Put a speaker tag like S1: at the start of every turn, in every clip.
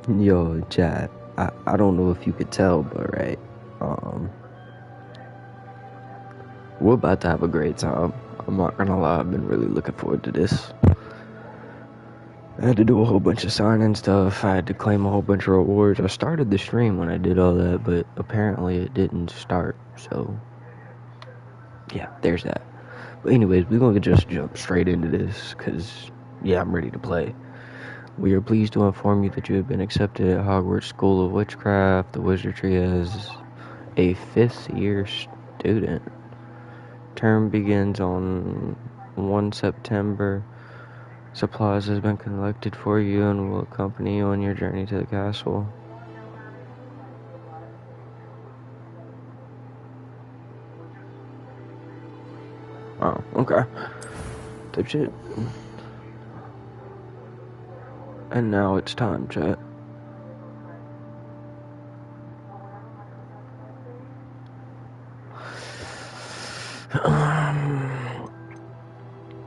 S1: Yo, Chad, I don't know if you could tell, but right, um, we're about to have a great time. I'm not gonna lie, I've been really looking forward to this. I had to do a whole bunch of signing stuff. I had to claim a whole bunch of rewards. I started the stream when I did all that, but apparently it didn't start, so yeah, there's that. But anyways, we're gonna just jump straight into this, cause yeah, I'm ready to play. We are pleased to inform you that you have been accepted at Hogwarts School of Witchcraft, the Wizardry, as a 5th year student. Term begins on 1 September. Supplies has been collected for you and will accompany you on your journey to the castle. Oh, okay. Type shit. And now it's time, chat.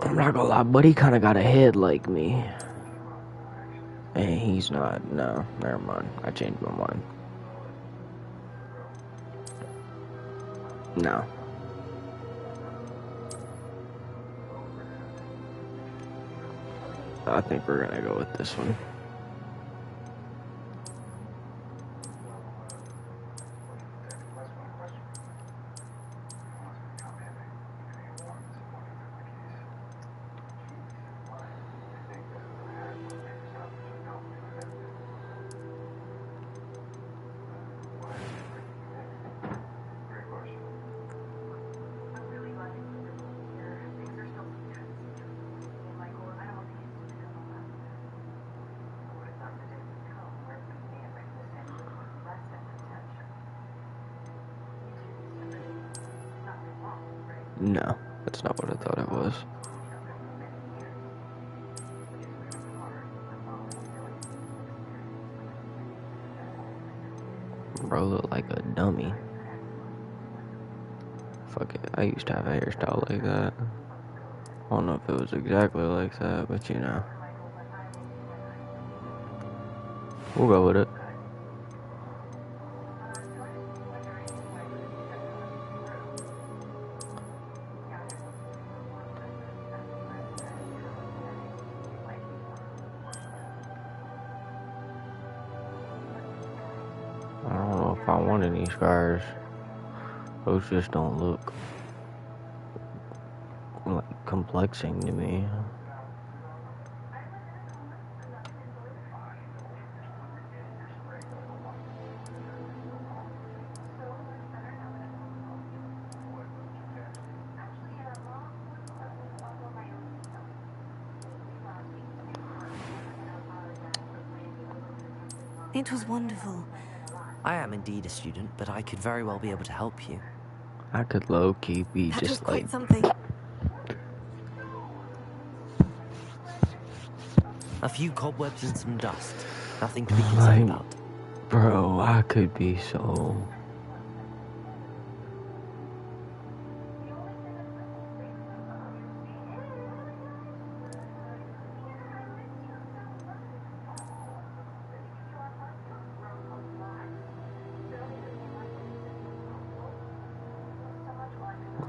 S1: I'm not gonna lie, buddy kinda got a head like me. And he's not. No, never mind. I changed my mind. No. I think we're gonna go with this one. No, that's not what I thought it was. Bro look like a dummy. Fuck it, I used to have a hairstyle like that. I don't know if it was exactly like that, but you know. We'll go with it. I don't know if I want any scars. Those just don't look like complexing to me.
S2: It was wonderful.
S3: I am indeed a student, but I could very well be able to help you.
S1: I could low-key be
S2: That
S1: just
S2: was
S1: like...
S2: quite something.
S3: A few cobwebs and some dust. Nothing to be concerned about.
S1: Bro, I could be so...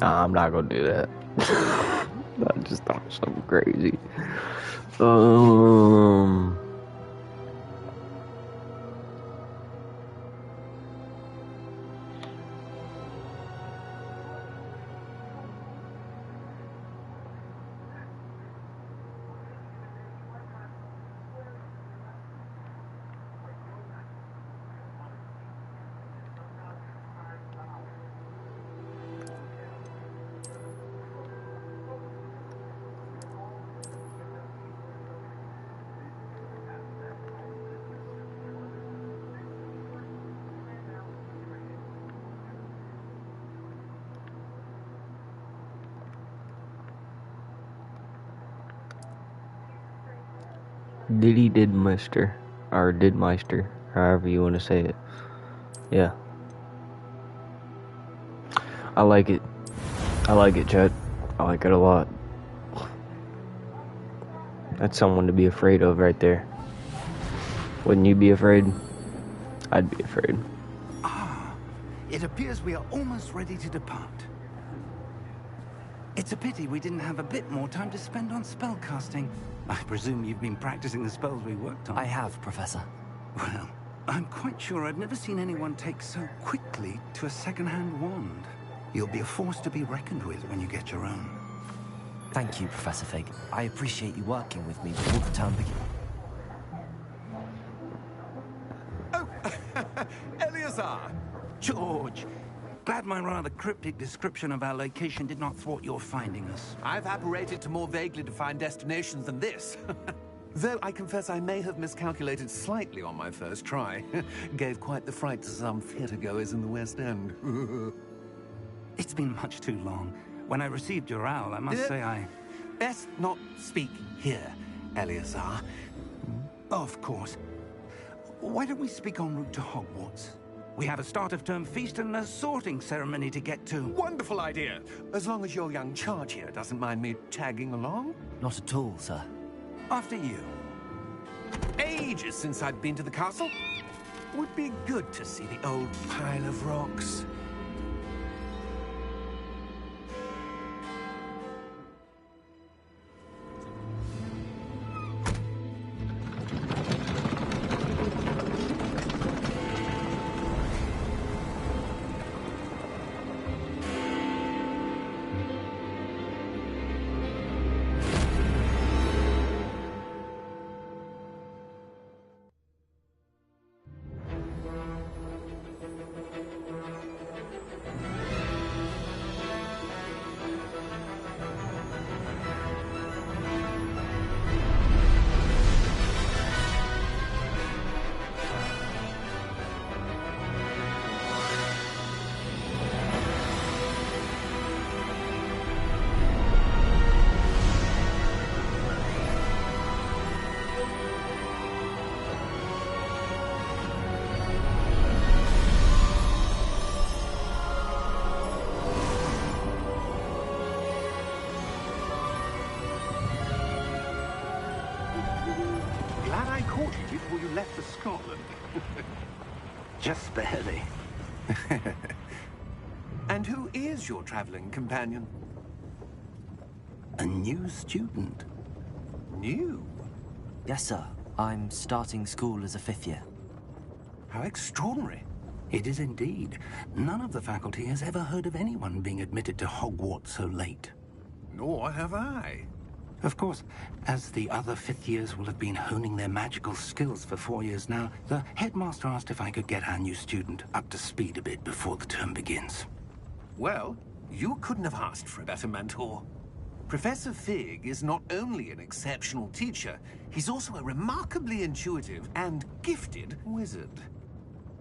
S1: Nah, I'm not gonna do that. I just thought of something crazy. Did Meister, or did Meister, however you want to say it. Yeah. I like it. I like it, Chet. I like it a lot. That's someone to be afraid of right there. Wouldn't you be afraid? I'd be afraid.
S2: Ah, it appears we are almost ready to depart. It's a pity we didn't have a bit more time to spend on spellcasting. I presume you've been practicing the spells we worked on.
S3: I have, Professor.
S2: Well, I'm quite sure I've never seen anyone take so quickly to a second-hand wand. You'll be a force to be reckoned with when you get your own.
S3: Thank you, Professor Fig. I appreciate you working with me before the term begins.
S4: Oh, Eleazar!
S2: George, glad my rather cryptic description of our location did not thwart your finding us.
S4: I've apparated to more vaguely defined destinations than this. Though I confess I may have miscalculated slightly on my first try. Gave quite the fright to some theatre-goers in the West End.
S2: It's been much too long. When I received your owl, I must say I...
S4: Best not speak here, Eleazar.
S2: Of course. Why don't we speak en route to Hogwarts? We have a start-of-term feast and a sorting ceremony to get to.
S4: Wonderful idea! As long as your young charge here doesn't mind me tagging along.
S3: Not at all, sir.
S2: After you.
S4: Ages since I'd been to the castle. Would be good to see the old pile of rocks. Glad I caught you before you left for Scotland.
S2: Just barely.
S4: And who is your traveling companion?
S2: A new student.
S4: New?
S3: Yes, sir. I'm starting school as a 5th year.
S4: How extraordinary.
S2: It is indeed. None of the faculty has ever heard of anyone being admitted to Hogwarts so late.
S4: Nor have I.
S2: Of course, as the other 5th years will have been honing their magical skills for 4 years now, the headmaster asked if I could get our new student up to speed a bit before the term begins.
S4: Well, you couldn't have asked for a better mentor. Professor Fig is not only an exceptional teacher, he's also a remarkably intuitive and gifted wizard.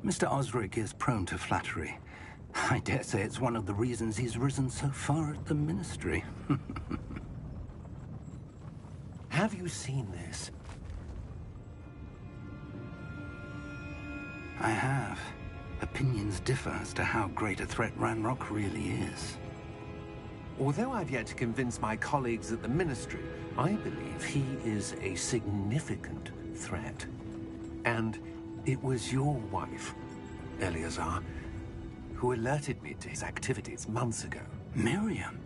S2: Mr. Osric is prone to flattery. I dare say it's one of the reasons he's risen so far at the Ministry.
S4: Have you seen this?
S2: I have. Opinions differ as to how great a threat Ranrock really is.
S4: Although I've yet to convince my colleagues at the Ministry, I believe he is a significant threat. And it was your wife, Eleazar, who alerted me to his activities months ago.
S2: Miriam?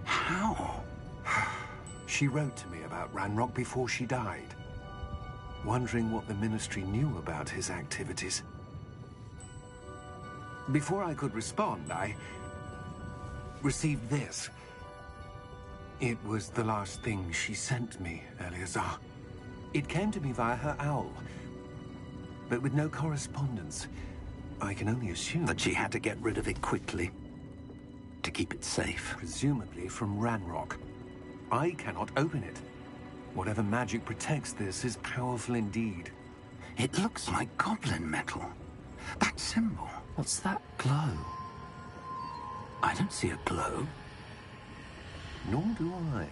S2: How?
S4: She wrote to me about Ranrock before she died, wondering what the Ministry knew about his activities. Before I could respond, I received this. It was the last thing she sent me, Eleazar. It came to me via her owl, but with no correspondence. I can only assume
S2: That she had to get rid of it quickly, to keep it safe.
S4: presumably from Ranrock. I cannot open it. Whatever magic protects this is powerful indeed.
S2: It looks like goblin metal. That symbol.
S3: What's that glow?
S2: I don't see a glow.
S4: Nor do I.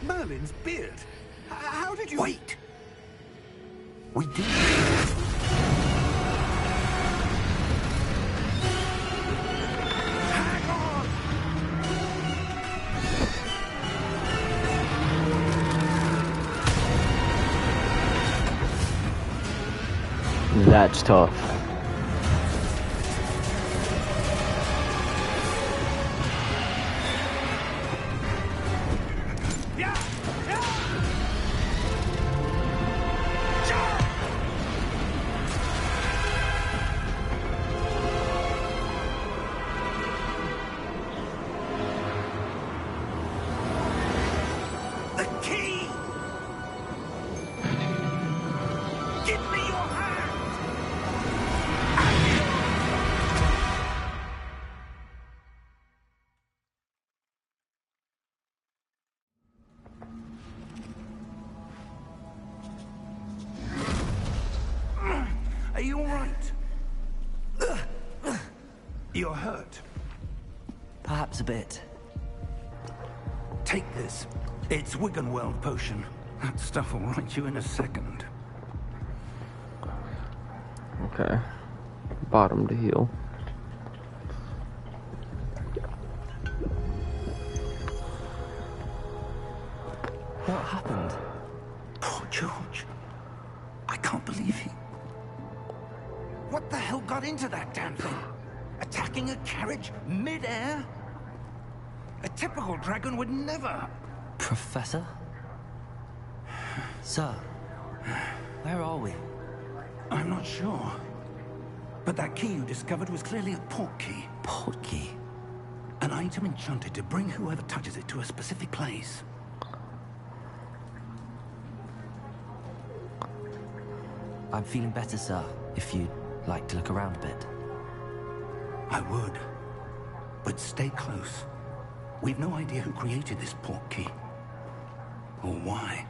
S4: Merlin's beard. How did you...
S2: Wait! We did.
S4: Hang
S1: That's tough.
S2: The key! Give me your hand! Are you all right? You're hurt.
S3: Perhaps a bit.
S2: Take this. It's Wiggenweld potion. That stuff will right you in a second.
S1: Okay. Bottom to heal.
S3: What happened?
S2: Poor George. I can't believe he... What the hell got into that damn thing? Attacking a carriage mid-air? A typical dragon would never...
S3: Professor? Sir, where are we?
S2: I'm not sure. But that key you discovered was clearly a port key.
S3: Port key?
S2: An item enchanted to bring whoever touches it to a specific place.
S3: I'm feeling better, sir, if you'd like to look around a bit.
S2: I would. But stay close. We've no idea who created this port key. Or why.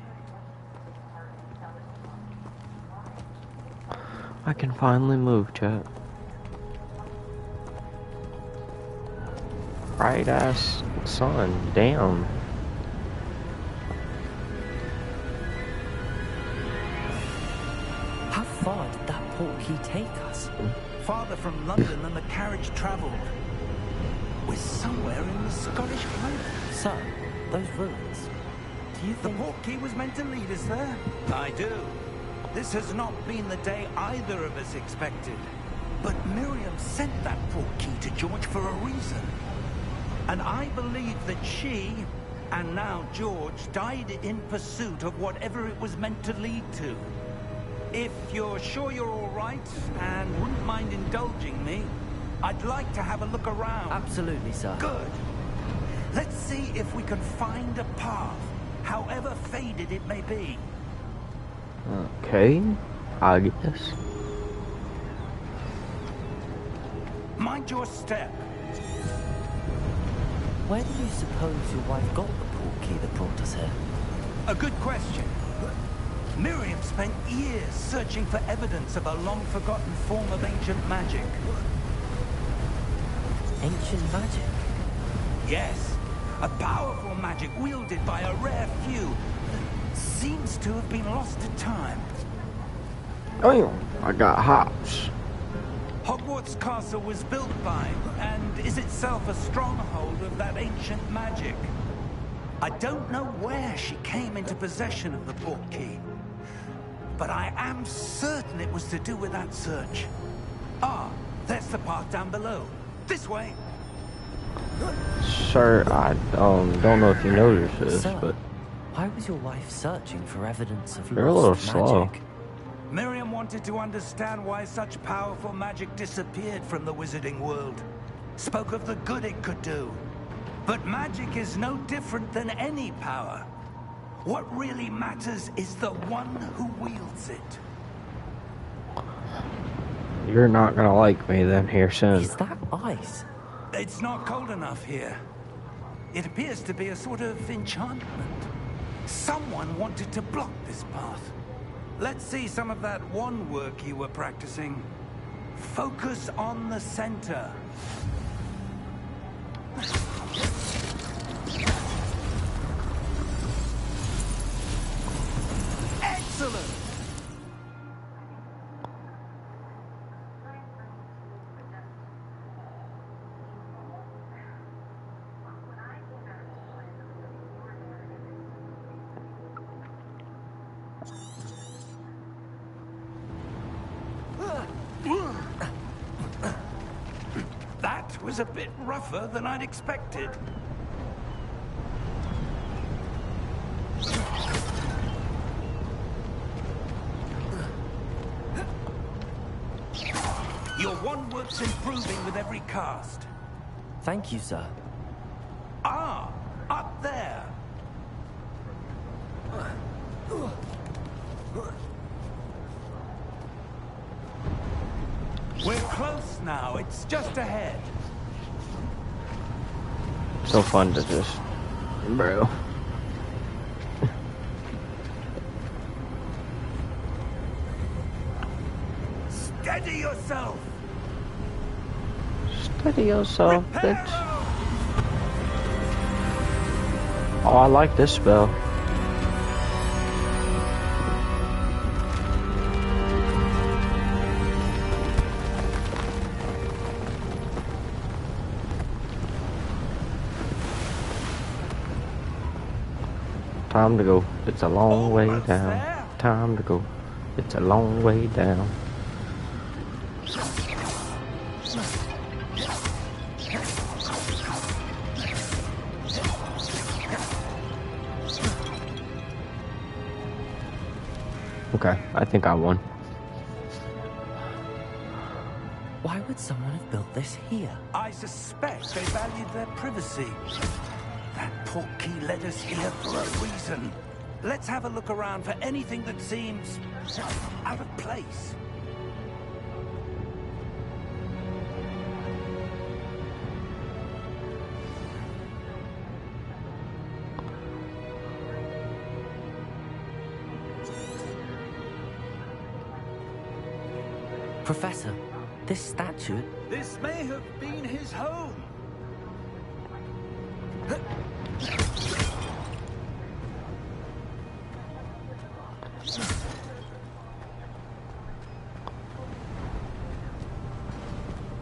S1: I can finally move, chat. Bright ass sun, damn.
S3: How far did that port key take us?
S2: Farther from London than the carriage travelled. We're somewhere in the Scottish Highlands.
S3: Sir, those ruins. Do you
S2: The
S3: think...
S2: port key was meant to lead us there? I do. This has not been the day either of us expected. But Miriam sent that port key to George for a reason. And I believe that she, and now George, died in pursuit of whatever it was meant to lead to. If you're sure you're all right, and wouldn't mind indulging me, I'd like to have a look around.
S3: Absolutely, sir.
S2: Good. Let's see if we can find a path, however faded it may be.
S1: Okay, I guess.
S2: Mind your step.
S3: Where do you suppose your wife got the port key that brought us here?
S2: A good question. Miriam spent years searching for evidence of a long-forgotten form of ancient magic.
S3: Ancient magic?
S2: Yes, a powerful magic wielded by a rare few that seems to have been lost to time.
S1: Oh, I got hops.
S2: Hogwarts Castle was built by, and is itself a stronghold of that ancient magic. I don't know where she came into possession of the port key, but I am certain it was to do with that search. Ah, there's the path down below. This way.
S1: Sir, I don't know if you noticed this,
S3: Sir,
S1: but
S3: why was your wife searching for evidence of
S1: you're a little
S3: lost
S1: slow.
S3: magic?
S2: Miriam wanted to understand why such powerful magic disappeared from the wizarding world. Spoke of the good it could do. But magic is no different than any power. What really matters is the one who wields it.
S1: You're not gonna like me then here soon.
S3: Is that ice?
S2: It's not cold enough here. It appears to be a sort of enchantment. Someone wanted to block this path. Let's see some of that wand work you were practicing. Focus on the center. Excellent! was a bit rougher than I'd expected. Your one-work's improving with every cast.
S3: Thank you, sir.
S2: Ah, up there. We're close now. It's just ahead.
S1: So fun to just, bro.
S2: Steady yourself.
S1: Steady yourself, bitch. Oh, I like this spell. Time to go. It's a long way
S2: Almost
S1: down.
S2: there.
S1: Time to go. It's a long way down. Okay, I think I won.
S3: Why would someone have built this here?
S2: I suspect they valued their privacy. That portkey led us here for a reason. Let's have a look around for anything that seems out of place.
S3: Professor, this statue...
S2: This may have been his home.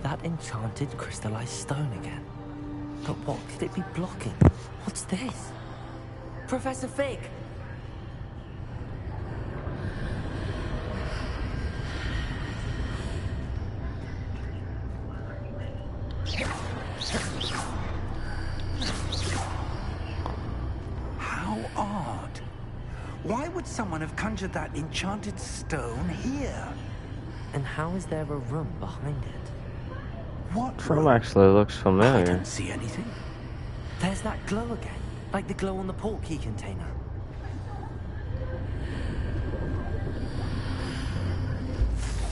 S3: That enchanted crystallized stone again. But what could it be blocking? What's this? Professor Fig!
S2: How odd. Why would someone have conjured that enchanted stone here?
S3: And how is there a room behind it?
S2: What
S1: From
S2: room?
S1: actually looks
S2: I
S1: familiar.
S2: don't see anything.
S3: There's that glow again, like the glow on the portkey container.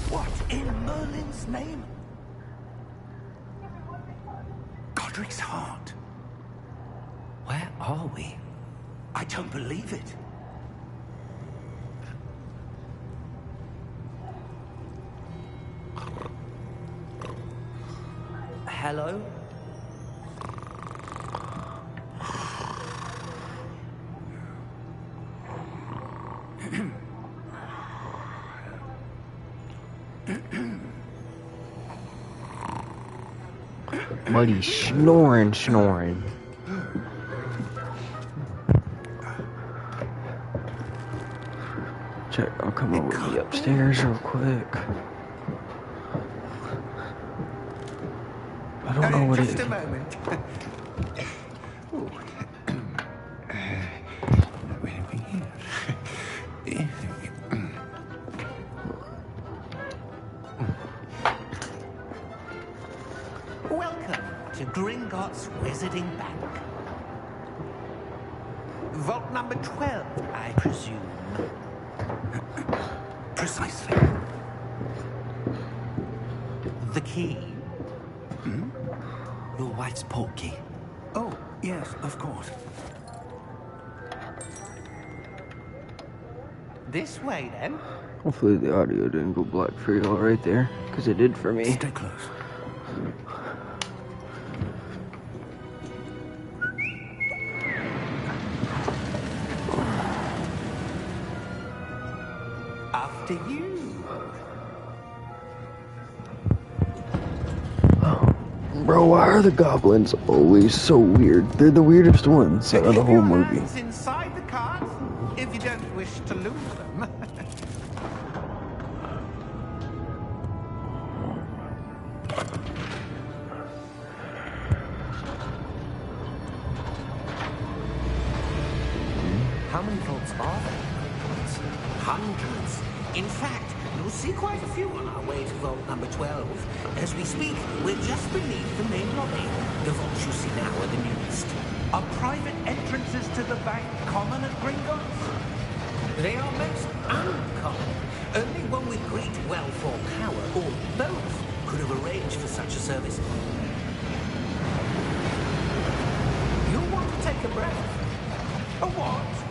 S2: What in Merlin's name? Godric's heart.
S3: Where are we?
S2: I don't believe it.
S3: Hello?
S1: Buddy snoring. Check, I'll come over to the upstairs real quick. I don't know what it
S4: Just
S1: is.
S4: a moment.
S2: Welcome to Gringotts Wizarding Bank. Vault number 12, I presume. Precisely. The key?
S3: Your wife's portkey.
S2: Oh, yes, of course. This way, then.
S1: Hopefully the audio didn't go black for y'all right there, because it did for me.
S2: Stay close. After you.
S1: Bro, why are the goblins always so weird? They're the weirdest ones out of the whole movie.
S4: Inside the cart, if you don't wish to lose them.
S3: How many vaults are there?
S5: Hundreds. In fact, you'll see quite a few on our way to vault number 12. As we speak, we're just beneath the main lobby. The vaults you see now are the newest.
S2: Are private entrances to the bank common at Gringotts?
S5: They are most uncommon. Only one with great wealth or power, or both, could have arranged for such a service. You'll want to take a breath.
S2: A what?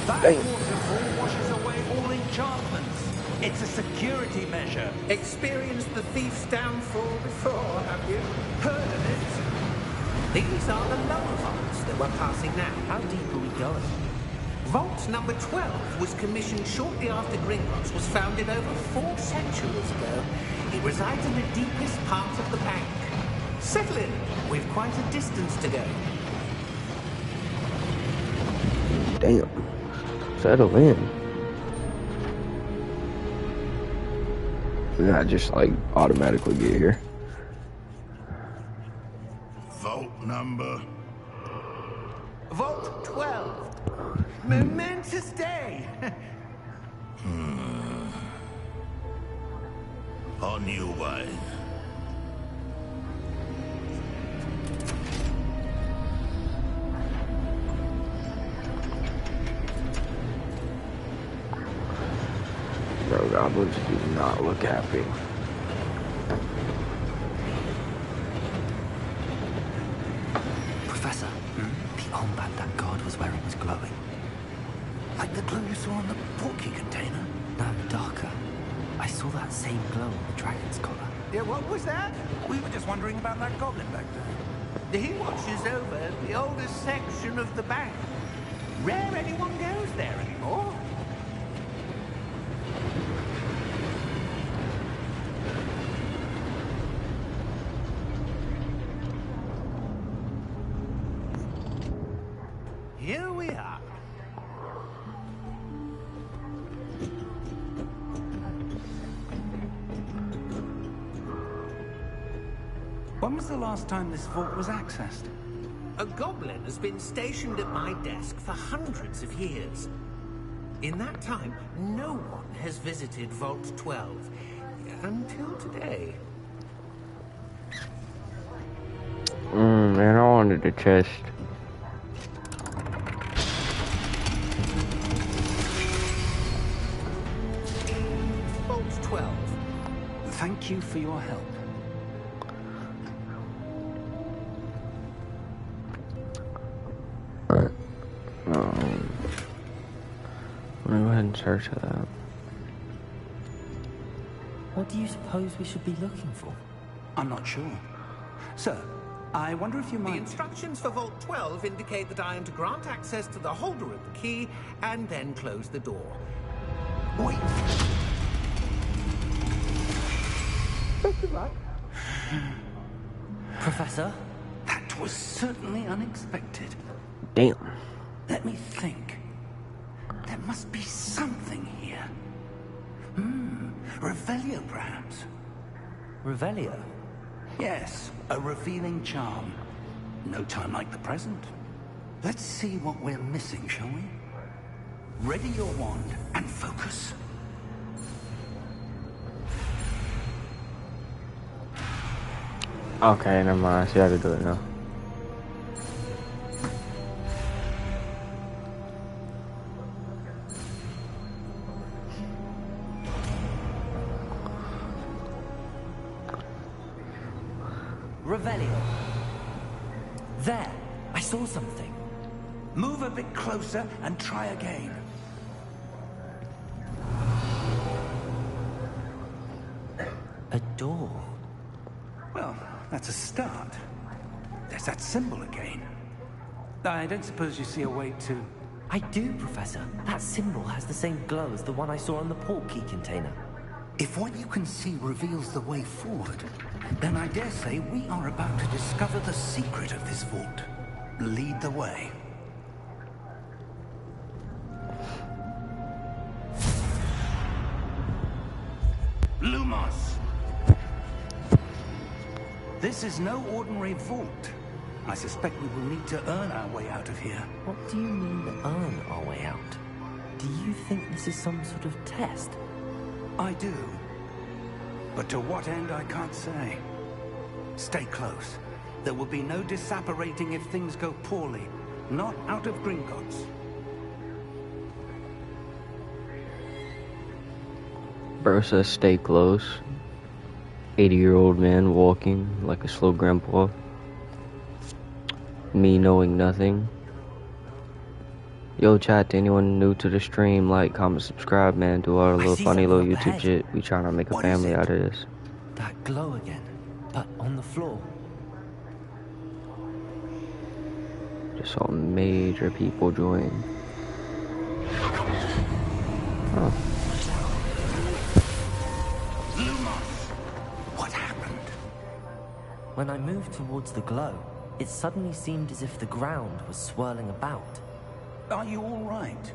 S2: That
S1: Dang.
S2: waterfall washes away all enchantments. It's a security measure.
S5: Experienced the thief's downfall before, have you?
S2: Heard of it?
S5: These are the lower vaults that we're passing now.
S3: How deep are we going?
S5: Vault number 12 was commissioned shortly after Gringotts was founded over 4 centuries ago. It resides in the deepest part of the bank. Settle in. We've quite a distance to go.
S1: Damn. Settle in. We gotta just like automatically get here.
S6: Vault number.
S2: Vault 12. Momentous day.
S6: On your way.
S1: Bro, goblins do not look happy.
S3: Professor, the armband that guard was wearing was glowing.
S2: Like the glow you saw on the portkey container?
S3: No, darker. I saw that same glow on the dragon's collar.
S2: Yeah, what was that? We were just wondering about that goblin back there.
S5: He watches over the oldest section of the bank. Rare anyone goes there anymore. Here we are.
S2: When was the last time this vault was accessed?
S5: A goblin has been stationed at my desk for hundreds of years. In that time, no one has visited Vault 12. Until today.
S1: Man, I wanted the chest.
S5: Vault 12.
S2: Thank you for your help.
S1: Alright. I'm gonna go ahead and search that.
S3: What do you suppose we should be looking for?
S2: I'm not sure. Sir, I wonder if you
S5: The
S2: might...
S5: instructions for Vault 12 indicate that I am to grant access to the holder of the key and then close the door.
S2: Wait.
S3: Professor?
S2: That was certainly unexpected.
S1: Damn.
S2: Let me think. There must be something here. Revelio, perhaps.
S3: Revelio?
S2: Yes, a revealing charm. No time like the present. Let's see what we're missing, shall we? Ready your wand and focus.
S1: Okay, never mind. I see how to do it now.
S3: Revelio. There! I saw something.
S2: Move a bit closer and try again.
S3: A door.
S2: Well, that's a start. There's that symbol again. I don't suppose you see a way to...
S3: I do, Professor. That symbol has the same glow as the one I saw on the portkey container.
S2: If what you can see reveals the way forward, then I dare say we are about to discover the secret of this vault. Lead the way. Lumos! This is no ordinary vault. I suspect we will need to earn our way out of here.
S3: What do you mean, earn our way out? Do you think this is some sort of test?
S2: I do. But to what end, I can't say. Stay close. There will be no disapparating if things go poorly. Not out of Gringotts.
S1: Bro says stay close. 80-year-old man walking like a slow grandpa. Me knowing nothing. Yo, chat, to anyone new to the stream, like, comment, subscribe, man. Do all the little funny little
S3: something up
S1: YouTube
S3: ahead.
S1: shit. We trying to make a
S2: What
S1: family
S2: is it?
S1: out of this.
S3: That glow again, but on the floor.
S1: Just saw major people join. Huh.
S2: Lumos! What happened?
S3: When I moved towards the glow, it suddenly seemed as if the ground was swirling about.
S2: Are you all right?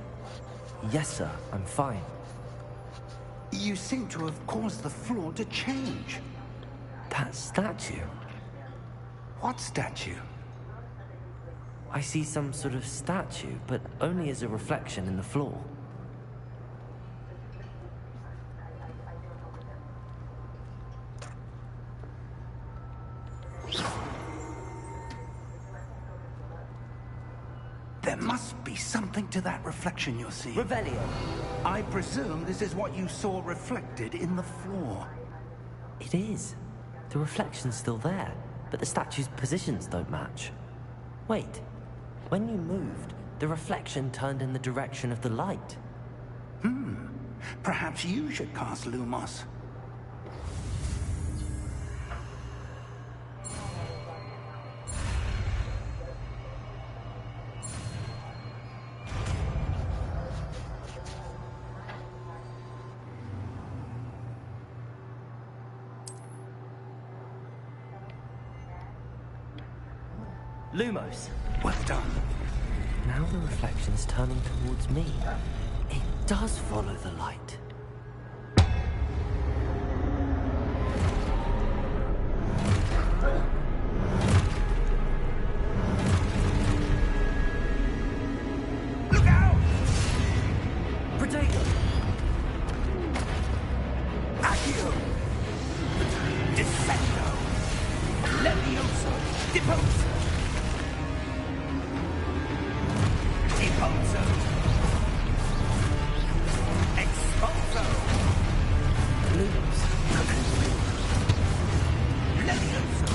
S3: Yes, sir, I'm fine.
S2: You seem to have caused the floor to change.
S3: That statue.
S2: What statue?
S3: I see some sort of statue, but only as a reflection in the floor.
S2: There must be something to that reflection you're seeing.
S3: Revelio.
S2: I presume this is what you saw reflected in the floor.
S3: It is. The reflection's still there, but the statue's positions don't match. Wait. When you moved, the reflection turned in the direction of the light.
S2: Perhaps you should cast Lumos.
S3: Lumos.
S2: Well done.
S3: Now the reflection's turning towards me. It does follow the light.
S2: Look out!
S3: Protego!
S2: Accio! Defendo! Levioso! Deposo! Deposo! Expulso!
S3: Lumos.
S2: Levioso!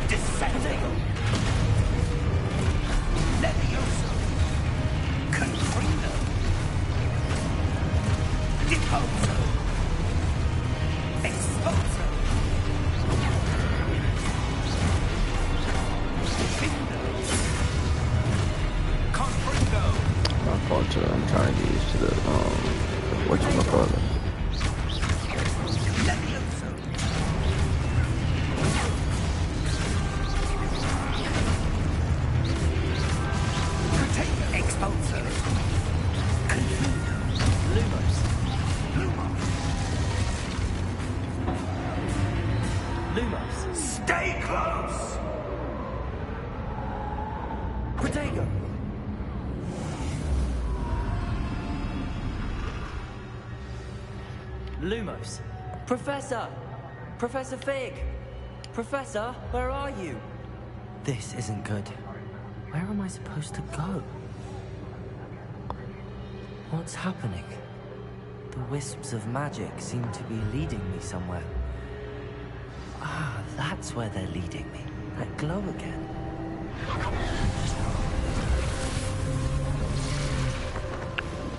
S2: Defendo! Levioso! Confrido! Deposo! Expulso! Findo! Confrido!
S1: My fault, too. I'm trying to get used to the, whatchamacallit.
S2: Levioso! Protego! Expulso! Confido!
S3: Lumos.
S2: Lumos!
S3: Lumos.
S2: Stay close!
S3: Protego! Lumos. Professor! Professor Fig! Professor, where are you? This isn't good. Where am I supposed to go? What's happening? The wisps of magic seem to be leading me somewhere. Ah, that's where they're leading me. That glow again.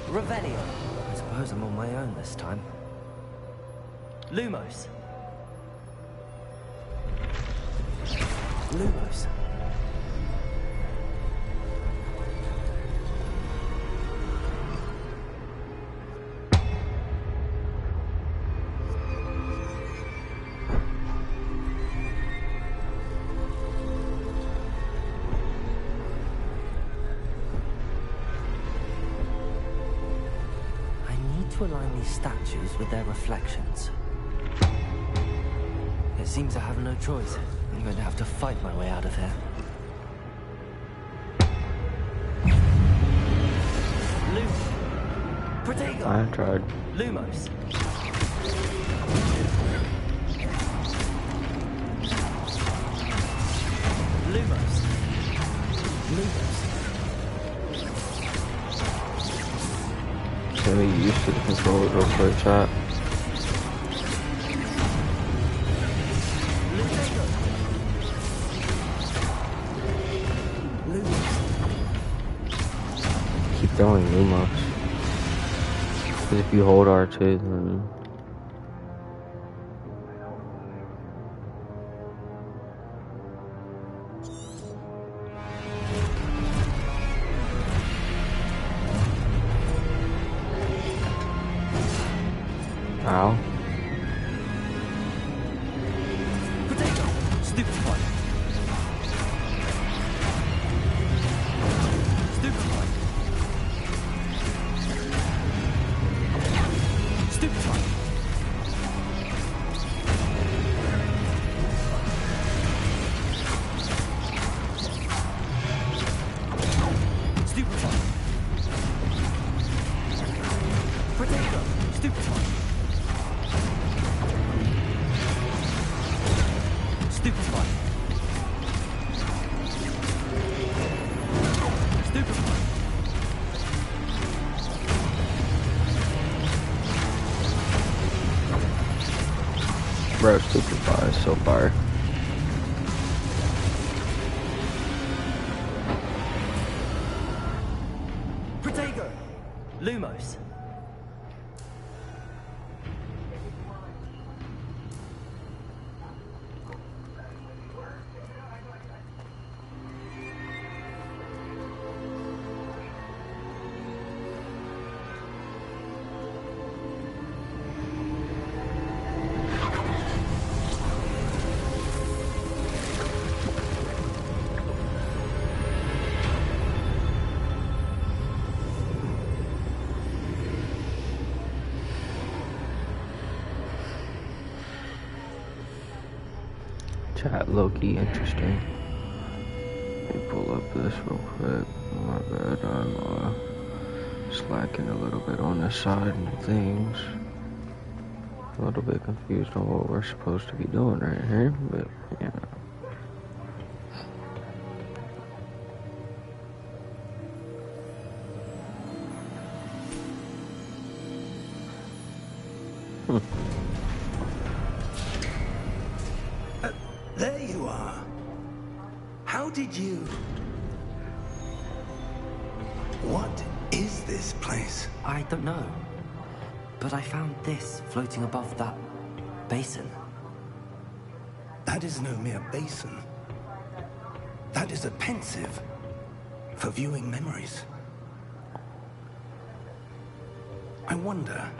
S3: Revelio. I suppose I'm on my own this time. Lumos. Lumos. I need to align these statues with their reflections. It seems I have no choice. I'm going to have to fight my way out of here. Protego!
S1: I tried.
S3: Lumos. Lumos. Lumos.
S1: Let me get used to the controls real quick, chat. Keep throwing Lumos. Because if you hold R2, then... Ow.
S3: Protego! Stupid fight. Stupid fight. Stupid fight. Stupid fight. Protego! Stupid fight. Stupid fight. Stupid fight.
S1: Bro, Stupefy is so fire.
S3: Protego! Lumos.
S1: Chat low-key interesting. Let me pull up this real quick. My bad, I'm slacking a little bit on this side of things. A little bit confused on what we're supposed to be doing right here, but yeah.
S2: There you are. How did you... What is this place?
S3: I don't know. But I found this floating above that basin.
S2: That is no mere basin. That is a pensive for viewing memories. I wonder...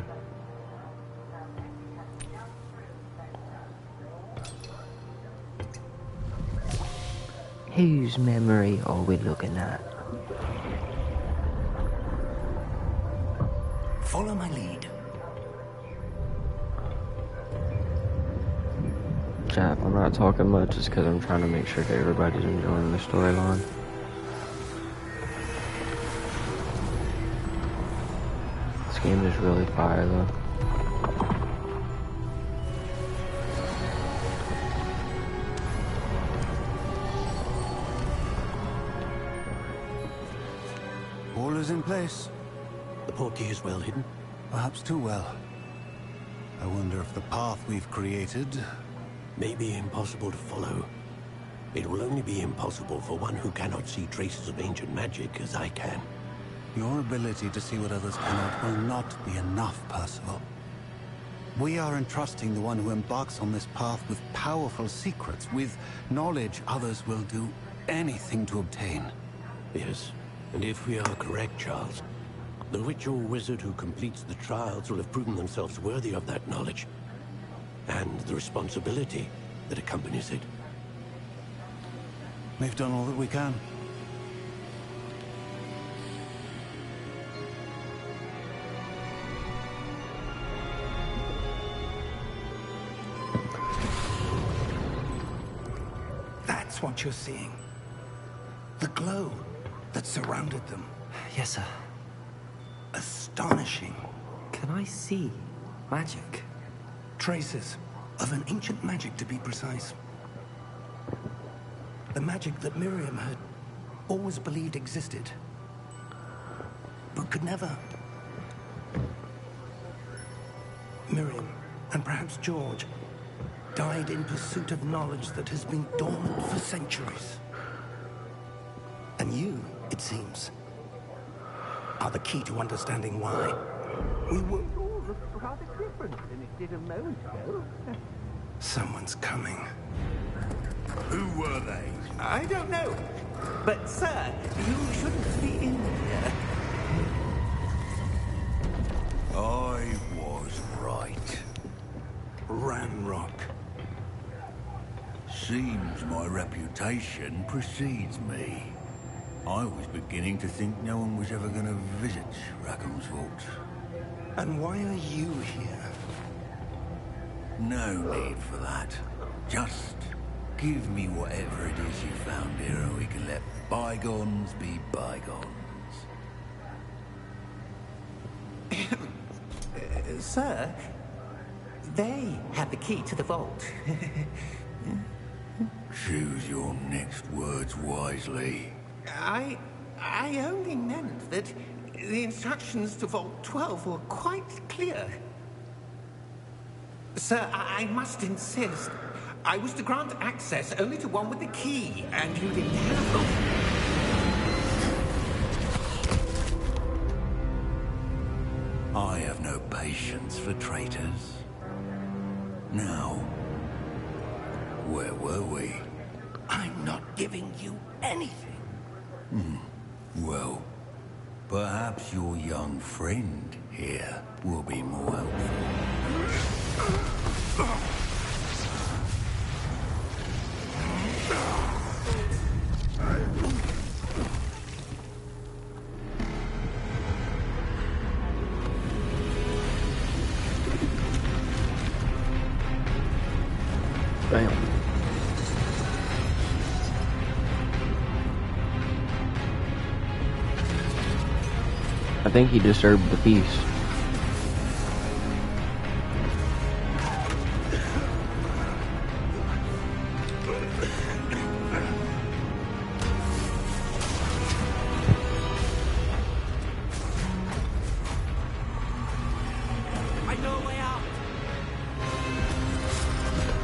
S1: Whose memory are we looking at?
S2: Follow my lead.
S1: Chat, I'm not talking much just because I'm trying to make sure that everybody's enjoying the storyline. This game is really fire though.
S7: All is in place.
S4: The portkey is well hidden.
S7: Perhaps too well. I wonder if the path we've created...
S4: May be impossible to follow. It will only be impossible for one who cannot see traces of ancient magic as I can.
S7: Your ability to see what others cannot will not be enough, Percival. We are entrusting the one who embarks on this path with powerful secrets, with knowledge others will do anything to obtain.
S4: Yes, and if we are correct, Charles, the witch or wizard who completes the trials will have proven themselves worthy of that knowledge, and the responsibility that accompanies it.
S7: We've done all that we can.
S2: That's what you're seeing. The glow that surrounded them.
S3: Yes, sir.
S2: Astonishing.
S3: Can I see magic?
S2: Traces of an ancient magic, to be precise. The magic that Miriam had always believed existed, but could never. Miriam, and perhaps George, died in pursuit of knowledge that has been dormant for centuries. And you, it seems, are the key to understanding why. We were all rather different than it did a moment ago. Someone's coming.
S6: Who were they?
S5: I don't know. But, sir, you shouldn't be in here.
S6: I was right.
S2: Ranrock.
S6: Seems my reputation precedes me. I was beginning to think no one was ever going to visit Rackham's vault.
S2: And why are you here?
S6: No need for that. Just give me whatever it is you found here and we can let bygones be bygones.
S5: Sir, they have the key to the vault.
S6: Choose your next words wisely.
S5: I only meant that the instructions to Vault 12 were quite clear. Sir, I must insist. I was to grant access only to one with the key, and you didn't have them.
S6: I have no patience for traitors. Now, where were we?
S2: I'm not giving you anything.
S6: Well, perhaps your young friend here will be more helpful.
S1: Damn. I think he disturbed the peace.
S3: I know a way out.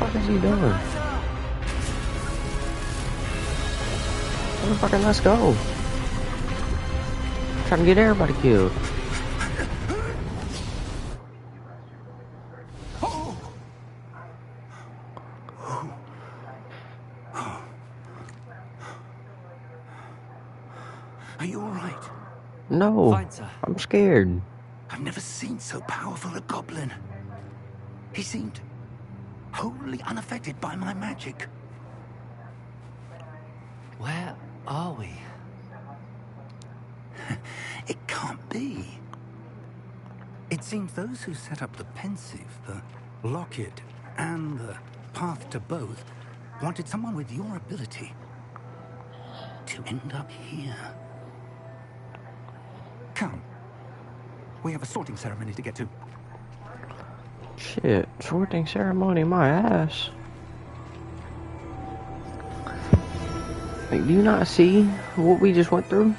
S1: What is he doing? Motherfucker, let's go. Trying to get everybody killed.
S2: Are you all right?
S1: No,
S3: Fine, sir.
S1: I'm scared.
S2: I've never seen so powerful a goblin. He seemed wholly unaffected by my magic.
S3: Where are we?
S2: It can't be. It seems those who set up the pensive, the locket, and the path to both wanted someone with your ability to end up here. Come. We have a sorting ceremony to get to.
S1: Shit, sorting ceremony, my ass. Like, do you not see what we just went through?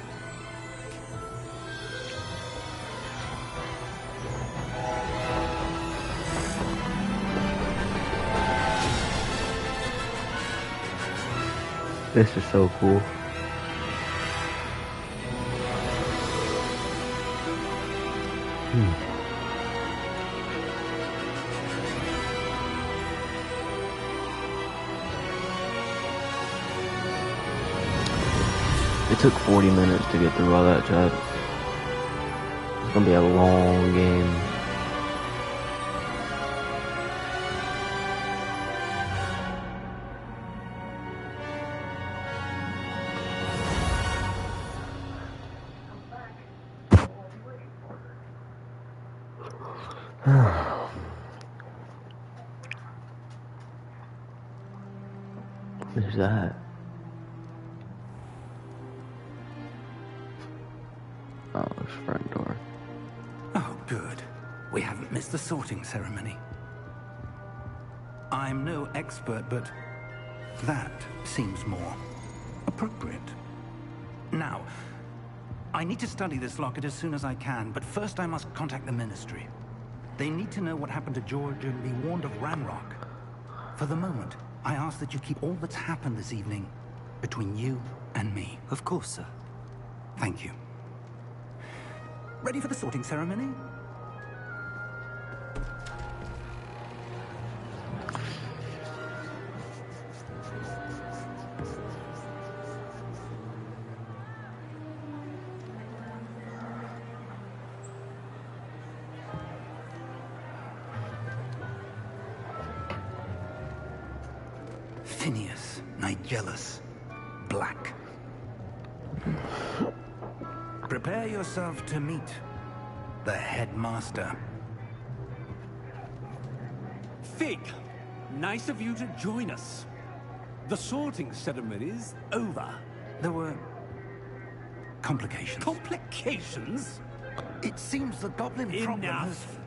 S1: This is so cool. It took 40 minutes to get through all that, chat. It's gonna be a long game. What is that?
S5: Good. We haven't missed the sorting ceremony. I'm no expert, but that seems more appropriate. Now, I need to study this locket as soon as I can, but first I must contact the Ministry. They need to know what happened to George and be warned of Ranrock. For the moment, I ask that you keep all that's happened this evening between you and me.
S3: Of course, sir.
S5: Thank you. Ready for the sorting ceremony? Phineas, Nigellus, Black. Prepare yourself to meet the headmaster.
S4: Fig, nice of you to join us. The sorting ceremony's over.
S5: There were complications.
S4: Complications?
S5: It seems the goblin problem has...
S4: Enough.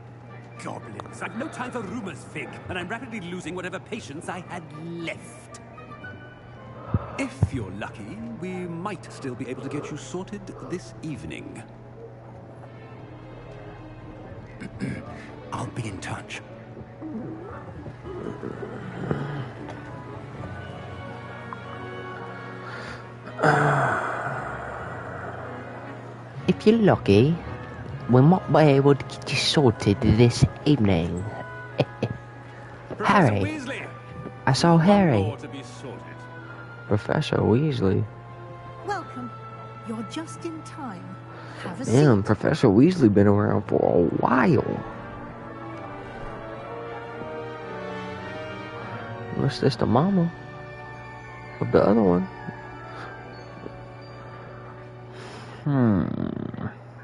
S4: Goblins. I've no time for rumors, Fig, and I'm rapidly losing whatever patience I had left. If you're lucky, we might still be able to get you sorted this evening.
S5: I'll be in touch.
S8: If you're lucky, we might be able to get you sorted this evening. Harry.
S4: Weasley.
S8: I saw Harry.
S4: More to be sorted.
S1: Professor Weasley.
S9: Welcome. You're just in time. Have a
S1: Damn,
S9: seat.
S1: Professor Weasley been around for a while. Unless that's the mama of the other one.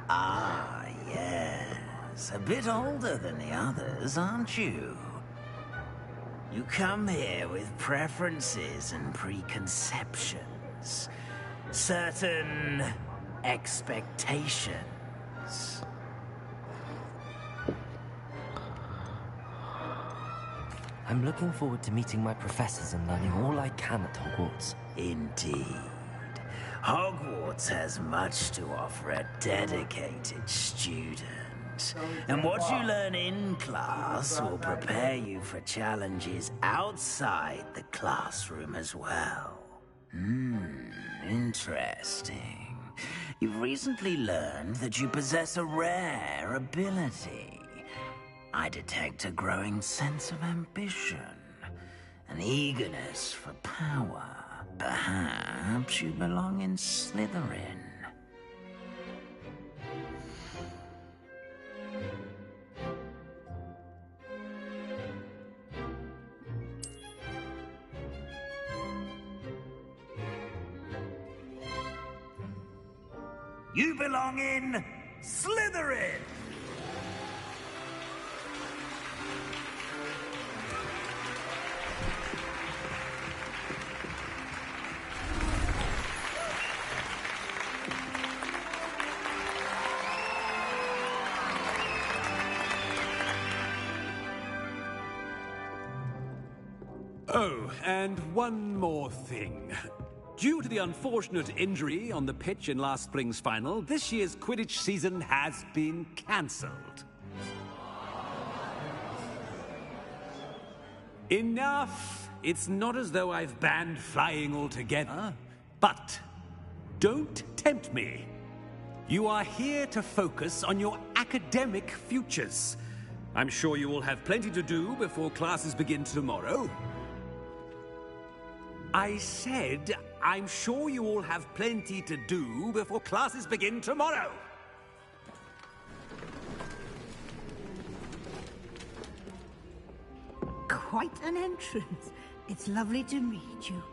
S2: Ah, yes. A bit older than the others, aren't you? You come here with preferences and preconceptions. Certain expectations.
S3: I'm looking forward to meeting my professors and learning all I can at Hogwarts.
S2: Indeed. Hogwarts has much to offer a dedicated student. And what you learn in class will prepare you for challenges outside the classroom as well. Interesting. You've recently learned that you possess a rare ability. I detect a growing sense of ambition, an eagerness for power. Perhaps you belong in Slytherin. You belong in Slytherin!
S4: Oh, and one more thing. Due to the unfortunate injury on the pitch in last spring's final, this year's Quidditch season has been cancelled. Enough! It's not as though I've banned flying altogether. But don't tempt me. You are here to focus on your academic futures. I'm sure you will have plenty to do before classes begin tomorrow. I said, I'm sure you all have plenty to do before classes begin tomorrow.
S9: Quite an entrance. It's lovely to meet you.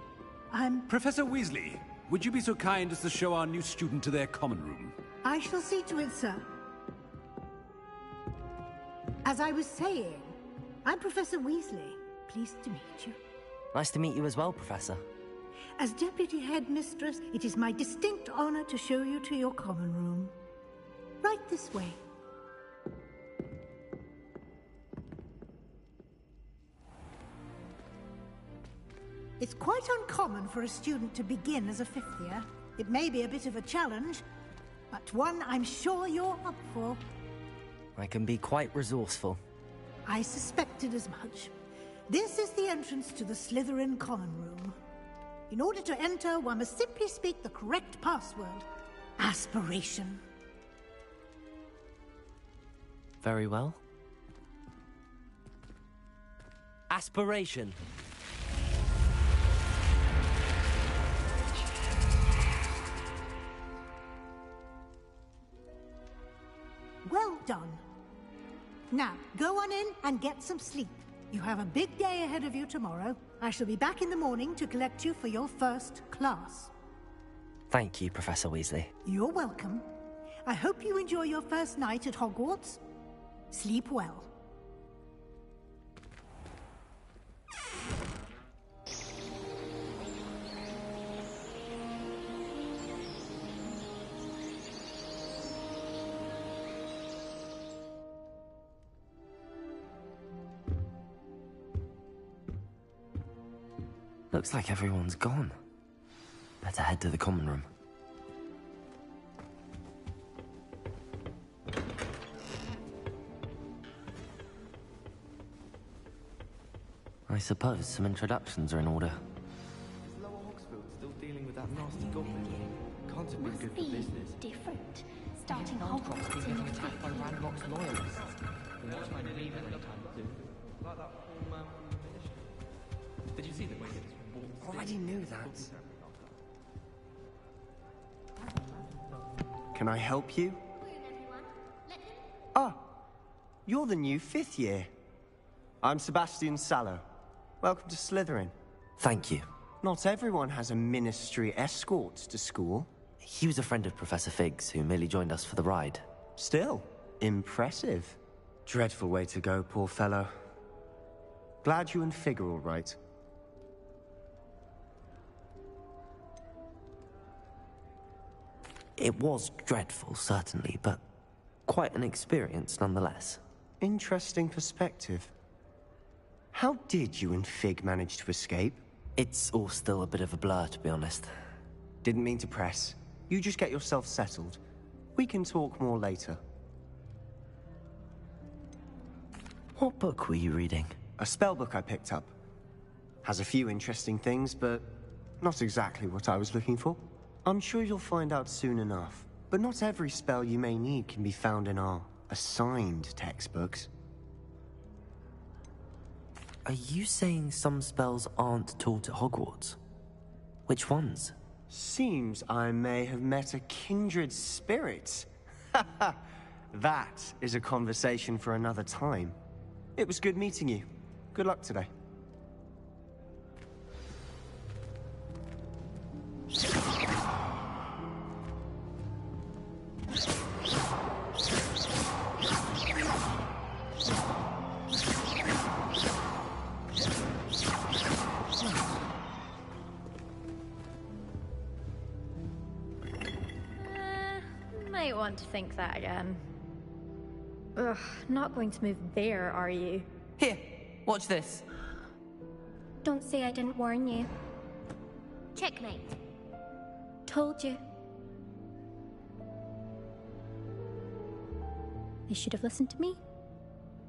S4: Professor Weasley, would you be so kind as to show our new student to their common room?
S9: I shall see to it, sir. As I was saying, I'm Professor Weasley. Pleased to meet you.
S3: Nice to meet you as well, Professor.
S9: As Deputy Headmistress, it is my distinct honor to show you to your common room. Right this way. It's quite uncommon for a student to begin as a fifth year. It may be a bit of a challenge, but one I'm sure you're up for.
S3: I can be quite resourceful.
S9: I suspected as much. This is the entrance to the Slytherin common room. In order to enter, one must simply speak the correct password. Aspiration.
S3: Very well. Aspiration.
S9: Well done. Now, go on in and get some sleep. You have a big day ahead of you tomorrow. I shall be back in the morning to collect you for your first class.
S3: Thank you, Professor Weasley.
S9: You're welcome. I hope you enjoy your first night at Hogwarts. Sleep well.
S3: Looks like everyone's gone. Better head to the common room. I suppose some introductions are in order.
S10: Is Lower Hogsfield still dealing with that nasty goblin? Can't have been
S11: Must
S10: good for
S11: be
S10: business.
S11: different. Starting Hogwarts
S10: Getting
S11: in
S10: attacked by
S11: fifth.
S10: Ranrock's loyalists. What's my name at the time to do? Like that poor man from the ministry. Did you see the way he walked?
S12: Already knew that. Can I help you? Ah, you're the new fifth year. I'm Sebastian Sallow. Welcome to Slytherin.
S3: Thank you.
S12: Not everyone has a ministry escort to school.
S3: He was a friend of Professor Fig's who merely joined us for the ride.
S12: Still, impressive. Dreadful way to go, poor fellow. Glad you and Fig are all right.
S3: It was dreadful, certainly, but quite an experience nonetheless.
S12: Interesting perspective. How did you and Fig manage to escape?
S3: It's all still a bit of a blur, to be honest.
S12: Didn't mean to press. You just get yourself settled. We can talk more later.
S3: What book were you reading?
S12: A spellbook I picked up. Has a few interesting things, but not exactly what I was looking for. I'm sure you'll find out soon enough. But not every spell you may need can be found in our assigned textbooks.
S3: Are you saying some spells aren't taught at Hogwarts? Which ones?
S12: Seems I may have met a kindred spirit. That is a conversation for another time. It was good meeting you. Good luck today.
S13: Might want to think that again. Ugh, not going to move there, are you?
S3: Here, watch this.
S11: Don't say I didn't warn you. Checkmate. Told you. They should have listened to me.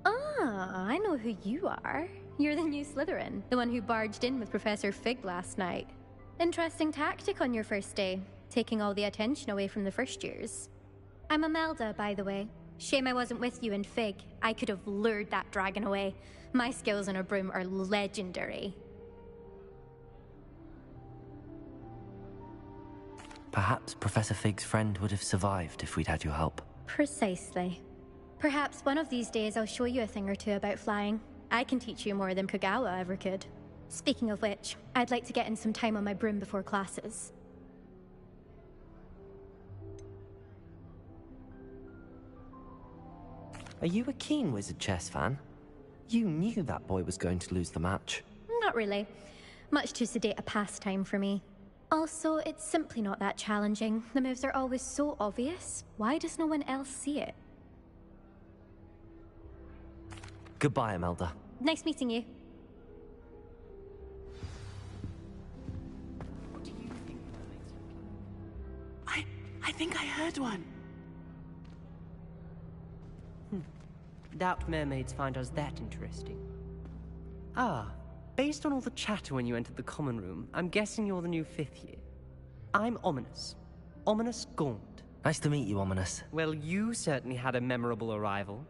S13: Ah, I know who you are. You're the new Slytherin, the one who barged in with Professor Fig last night. Interesting tactic on your first day, taking all the attention away from the first years.
S11: I'm Imelda, by the way. Shame I wasn't with you and Fig. I could have lured that dragon away.
S13: My skills on a broom are legendary.
S3: Perhaps Professor Fig's friend would have survived if we'd had your help.
S13: Precisely.
S11: Perhaps one of these days I'll show you a thing or two about flying.
S13: I can teach you more than Kagawa ever could.
S11: Speaking of which, I'd like to get in some time on my broom before classes.
S3: Are you a keen Wizard Chess fan? You knew that boy was going to lose the match.
S13: Not really. Much too sedate a pastime for me.
S11: Also, it's simply not that challenging. The moves are always so obvious. Why does no one else see it?
S3: Goodbye, Imelda.
S11: Nice meeting you.
S14: third one.
S10: Doubt mermaids find us that interesting. Ah, based on all the chatter when you entered the common room, I'm guessing you're the new 5th year. I'm Ominous. Ominous Gaunt.
S3: Nice to meet you, Ominous.
S10: Well, you certainly had a memorable arrival.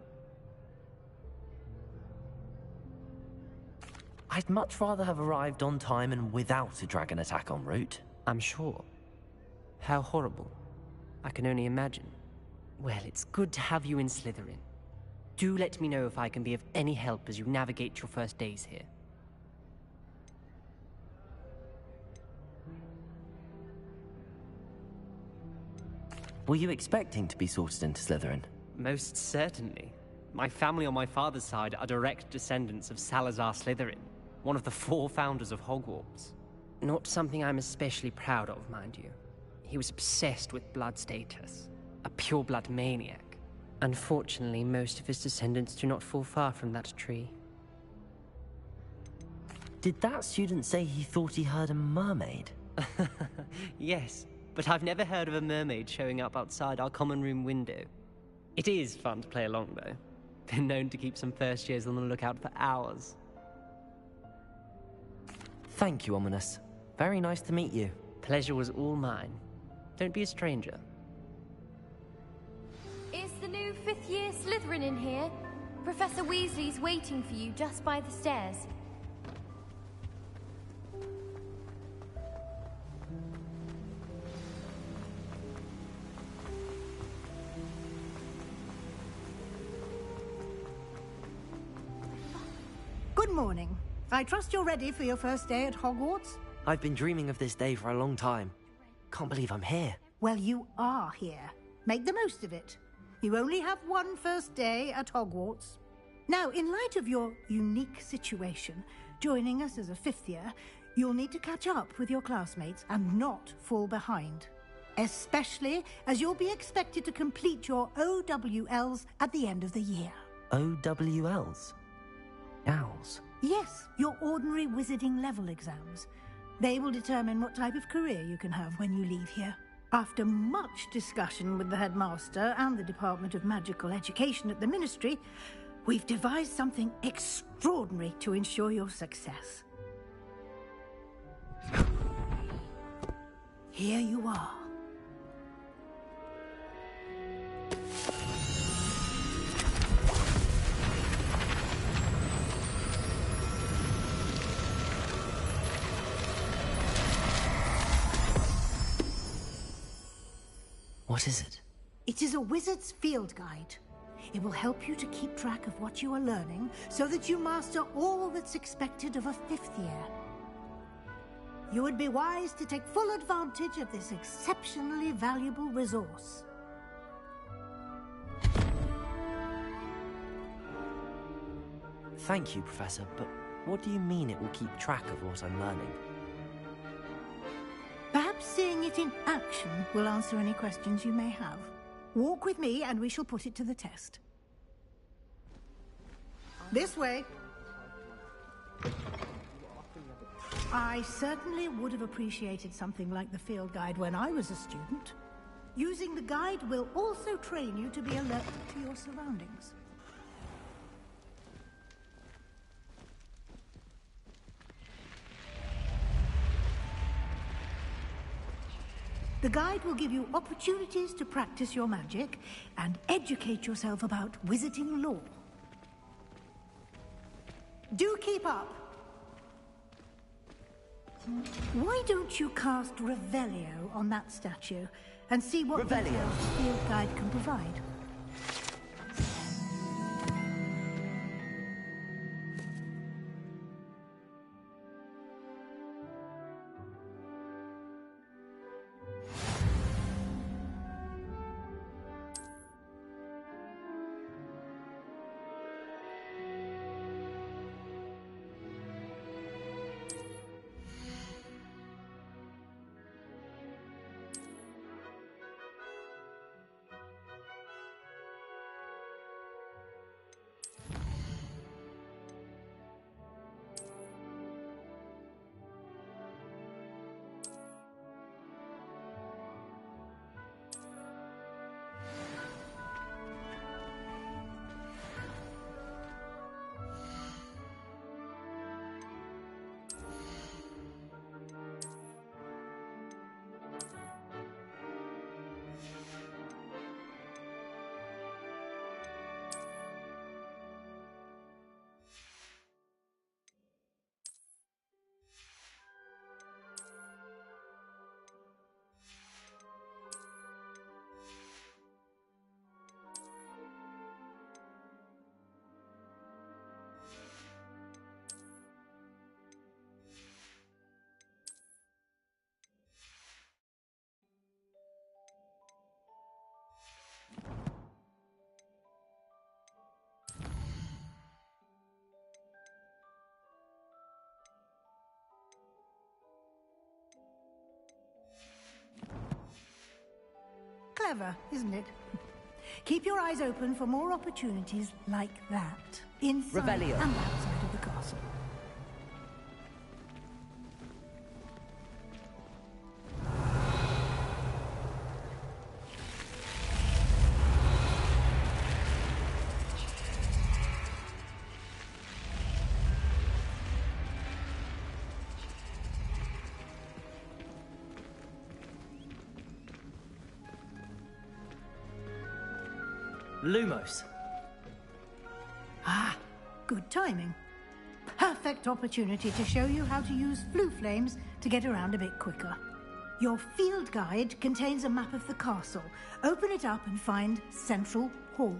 S3: I'd much rather have arrived on time and without a dragon attack en route.
S10: I'm sure. How horrible. I can only imagine. Well, it's good to have you in Slytherin. Do let me know if I can be of any help as you navigate your first days here.
S3: Were you expecting to be sorted into Slytherin?
S10: Most certainly. My family on my father's side are direct descendants of Salazar Slytherin, one of the 4 founders of Hogwarts. Not something I'm especially proud of, mind you. He was obsessed with blood status, a pure-blood maniac. Unfortunately, most of his descendants do not fall far from that tree.
S3: Did that student say he thought he heard a mermaid?
S10: Yes, but I've never heard of a mermaid showing up outside our common room window. It is fun to play along, though. Been known to keep some first years on the lookout for hours.
S3: Thank you, Ominous. Very nice to meet you.
S10: Pleasure was all mine. Don't be a stranger.
S13: Is the new 5th year Slytherin in here? Professor Weasley's waiting for you just by the stairs.
S9: Good morning. I trust you're ready for your first day at Hogwarts?
S3: I've been dreaming of this day for a long time. Can't believe I'm here.
S9: Well, you are here. Make the most of it. You only have one first day at Hogwarts. Now, in light of your unique situation, joining us as a 5th year, you'll need to catch up with your classmates and not fall behind. Especially as you'll be expected to complete your OWLs at the end of the year.
S3: OWLs? Owls?
S9: Yes, your ordinary wizarding level exams. They will determine what type of career you can have when you leave here. After much discussion with the headmaster and the Department of Magical Education at the Ministry, we've devised something extraordinary to ensure your success. Here you are.
S3: What is it?
S9: It is a wizard's field guide. It will help you to keep track of what you are learning so that you master all that's expected of a 5th year. You would be wise to take full advantage of this exceptionally valuable resource.
S3: Thank you, Professor, but what do you mean it will keep track of what I'm learning?
S9: Perhaps seeing it in action will answer any questions you may have. Walk with me and we shall put it to the test. This way. I certainly would have appreciated something like the field guide when I was a student. Using the guide will also train you to be alert to your surroundings. The guide will give you opportunities to practice your magic and educate yourself about wizarding lore. Do keep up. Why don't you cast Revelio on that statue and see what the field guide can provide? Clever, isn't it? Keep your eyes open for more opportunities like that, inside
S3: Revelio.
S9: and outside of the castle.
S3: Lumos.
S9: Ah, good timing. Perfect opportunity to show you how to use flue flames to get around a bit quicker. Your field guide contains a map of the castle. Open it up and find Central Hall.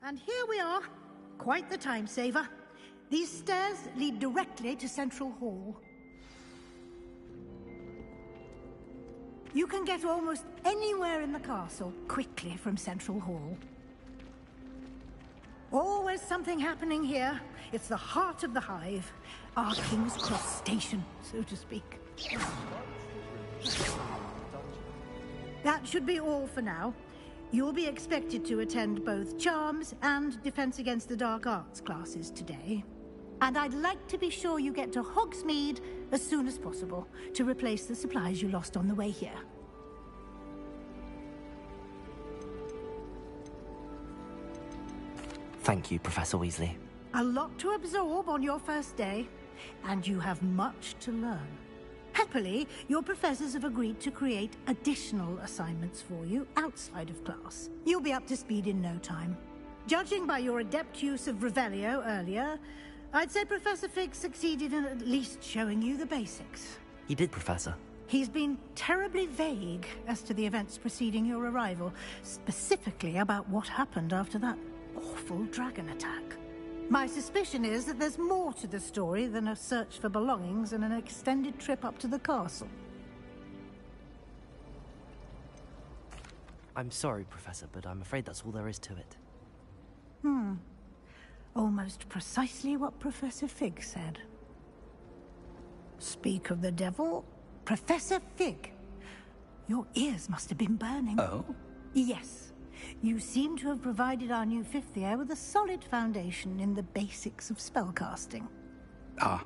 S9: And here we are. Quite the time saver. These stairs lead directly to Central Hall. You can get almost anywhere in the castle quickly from Central Hall. Always something happening here. It's the heart of the hive. Our King's Cross station, so to speak. That should be all for now. You'll be expected to attend both Charms and Defense Against the Dark Arts classes today. And I'd like to be sure you get to Hogsmeade as soon as possible to replace the supplies you lost on the way here.
S3: Thank you, Professor Weasley.
S9: A lot to absorb on your first day, and you have much to learn. Happily, your professors have agreed to create additional assignments for you outside of class. You'll be up to speed in no time. Judging by your adept use of Revelio earlier, I'd say Professor Fig succeeded in at least showing you the basics.
S3: He did, Professor.
S9: He's been terribly vague as to the events preceding your arrival, specifically about what happened after that awful dragon attack. My suspicion is that there's more to the story than a search for belongings and an extended trip up to the castle.
S3: I'm sorry, Professor, but I'm afraid that's all there is to it.
S9: Almost precisely what Professor Fig said. Speak of the devil, Professor Fig. Your ears must have been burning.
S7: Oh?
S9: Yes. You seem to have provided our new fifth year with a solid foundation in the basics of spellcasting.
S7: Ah,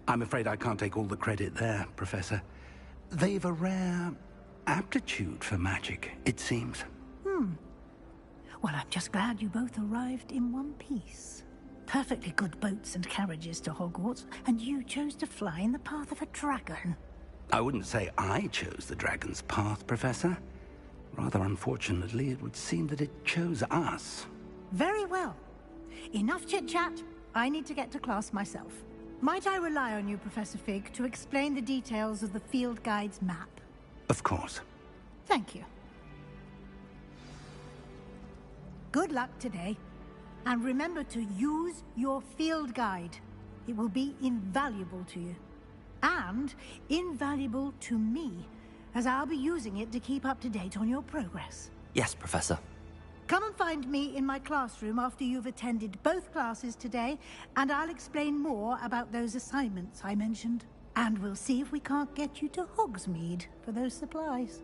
S7: I'm afraid I can't take all the credit there, Professor. They've a rare aptitude for magic, it seems.
S9: Well, I'm just glad you both arrived in one piece. Perfectly good boats and carriages to Hogwarts, and you chose to fly in the path of a dragon.
S7: I wouldn't say I chose the dragon's path, Professor. Rather unfortunately, it would seem that it chose us.
S9: Very well. Enough chit-chat. I need to get to class myself. Might I rely on you, Professor Fig, to explain the details of the field guide's map?
S7: Of course.
S9: Thank you. Good luck today. And remember to use your field guide. It will be invaluable to you. And invaluable to me, as I'll be using it to keep up to date on your progress.
S3: Yes, Professor.
S9: Come and find me in my classroom after you've attended both classes today, and I'll explain more about those assignments I mentioned. And we'll see if we can't get you to Hogsmeade for those supplies.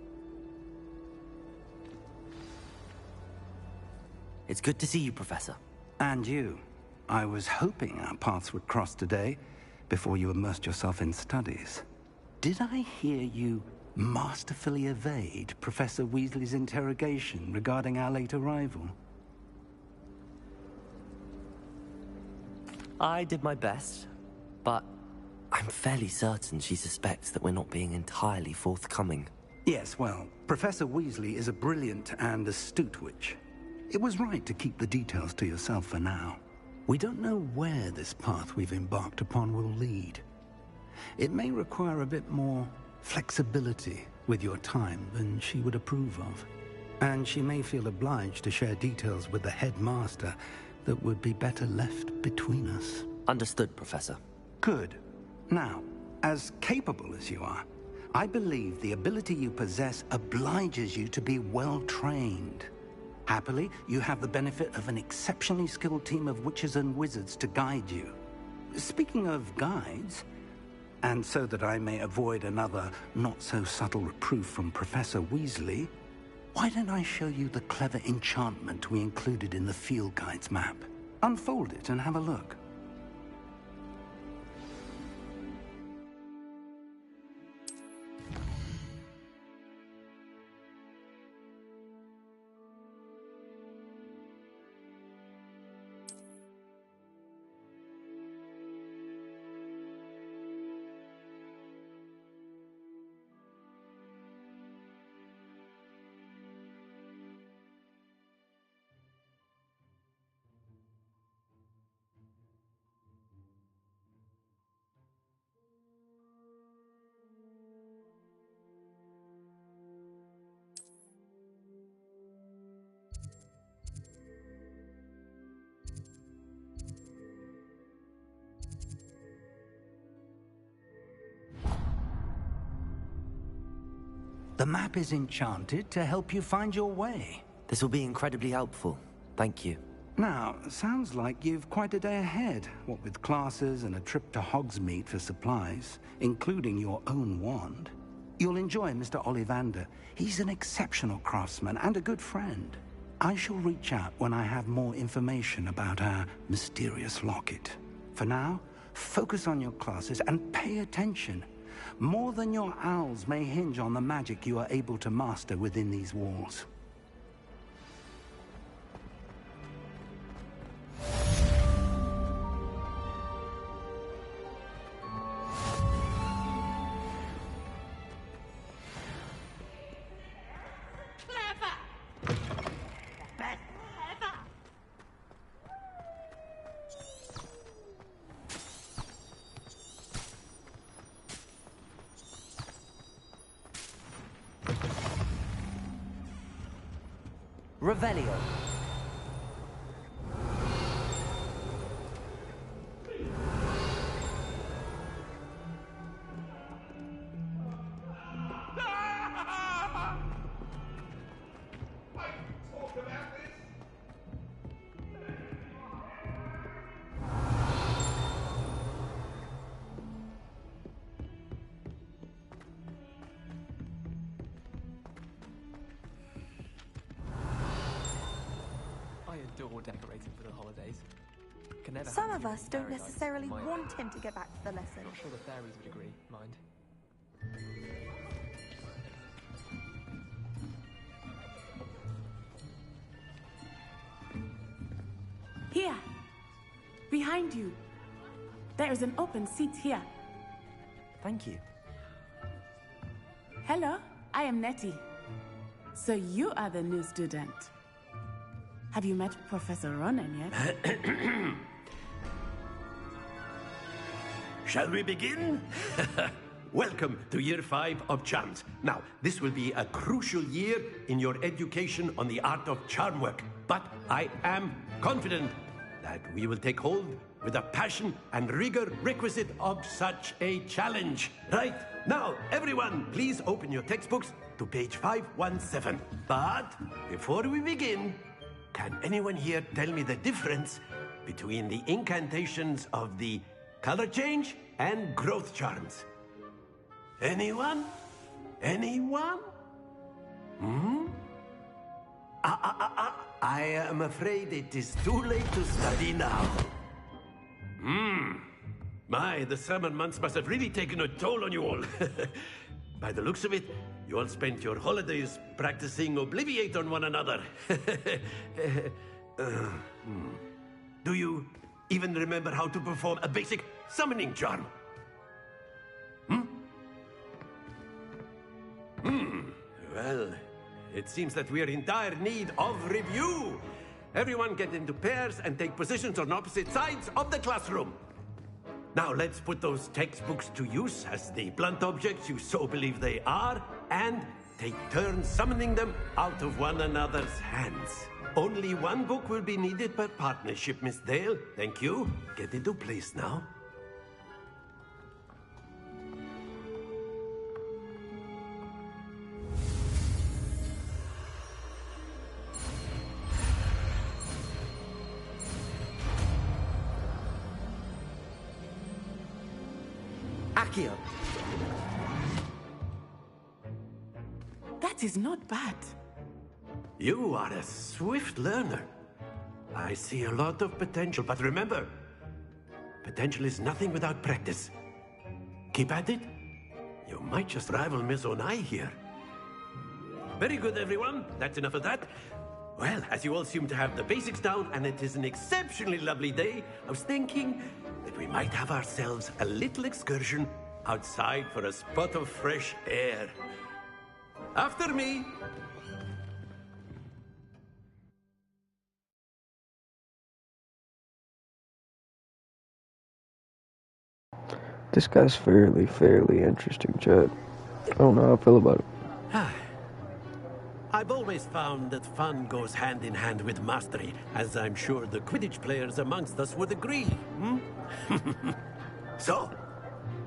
S3: It's good to see you, Professor.
S7: And you. I was hoping our paths would cross today, before you immersed yourself in studies. Did I hear you masterfully evade Professor Weasley's interrogation regarding our late arrival?
S3: I did my best, but I'm fairly certain she suspects that we're not being entirely forthcoming.
S14: Yes, well, Professor Weasley is a brilliant and astute witch. It was right to keep the details to yourself for now. We don't know where this path we've embarked upon will lead. It may require a bit more flexibility with your time than she would approve of. And she may feel obliged to share details with the headmaster that would be better left between us.
S3: Understood, Professor.
S14: Good. Now, as capable as you are, I believe the ability you possess obliges you to be well-trained. Happily, you have the benefit of an exceptionally skilled team of witches and wizards to guide you. Speaking of guides, and so that I may avoid another not-so-subtle reproof from Professor Weasley, why don't I show you the clever enchantment we included in the field guide's map? Unfold it and have a look. The map is enchanted to help you find your way.
S3: This will be incredibly helpful. Thank you.
S14: Now, sounds like you've quite a day ahead, what with classes and a trip to Hogsmeade for supplies, including your own wand. You'll enjoy Mr. Ollivander. He's an exceptional craftsman and a good friend. I shall reach out when I have more information about our mysterious locket. For now, focus on your classes and pay attention. More than your owls may hinge on the magic you are able to master within these walls.
S3: Revelio.
S15: Adore decorating for the holidays.
S16: Some of us don't necessarily want him to get back to the lesson.
S15: Not sure the fairies would agree, mind.
S17: Here! Behind you! There is an open seat here.
S3: Thank you.
S17: Hello, I am Nettie. So you are the new student. Have you met Professor Ronan yet?
S18: Shall we begin? Welcome to Year 5 of Charms. Now, this will be a crucial year in your education on the art of charm work. But I am confident that we will take hold with the passion and rigor requisite of such a challenge. Right, now, everyone, please open your textbooks to page 517. But before we begin, can anyone here tell me the difference between the incantations of the color change and growth charms? Anyone? Anyone? I am afraid it is too late to study now. My, the summer months must have really taken a toll on you all. By the looks of it, you all spent your holidays practicing Obliviate on one another. Do you even remember how to perform a basic summoning charm? Well, it seems that we are in dire need of review. Everyone get into pairs and take positions on opposite sides of the classroom. Now let's put those textbooks to use as the blunt objects you so believe they are, and take turns summoning them out of one another's hands. Only one book will be needed per partnership, Miss Dale. Thank you. Get into place now.
S17: Akio. That is not bad.
S18: You are a swift learner. I see a lot of potential, but remember, potential is nothing without practice. Keep at it. You might just rival Miss Onai here. Very good, everyone. That's enough of that. Well, as you all seem to have the basics down, and it is an exceptionally lovely day, I was thinking that we might have ourselves a little excursion outside for a spot of fresh air. After me.
S1: This guy's fairly interesting, Chad. I don't know how I feel about it.
S18: I've always found that fun goes hand in hand with mastery, as I'm sure the Quidditch players amongst us would agree. So,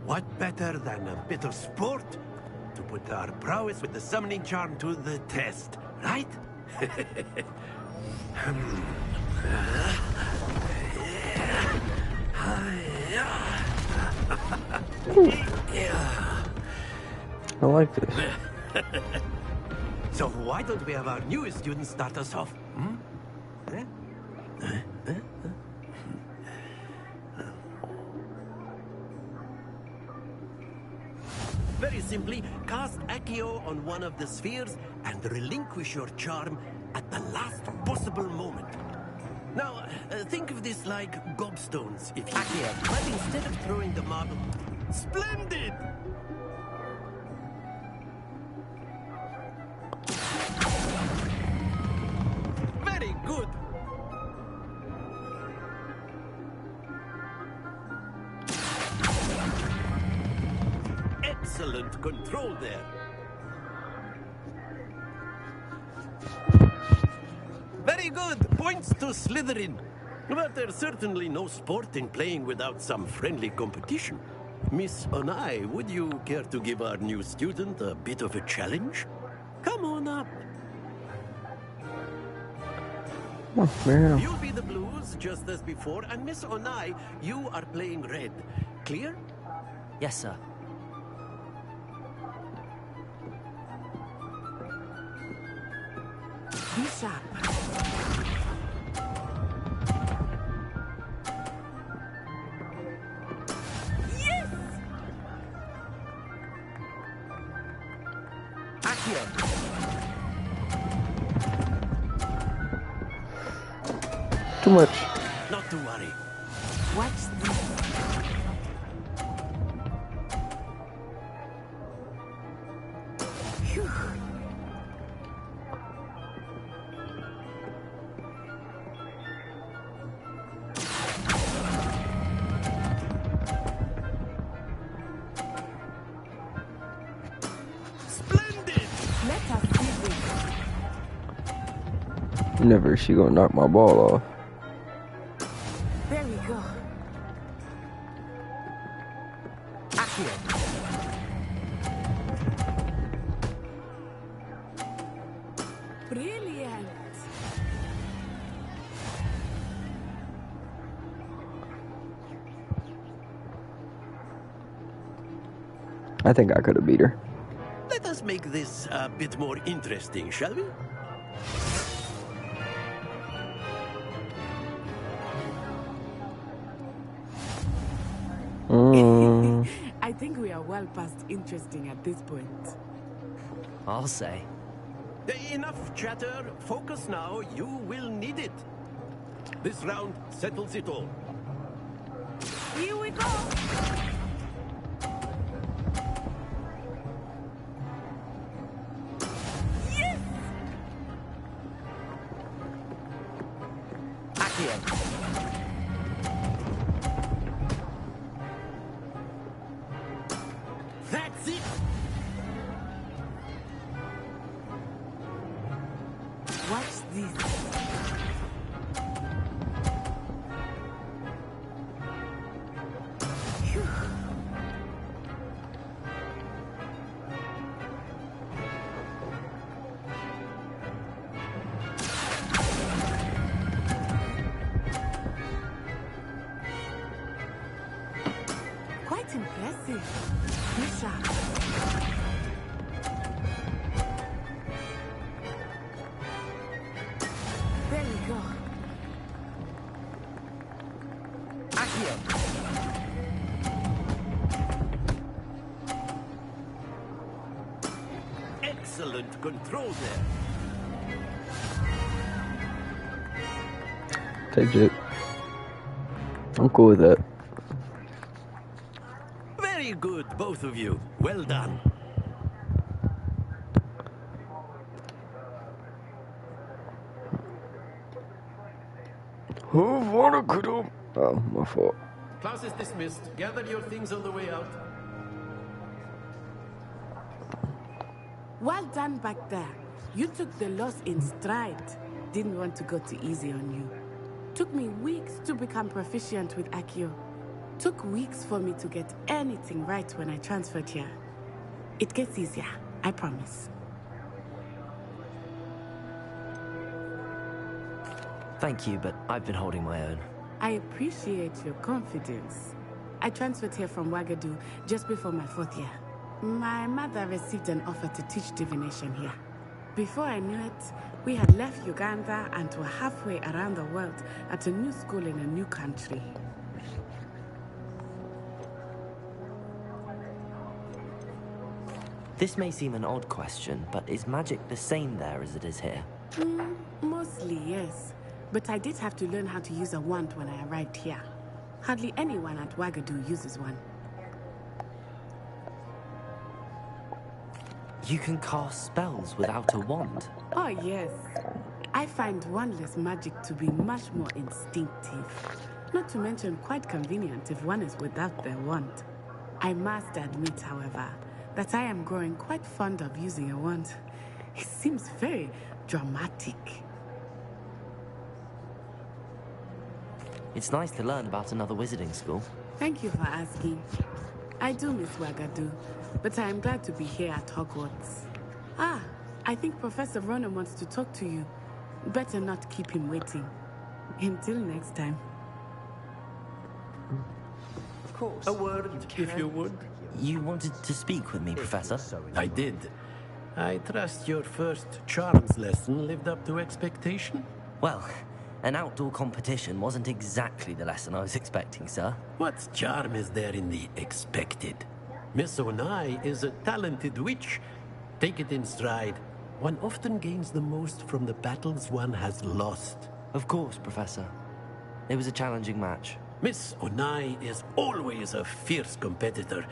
S18: what better than a bit of sport to put our prowess with the summoning charm to the test, right?
S1: I like this.
S18: So why don't we have our newest student start us off? Very simply, cast Accio on one of the spheres and relinquish your charm at the last possible moment. Now, think of this like gobstones, if you Accio, but instead of throwing the marble... Splendid! Very good! Excellent control there. Very good. Points to Slytherin. But there's certainly no sport in playing without some friendly competition. Miss Onai, would you care to give our new student a bit of a challenge? Come on up.
S1: Oh, man.
S18: You'll be the blues, just as before, and Miss Onai, you are playing red. Clear?
S3: Yes, sir.
S17: Be sharp. Yes!
S3: Accio.
S1: Too much.
S18: Not to worry.
S17: Watch this. Phew. Let us see this.
S1: Never. She gonna knock my ball off.
S17: There we go.
S3: Accio.
S17: Brilliant.
S1: I think I could have beat her.
S18: Let us make this a bit more interesting, shall we?
S17: I think we are well past interesting at this point.
S3: I'll say.
S18: Enough chatter. Focus now. You will need it. This round settles it all.
S17: Here we go! Yes!
S3: Accio.
S18: That's it!
S17: Watch this. Phew. Quite impressive. Good shot. There we go.
S3: Accio.
S18: Excellent control there.
S1: Take it. I'm cool with that.
S18: Very good, both of you. Well done.
S1: Oh, my fault.
S18: Class is dismissed. Gather your things on the way out.
S17: Well done back there. You took the loss in stride. Didn't want to go too easy on you. Took me weeks to become proficient with Accio. Took weeks for me to get anything right when I transferred here. It gets easier, I promise.
S3: Thank you, but I've been holding my own.
S17: I appreciate your confidence. I transferred here from Wagadu just before my 4th year. My mother received an offer to teach divination here. Before I knew it, we had left Uganda and were halfway around the world at a new school in a new country.
S3: This may seem an odd question, but is magic the same there as it is here?
S17: Mostly, yes. But I did have to learn how to use a wand when I arrived here. Hardly anyone at Wagadu uses one.
S3: You can cast spells without a wand?
S17: Oh, yes. I find wandless magic to be much more instinctive. Not to mention quite convenient if one is without their wand. I must admit, however, that I am growing quite fond of using a wand. It seems very dramatic.
S3: It's nice to learn about another wizarding school.
S17: Thank you for asking. I do miss Wagadu, but I am glad to be here at Hogwarts. Ah, I think Professor Ronan wants to talk to you. Better not keep him waiting. Until next time.
S18: Of course. A word, if you would.
S3: You wanted to speak with me, Professor?
S18: I did. I trust your first charms lesson lived up to expectation?
S3: Well, an outdoor competition wasn't exactly the lesson I was expecting, sir.
S18: What charm is there in the expected? Miss Onai is a talented witch. Take it in stride. One often gains the most from the battles one has lost.
S3: Of course, Professor. It was a challenging match.
S18: Miss Onai is always a fierce competitor,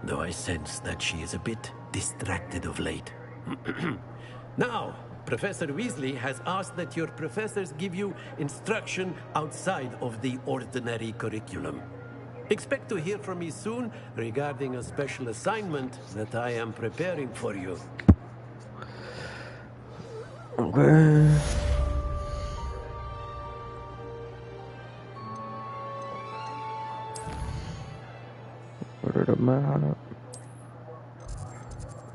S18: though I sense that she is a bit distracted of late. Now, Professor Weasley has asked that your professors give you instruction outside of the ordinary curriculum. Expect to hear from me soon regarding a special assignment that I am preparing for you.
S1: Okay. Order the map.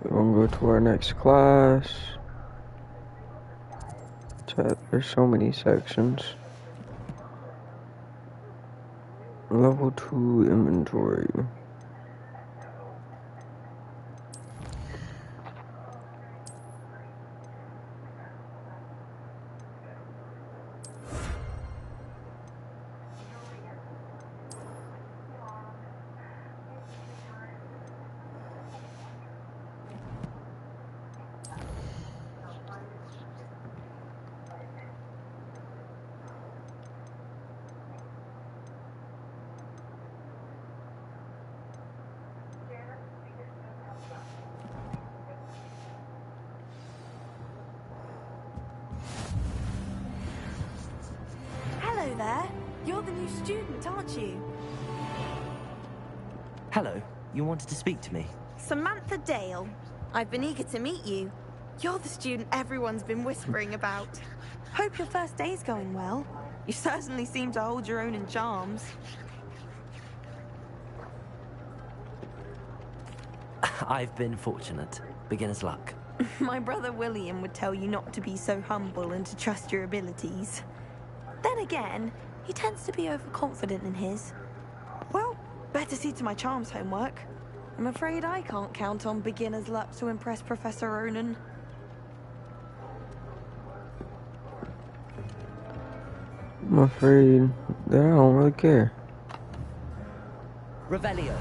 S1: We're gonna go to our next class. Chat, there's so many sections. Level 2 inventory.
S16: there. You're the new student, aren't you?
S3: Hello. You wanted to speak to me?
S16: Samantha Dale. I've been eager to meet you. You're the student everyone's been whispering about. Hope your first day's going well. You certainly seem to hold your own in charms.
S3: I've been fortunate. Beginner's luck.
S16: My brother William would tell you not to be so humble and to trust your abilities. Then again, he tends to be overconfident in his. Well, better see to my charms homework. I'm afraid I can't count on beginner's luck to impress Professor Ronan.
S1: I'm afraid that I don't really care.
S3: Revelio.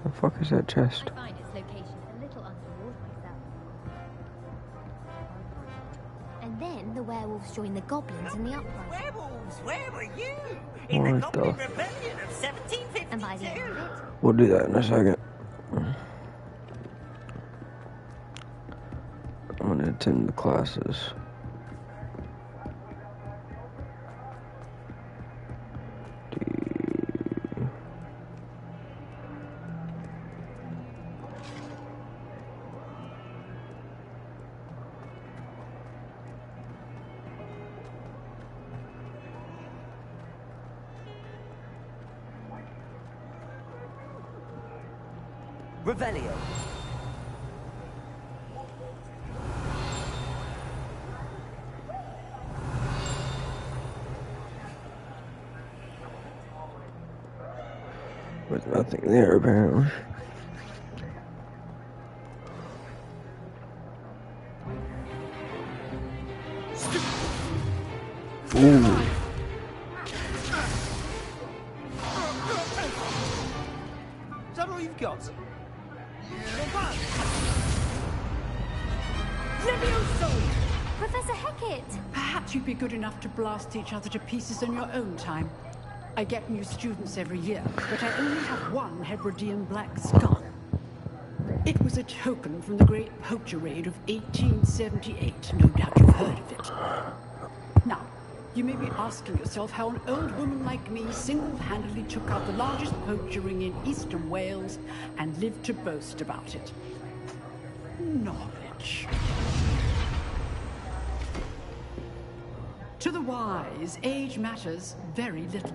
S1: The fuck is that chest?
S11: I find its location a little untoward myself. And then the werewolves joined the goblins in the uprising.
S5: Werewolves, where were you? In the
S1: What
S5: Goblin
S1: the?
S5: Rebellion of 1752.
S11: And by the end of it,
S1: We'll do that in a second. I'm gonna attend the classes.
S3: Revelio.
S1: There's nothing there apparently. Ooh.
S5: Is that all you've got?
S11: Professor Hecat!
S19: Perhaps you'd be good enough to blast each other to pieces in your own time. I get new students every year, but I only have one Hebridean black skull. It was a token from the Great Poacher Raid of 1878. No doubt you've heard of it. Now, you may be asking yourself how an old woman like me single-handedly took out the largest poacher ring in eastern Wales and lived to boast about it. Knowledge. To the wise, age matters very little.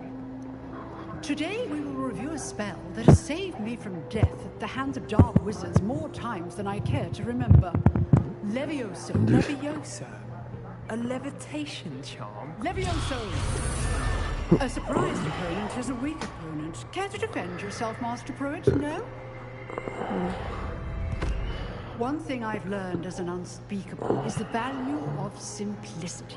S19: Today we will review a spell that has saved me from death at the hands of dark wizards more times than I care to remember. Levioso.
S15: Levioso? A levitation charm?
S19: Levioso! A surprised opponent is a weak opponent. Care to defend yourself, Master Pruitt? No? One thing I've learned as an unspeakable is the value of simplicity,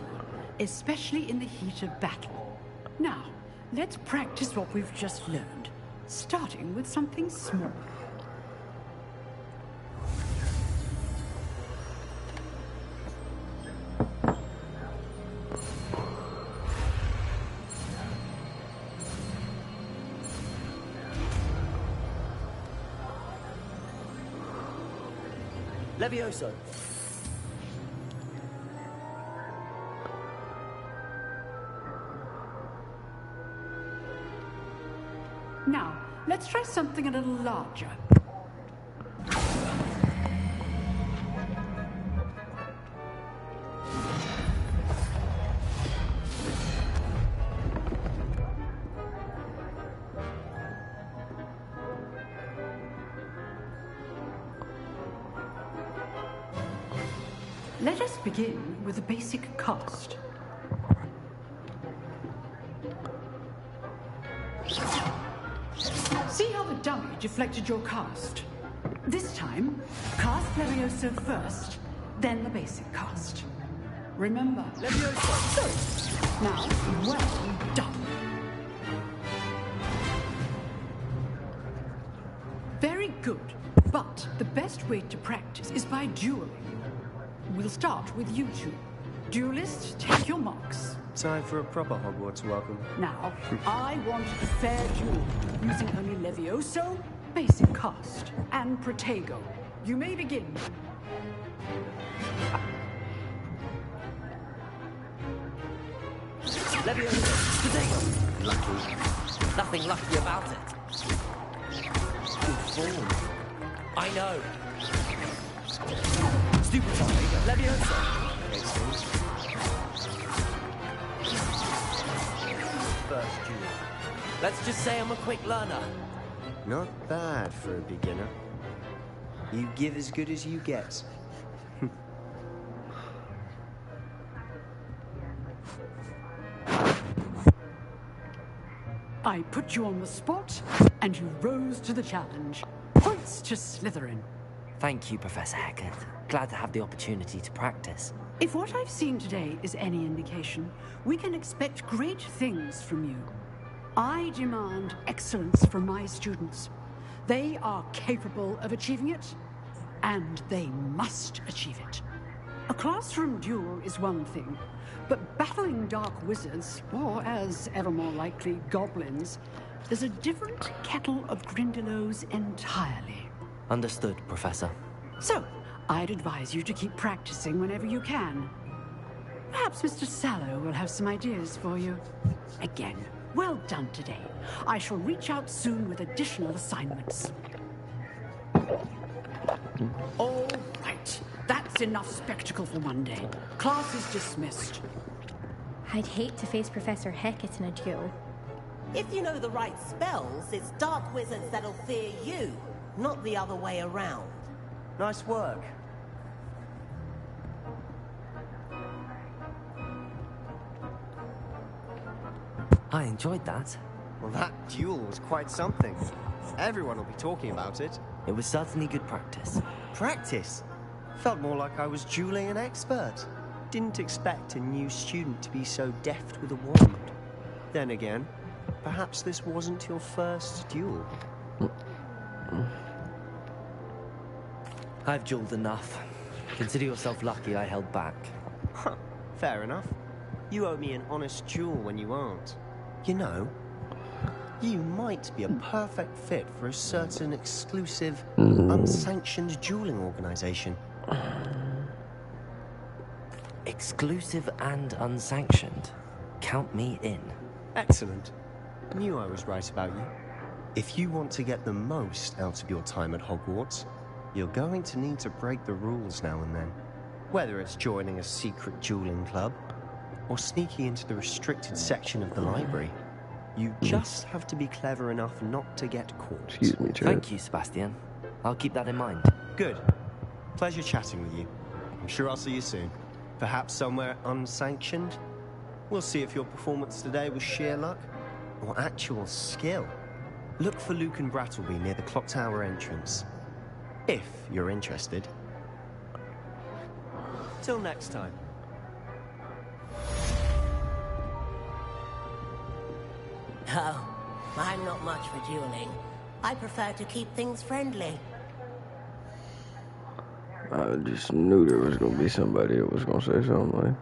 S19: especially in the heat of battle. Now, let's practice what we've just learned, starting with something small.
S3: Levioso.
S19: Now, let's try something a little larger. Let us begin with a basic cast. See how the dummy deflected your cast? This time, cast Levioso first, then the basic cast. Remember, Levioso. So, now, well done. Very good, but the best way to practice is by dueling. We'll start with you two. Duelists, take your marks.
S20: Time for a proper Hogwarts welcome.
S19: Now, I want a fair duel, using only Levioso, basic cast, and Protego. You may begin.
S3: Leviosa! Potato! Lucky. Nothing lucky about it. Good form. I know. Stupid time. Leviosa! First duel. Let's just say I'm a quick learner.
S12: Not bad for a beginner. You give as good as you get.
S19: I put you on the spot, and you rose to the challenge. Points to Slytherin.
S3: Thank you, Professor Hecat. Glad to have the opportunity to practice.
S19: If what I've seen today is any indication, we can expect great things from you. I demand excellence from my students. They are capable of achieving it, and they must achieve it. A classroom duel is one thing, but battling dark wizards, or as ever more likely, goblins, is a different kettle of Grindylows entirely.
S3: Understood, Professor.
S19: So, I'd advise you to keep practicing whenever you can. Perhaps Mr. Sallow will have some ideas for you. Again, well done today. I shall reach out soon with additional assignments. All right. That's enough spectacle for one day. Class is dismissed.
S11: I'd hate to face Professor Hecat in a duel.
S21: If you know the right spells, it's dark wizards that'll fear you, not the other way around.
S12: Nice work.
S3: I enjoyed that.
S12: Well, that duel was quite something. Everyone will be talking about it.
S3: It was certainly good practice.
S12: Practice? Felt more like I was dueling an expert. Didn't expect a new student to be so deft with a wand. Then again, perhaps this wasn't your first duel.
S3: I've dueled enough. Consider yourself lucky I held back.
S12: Huh, fair enough. You owe me an honest duel when you aren't. You know, you might be a perfect fit for a certain exclusive, unsanctioned dueling organization.
S3: Exclusive and unsanctioned. Count me in.
S12: Excellent. Knew I was right about you. If you want to get the most out of your time at Hogwarts, you're going to need to break the rules now and then. Whether it's joining a secret dueling club, or sneaking into the restricted section of the library, you just have to be clever enough not to get caught.
S1: Excuse me, Jared.
S3: Thank you, Sebastian. I'll keep that in mind.
S12: Good. Pleasure chatting with you. I'm sure I'll see you soon. Perhaps somewhere unsanctioned? We'll see if your performance today was sheer luck or actual skill. Look for Luke and Brattleby near the clock tower entrance. If you're interested. Till next time.
S21: Oh, I'm not much for dueling. I prefer to keep things friendly.
S1: I just knew there was gonna be somebody that was gonna say something like.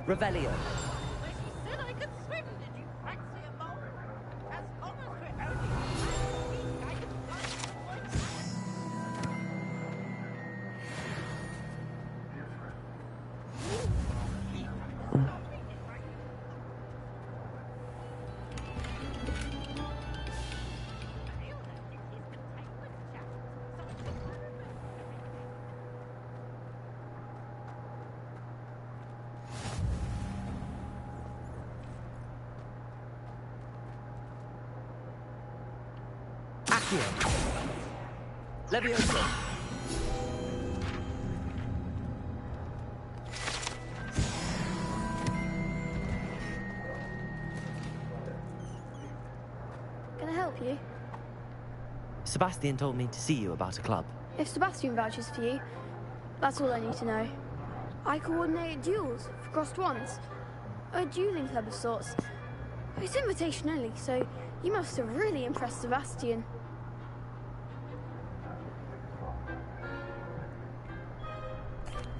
S3: Revelio. Levioso.
S6: Can I help you?
S3: Sebastian told me to see you about a club.
S6: If Sebastian vouches for you, that's all I need to know. I coordinate duels for crossed ones. A dueling club of sorts. It's invitation only, so you must have really impressed Sebastian.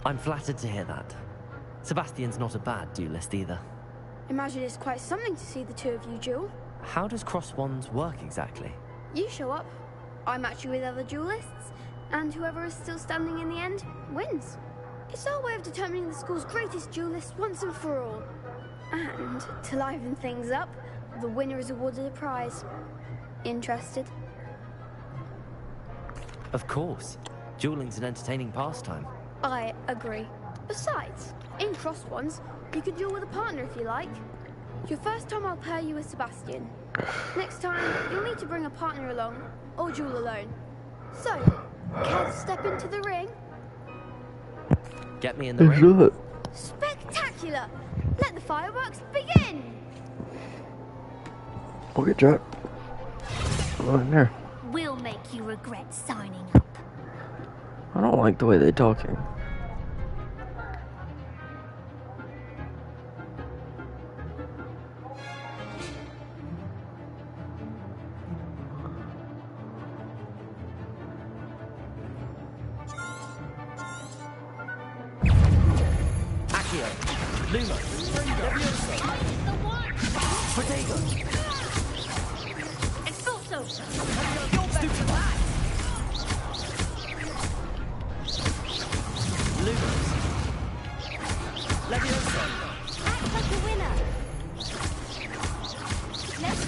S3: I'm flattered to hear that. Sebastian's not a bad duelist either.
S6: Imagine it's quite something to see the two of you duel.
S3: How does cross wands work exactly?
S6: You show up, I match you with other duelists, and whoever is still standing in the end wins. It's our way of determining the school's greatest duelist once and for all. And to liven things up, the winner is awarded a prize. Interested?
S3: Of course. Dueling's an entertaining pastime.
S6: I agree. Besides, in crossed ones, you could duel with a partner if you like. Your first time I'll pair you with Sebastian. Next time, you'll need to bring a partner along, or duel alone. So, care to step into the ring?
S3: Get me in the ring.
S6: Spectacular! Let the fireworks begin!
S1: Okay, Jack. Go in there.
S11: We'll make you regret signing up.
S1: I don't like the way they're talking.
S3: Accio. Lumo. Levioso. Protego.
S11: Expulso!
S3: Stupid. Lumos. Levioso.
S11: Act like a winner! Let's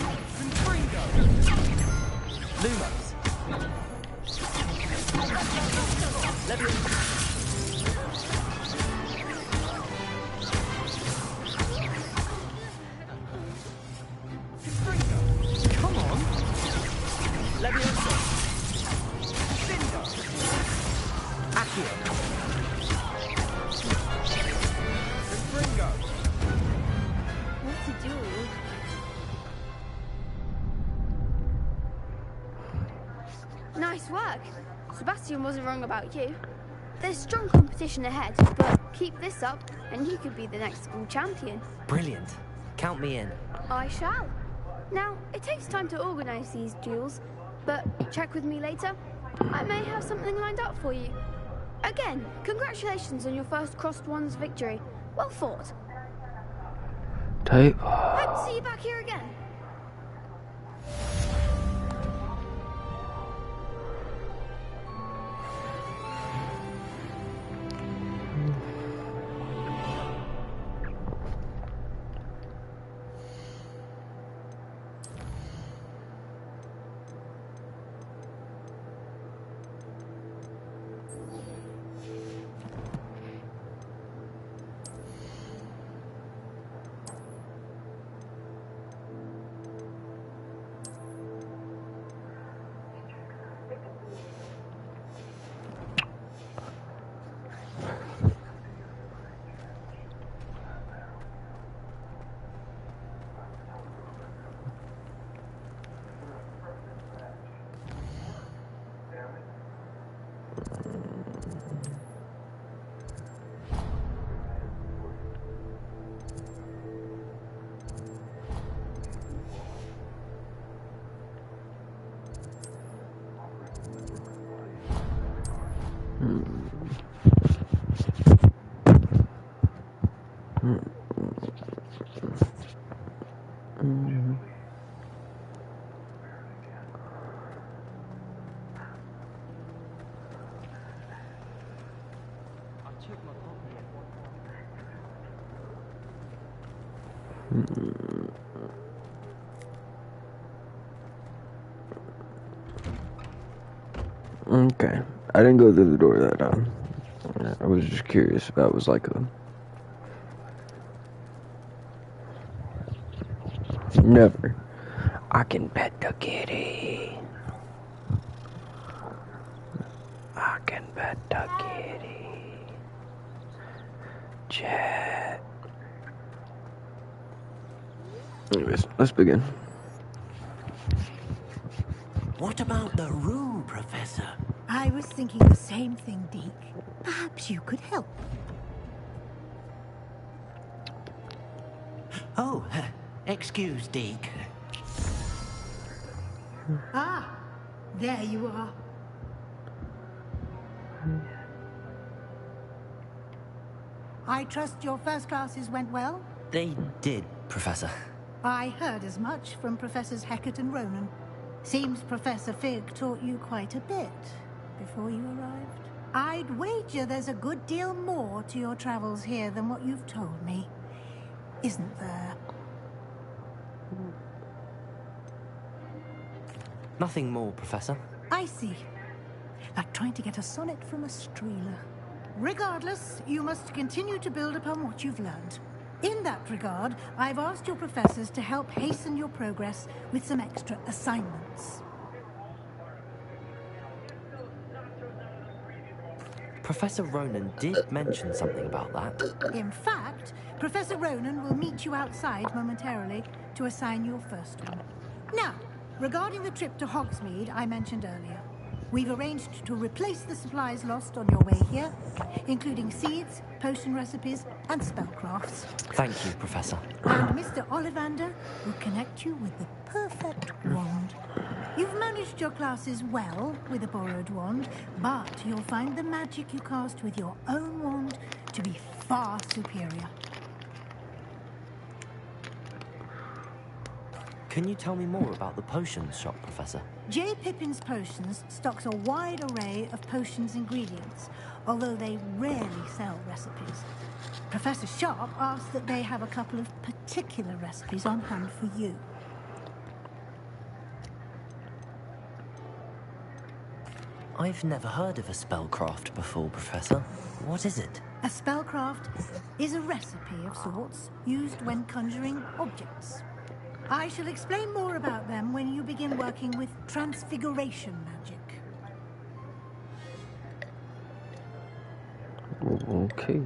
S3: Lumos. Levioso. Come on. Levioso. Accio.
S6: What to do? Nice work. Sebastian wasn't wrong about you. There's strong competition ahead, but keep this up and you could be the next school champion.
S3: Brilliant. Count me in.
S6: I shall. Now, it takes time to organise these duels, but check with me later. I may have something lined up for you. Again, congratulations on your first crossed ones victory. Well fought.
S1: Type.
S6: Hope to see you back here again.
S1: Okay. I didn't go through the door that time. I was just curious if that was like a... Never. I can pet the kitty. I can pet the kitty. Chat. Anyways, let's begin.
S21: What about the room, Professor?
S9: I was thinking the same thing, Deke. Perhaps you could help.
S21: Oh, excuse, Deke.
S9: Ah, there you are. I trust your first classes went well?
S3: They did, Professor.
S9: I heard as much from Professors Hecat and Ronan. Seems Professor Fig taught you quite a bit before you arrived. I'd wager there's a good deal more to your travels here than what you've told me. Isn't there?
S3: Nothing more, Professor.
S9: I see. Like trying to get a sonnet from a streeler. Regardless, you must continue to build upon what you've learned. In that regard, I've asked your professors to help hasten your progress with some extra assignments.
S3: Professor Ronan did mention something about that.
S9: In fact, Professor Ronan will meet you outside momentarily to assign your first one. Now, regarding the trip to Hogsmeade I mentioned earlier, we've arranged to replace the supplies lost on your way here, including seeds, potion recipes, and spellcrafts.
S3: Thank you, Professor.
S9: And Mr. Ollivander will connect you with the perfect wand. You've managed your classes well with a borrowed wand, but you'll find the magic you cast with your own wand to be far superior.
S3: Can you tell me more about the potions shop, Professor?
S9: J. Pippin's Potions stocks a wide array of potions ingredients, although they rarely sell recipes. Professor Sharp asked that they have a couple of particular recipes on hand for you.
S3: I've never heard of a spellcraft before, Professor. What is it?
S9: A spellcraft is a recipe of sorts used when conjuring objects. I shall explain more about them when you begin working with transfiguration magic.
S1: Okay.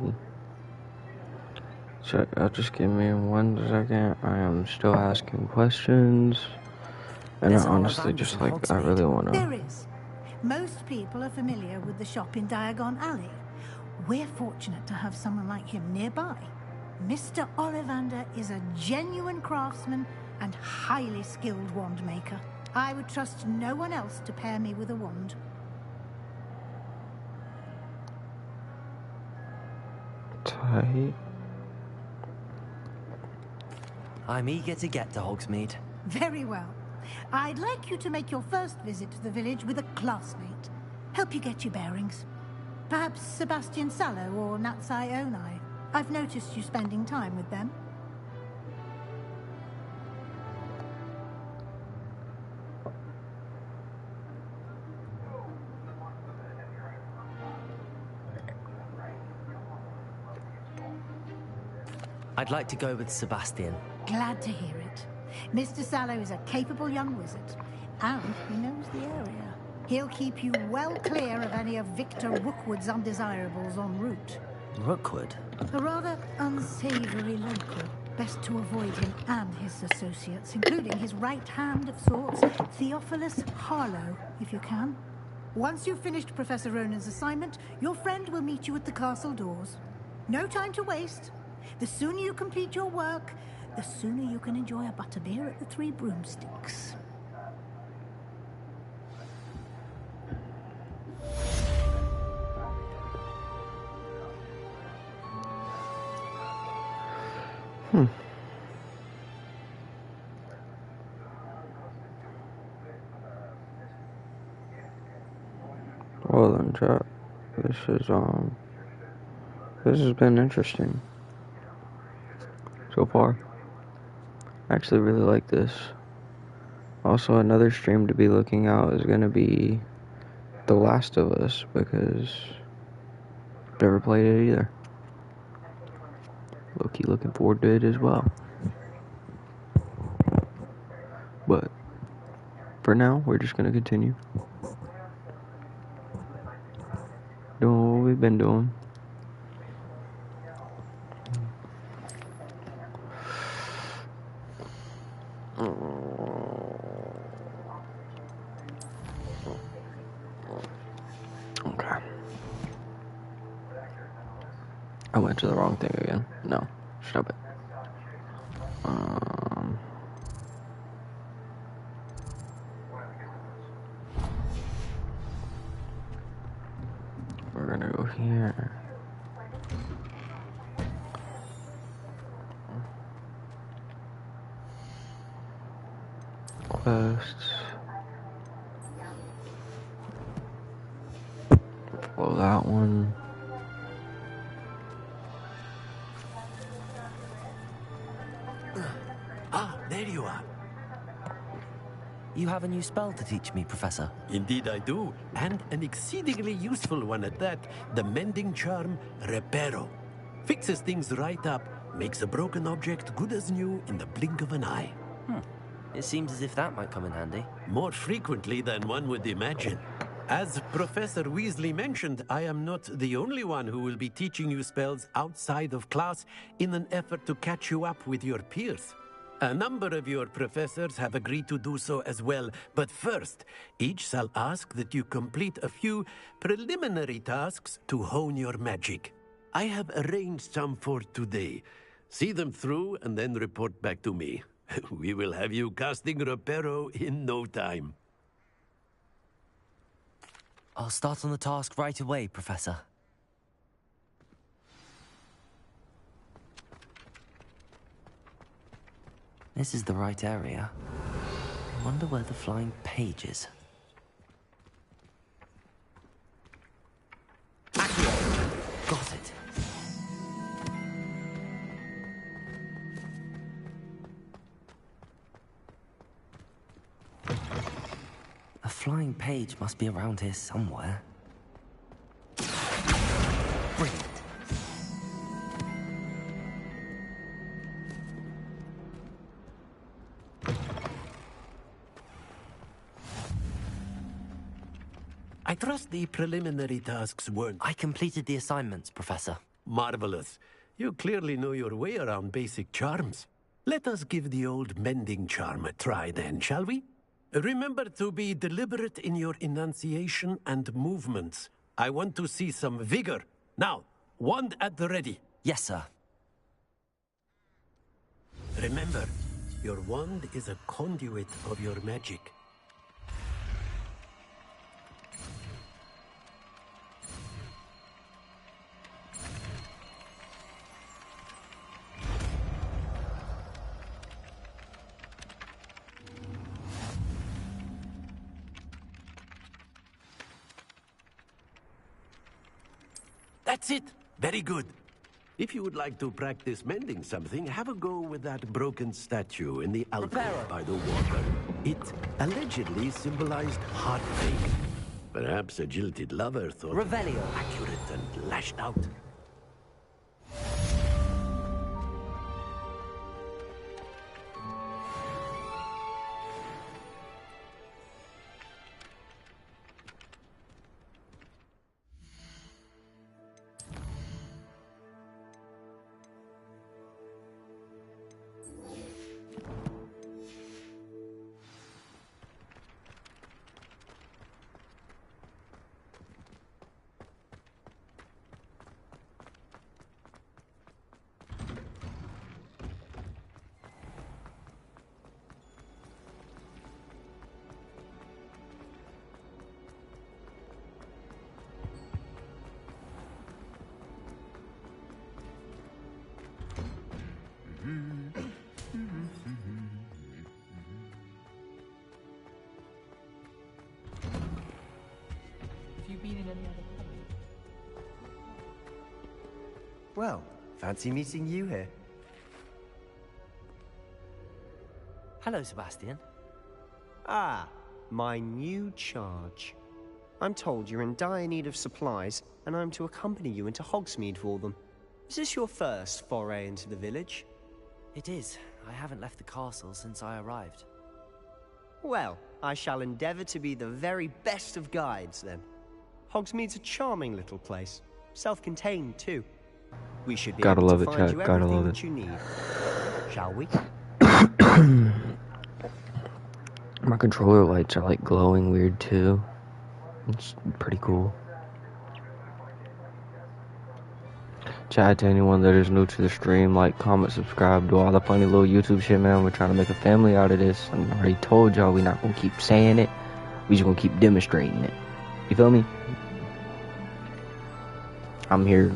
S1: So, just give me 1 second. I am still asking questions. And I honestly just like, I really want to...
S9: There is. Most people are familiar with the shop in Diagon Alley. We're fortunate to have someone like him nearby. Mr. Ollivander is a genuine craftsman and highly skilled wand maker. I would trust no one else to pair me with a wand.
S1: Tight.
S3: I'm eager to get to Hogsmeade.
S9: Very well. I'd like you to make your first visit to the village with a classmate. Help you get your bearings. Perhaps Sebastian Sallow or Natsai Onai. I've noticed you spending time with them.
S3: I'd like to go with Sebastian.
S9: Glad to hear it. Mr. Sallow is a capable young wizard, and he knows the area. He'll keep you well clear of any of Victor Rookwood's undesirables en route.
S3: Rookwood?
S9: A rather unsavory local. Best to avoid him and his associates, including his right hand of sorts, Theophilus Harlow, if you can. Once you've finished Professor Ronan's assignment, your friend will meet you at the castle doors. No time to waste. The sooner you complete your work, the sooner you can enjoy a butterbeer at the Three Broomsticks.
S1: Well then, chat. This is, This has been interesting so far. I actually really like this. Also, another stream to be looking out is gonna be The Last of Us, because I've never played it either. Low-key looking forward to it as well. But for now, we're just gonna continue doing what we've been doing. Okay. I went to the wrong thing again. No, stop it. We're gonna go here. Quests. Follow that one.
S18: Ah, there you are.
S3: You have a new spell to teach me, Professor.
S18: Indeed I do, and an exceedingly useful one at that. The mending charm, Reparo. Fixes things right up, makes a broken object good as new in the blink of an eye.
S3: It seems as if that might come in handy.
S18: More frequently than one would imagine. As Professor Weasley mentioned, I am not the only one who will be teaching you spells outside of class in an effort to catch you up with your peers. A number of your professors have agreed to do so as well, but first, each shall ask that you complete a few preliminary tasks to hone your magic. I have arranged some for today. See them through and then report back to me. We will have you casting Reparo in no time.
S3: I'll start on the task right away, Professor. This is the right area. I wonder where the flying page is. Got it. A flying page must be around here somewhere. Brilliant.
S18: I trust the preliminary tasks weren't...
S3: I completed the assignments, Professor.
S18: Marvelous. You clearly know your way around basic charms. Let us give the old mending charm a try then, shall we? Remember to be deliberate in your enunciation and movements. I want to see some vigor. Now, wand at the ready.
S3: Yes, sir.
S18: Remember, your wand is a conduit of your magic. That's it. Very good. If you would like to practice mending something, have a go with that broken statue in the alcove by the water. It allegedly symbolized heartbreak. Perhaps a jilted lover thought
S3: Revelio.
S18: Accurate and lashed out.
S15: Have you been in any other
S12: Well, fancy meeting you here.
S3: Hello, Sebastian.
S12: Ah, my new charge. I'm told you're in dire need of supplies, and I'm to accompany you into Hogsmeade for them. Is this your first foray into the village?
S3: It is. I haven't left the castle since I arrived.
S12: Well, I shall endeavor to be the very best of guides, then. Hogsmeade's a charming little place. Self-contained, too. We should be able to find you everything that you need. Shall we?
S1: My controller lights are like glowing weird too. It's pretty cool. Chat to anyone that is new to the stream, like, comment, subscribe, do all the funny little YouTube shit, man. We're trying to make a family out of this. I already told y'all we're not gonna keep saying it. We just gonna keep demonstrating it. You feel me? I'm here.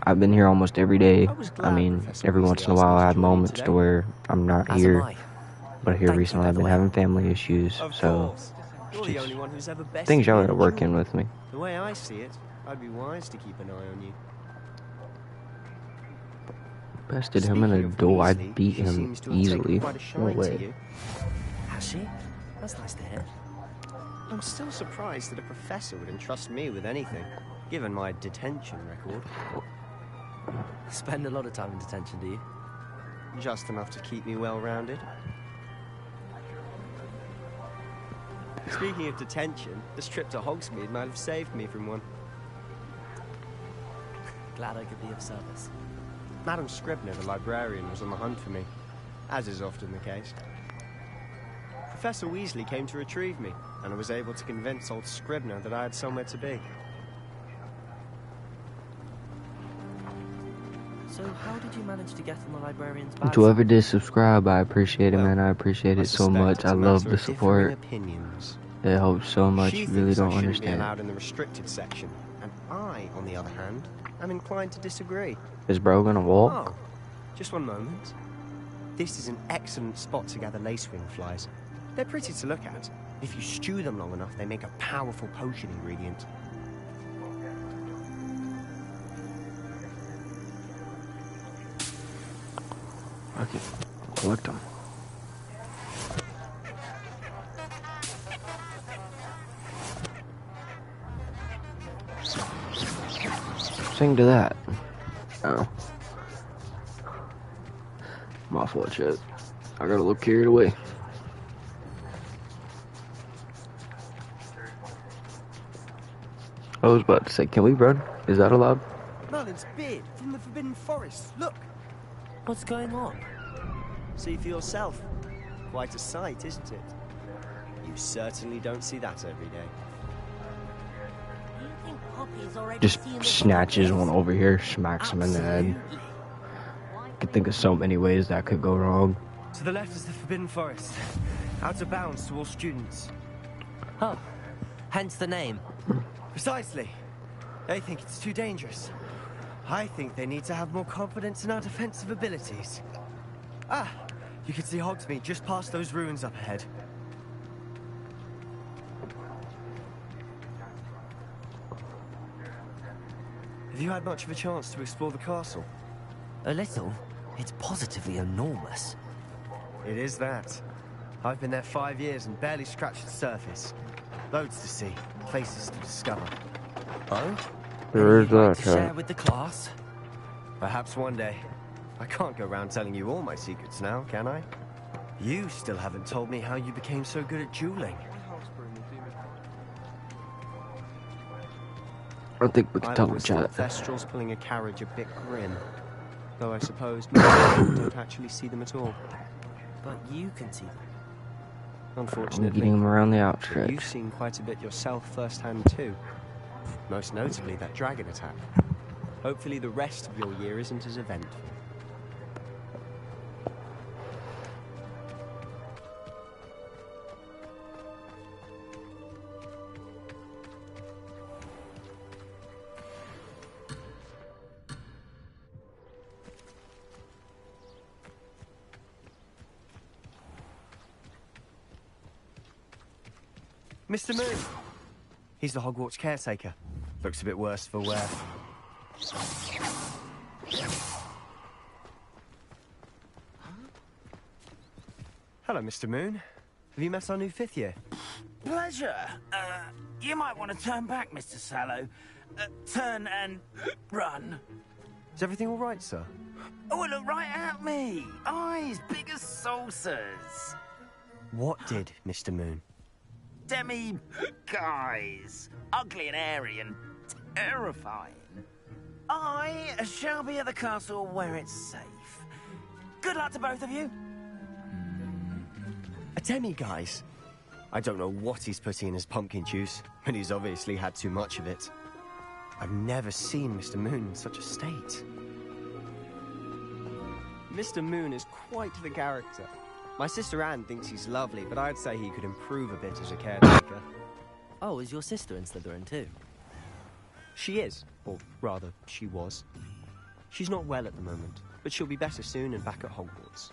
S1: I've been here almost every day. I mean, every once in a while I have moments to where I'm not here. But here recently I've been having family issues, so things y'all are working with me.
S12: The way I see it, I'd be wise to keep an eye on you.
S1: Bested him in a duel, I'd beat him easily. No way.
S3: Has she? That's nice to hear.
S12: I'm still surprised that a professor would entrust me with anything, given my detention record.
S3: Spend a lot of time in detention, do you?
S12: Just enough to keep me well-rounded. Speaking of detention, this trip to Hogsmeade might have saved me from one.
S3: Glad I could be of service.
S12: Madam Scribner, the librarian, was on the hunt for me, as is often the case. Professor Weasley came to retrieve me, and I was able to convince old Scribner that I had somewhere to be.
S3: So how did you manage to get on the librarian's bad
S1: To whoever did subscribe, I appreciate it, man. I appreciate it so much. I love the support. It helps so much. You really don't understand.
S12: Be allowed in the restricted section, and I, on the other hand, am inclined to disagree.
S1: Is bro gonna walk?
S12: Oh, just one moment. This is an excellent spot to gather lacewing flies. They're pretty to look at. If you stew them long enough, they make a powerful potion ingredient.
S1: Okay, collect them. Sing to that. Oh. My fault, shit. I got a little carried away. I was about to say, can we run? Is that allowed?
S12: Merlin's beard from the Forbidden Forest. Look.
S3: What's going on?
S12: See for yourself. Quite a sight, isn't it? You certainly don't see that every day.
S1: Just snatches one over here, smacks him in the head. I could think of so many ways that could go wrong.
S12: To the left is the Forbidden Forest. Out of bounds to all students.
S3: Oh, hence the name.
S12: Precisely. They think it's too dangerous. I think they need to have more confidence in our defensive abilities. Ah, you can see Hogsmeade just past those ruins up ahead. Have you had much of a chance to explore the castle?
S3: A little. It's positively enormous.
S12: It is that. I've been there 5 years and barely scratched the surface. Loads to see, places to discover.
S3: Oh?
S1: Where is that?
S3: Share with the class?
S12: Perhaps one day. I can't go around telling you all my secrets now, can I? You still haven't told me how you became so good at dueling.
S1: I think we can tell the chat.
S12: Thestrals pulling a carriage a bit grim. Though I suppose most people don't actually see them at all.
S3: But you can see them.
S12: Unfortunately,
S1: I'm getting them around the outstretch.
S12: You've seen quite a bit yourself firsthand too. Most notably that dragon attack. Hopefully the rest of your year isn't as eventful. Mr. Moon! He's the Hogwarts caretaker. Looks a bit worse for wear.
S8: Hello, Mr. Moon. Have you met our new fifth year?
S2: Pleasure. You might want to turn back, Mr. Sallow. Turn and run.
S8: Is everything all right, sir?
S2: Oh, look right at me. Eyes big as saucers.
S8: What did, Mr. Moon?
S2: Guys. Ugly and hairy and terrifying. I shall be at the castle where it's safe. Good luck to both of you.
S8: A demi-guise? I don't know what he's putting in his pumpkin juice, but he's obviously had too much of it. I've never seen Mr. Moon in such a state. Mr. Moon is quite the character. My sister Anne thinks he's lovely, but I'd say he could improve a bit as a caretaker.
S3: Oh, is your sister in Slytherin too?
S8: She is, or rather, she was. She's not well at the moment, but she'll be better soon and back at Hogwarts.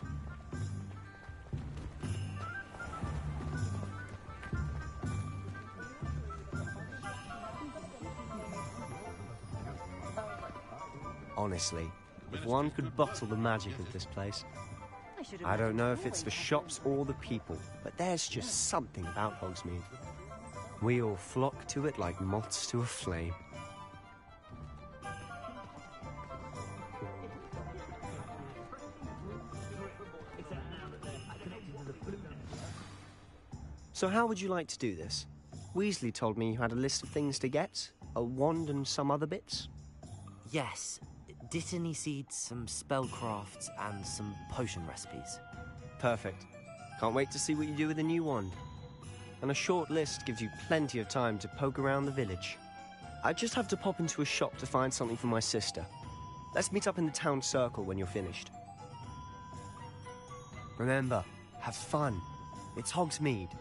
S8: Honestly, if one could bottle the magic of this place. I don't know if it's the shops or the people, but there's just something about Hogsmeade. We all flock to it like moths to a flame. So how would you like to do this? Weasley told me you had a list of things to get, a wand and some other bits.
S3: Yes. Dittany seeds, some spellcrafts, and some potion recipes.
S8: Perfect. Can't wait to see what you do with the new wand. And a short list gives you plenty of time to poke around the village. I just have to pop into a shop to find something for my sister. Let's meet up in the town circle when you're finished. Remember, have fun. It's Hogsmeade.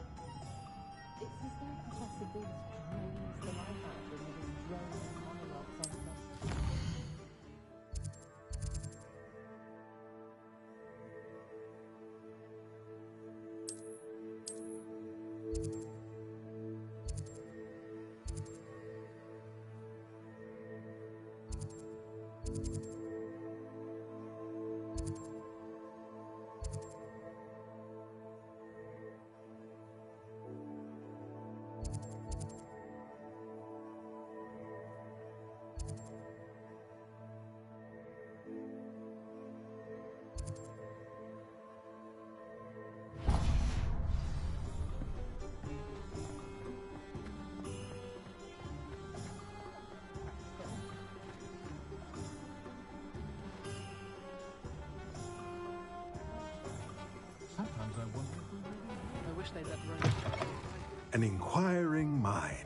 S22: Sometimes I wonder. I wish they'd let rain.
S23: An inquiring mind.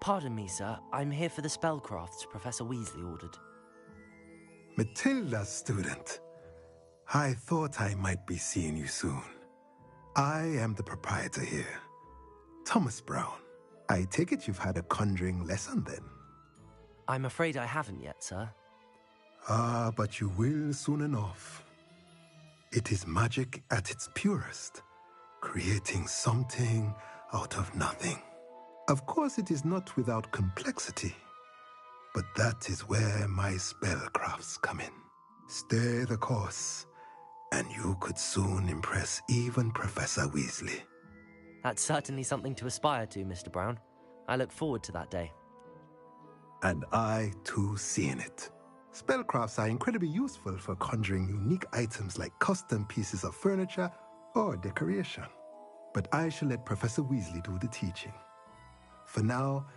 S3: Pardon me, sir. I'm here for the spellcrafts Professor Weasley ordered.
S23: Matilda's student. I thought I might be seeing you soon. I am the proprietor here, Thomas Brown. I take it you've had a conjuring lesson then?
S3: I'm afraid I haven't yet, sir.
S23: Ah, but you will soon enough. It is magic at its purest, creating something out of nothing. Of course, it is not without complexity, but that is where my spellcrafts come in. Stay the course, and you could soon impress even Professor Weasley.
S3: That's certainly something to aspire to, Mr. Brown. I look forward to that day.
S23: And I, too, seeing it. Spellcrafts are incredibly useful for conjuring unique items like custom pieces of furniture or decoration. But I shall let Professor Weasley do the teaching. For now,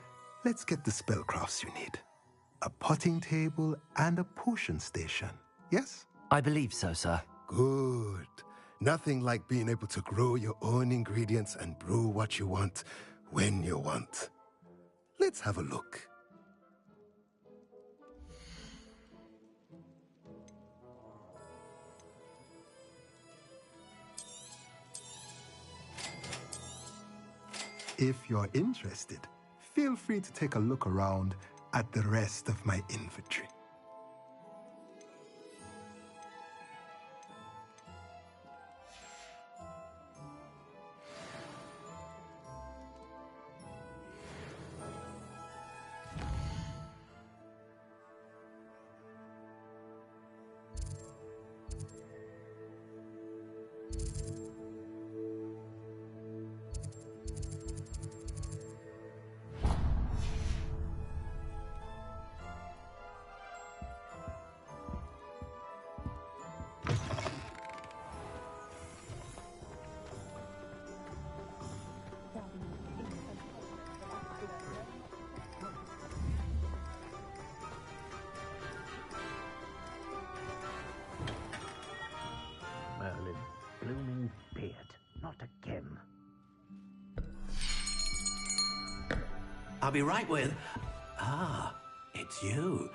S23: let's get the spellcrafts you need. A potting table and a potion station, yes?
S3: I believe so, sir.
S23: Good. Nothing like being able to grow your own ingredients and brew what you want when you want. Let's have a look. If you're interested, feel free to take a look around at the rest of my inventory.
S18: Not again. I'll be right with... Ah, it's you.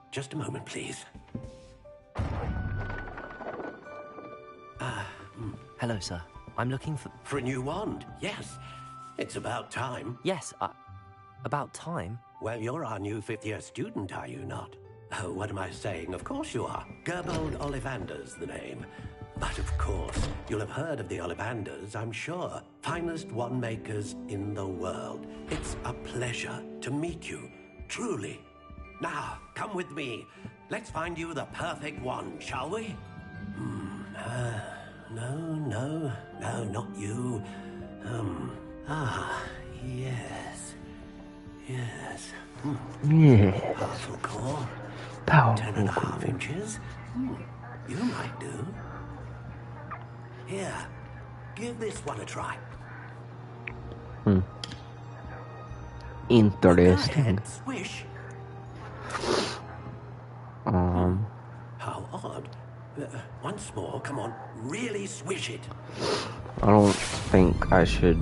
S18: Just a moment, please.
S3: Hello, sir. I'm looking for...
S18: For a new wand, yes. It's about time.
S3: Yes, about time?
S18: Well, you're our new fifth-year student, are you not? Oh, what am I saying? Of course you are. Gerbold Ollivander's the name. But of course, you'll have heard of the Ollivanders, I'm sure. Finest wand makers in the world. It's a pleasure to meet you, truly. Now, come with me. Let's find you the perfect wand, shall we? No, not you. Yes. Yes.
S1: Yes.
S18: Powerful core.
S1: Powerful
S18: 10.5 inches. You might do. Here, give this one a try.
S1: Interesting.
S18: Swish. How odd. Once more, come on, really swish it.
S1: I don't think I should.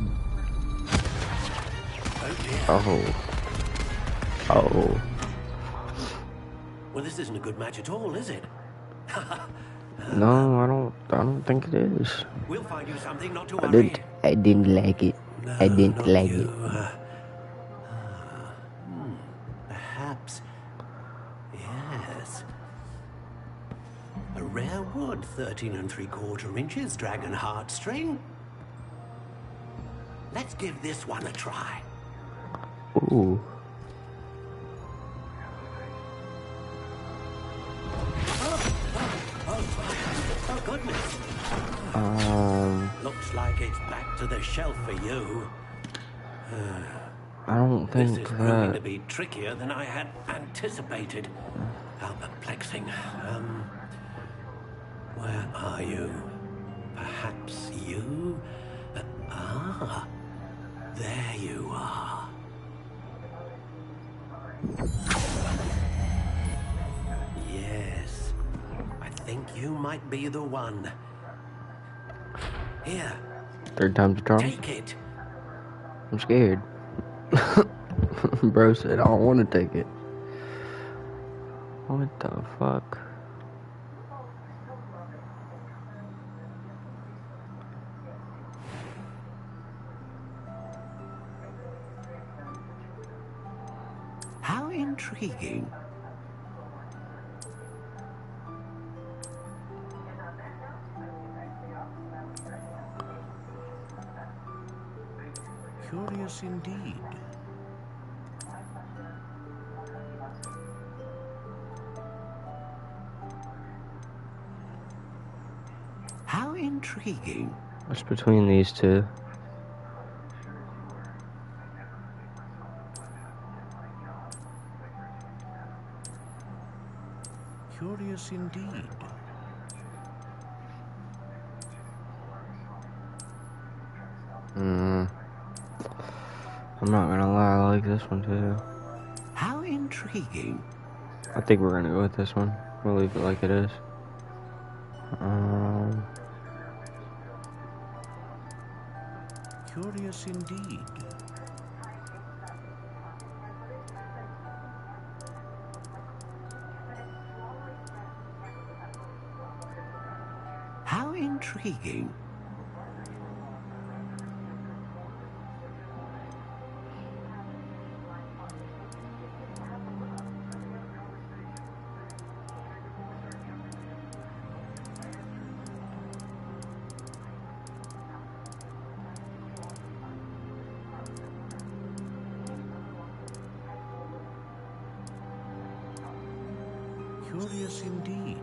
S1: Oh.
S18: Well, this isn't a good match at all, is it?
S1: No, I don't think it is.
S18: We'll find you something, not to worry.
S1: I didn't like it.
S18: No,
S1: I didn't
S18: not
S1: like
S18: you.
S1: it.
S18: Perhaps. Yes. A rare wood, 13 3/4 inches, dragon heartstring. Let's give this one a try.
S1: Ooh.
S18: Oh, goodness. Looks like it's back to the shelf for you.
S1: I don't think
S18: This is proving to be trickier than I had anticipated. How perplexing. Where are you? Perhaps you? There you are. Yes. I think you might be the one. Here.
S1: Third time's a charm.
S18: Take it.
S1: I'm scared. Bro said I don't want to take it. What the fuck?
S18: How intriguing. Curious indeed. How intriguing.
S1: What's between these two?
S18: Curious indeed.
S1: I'm not gonna lie, I like this one too.
S18: How intriguing.
S1: I think we're gonna go with this one. We'll leave it like it is.
S18: Curious indeed. How intriguing. Curious indeed.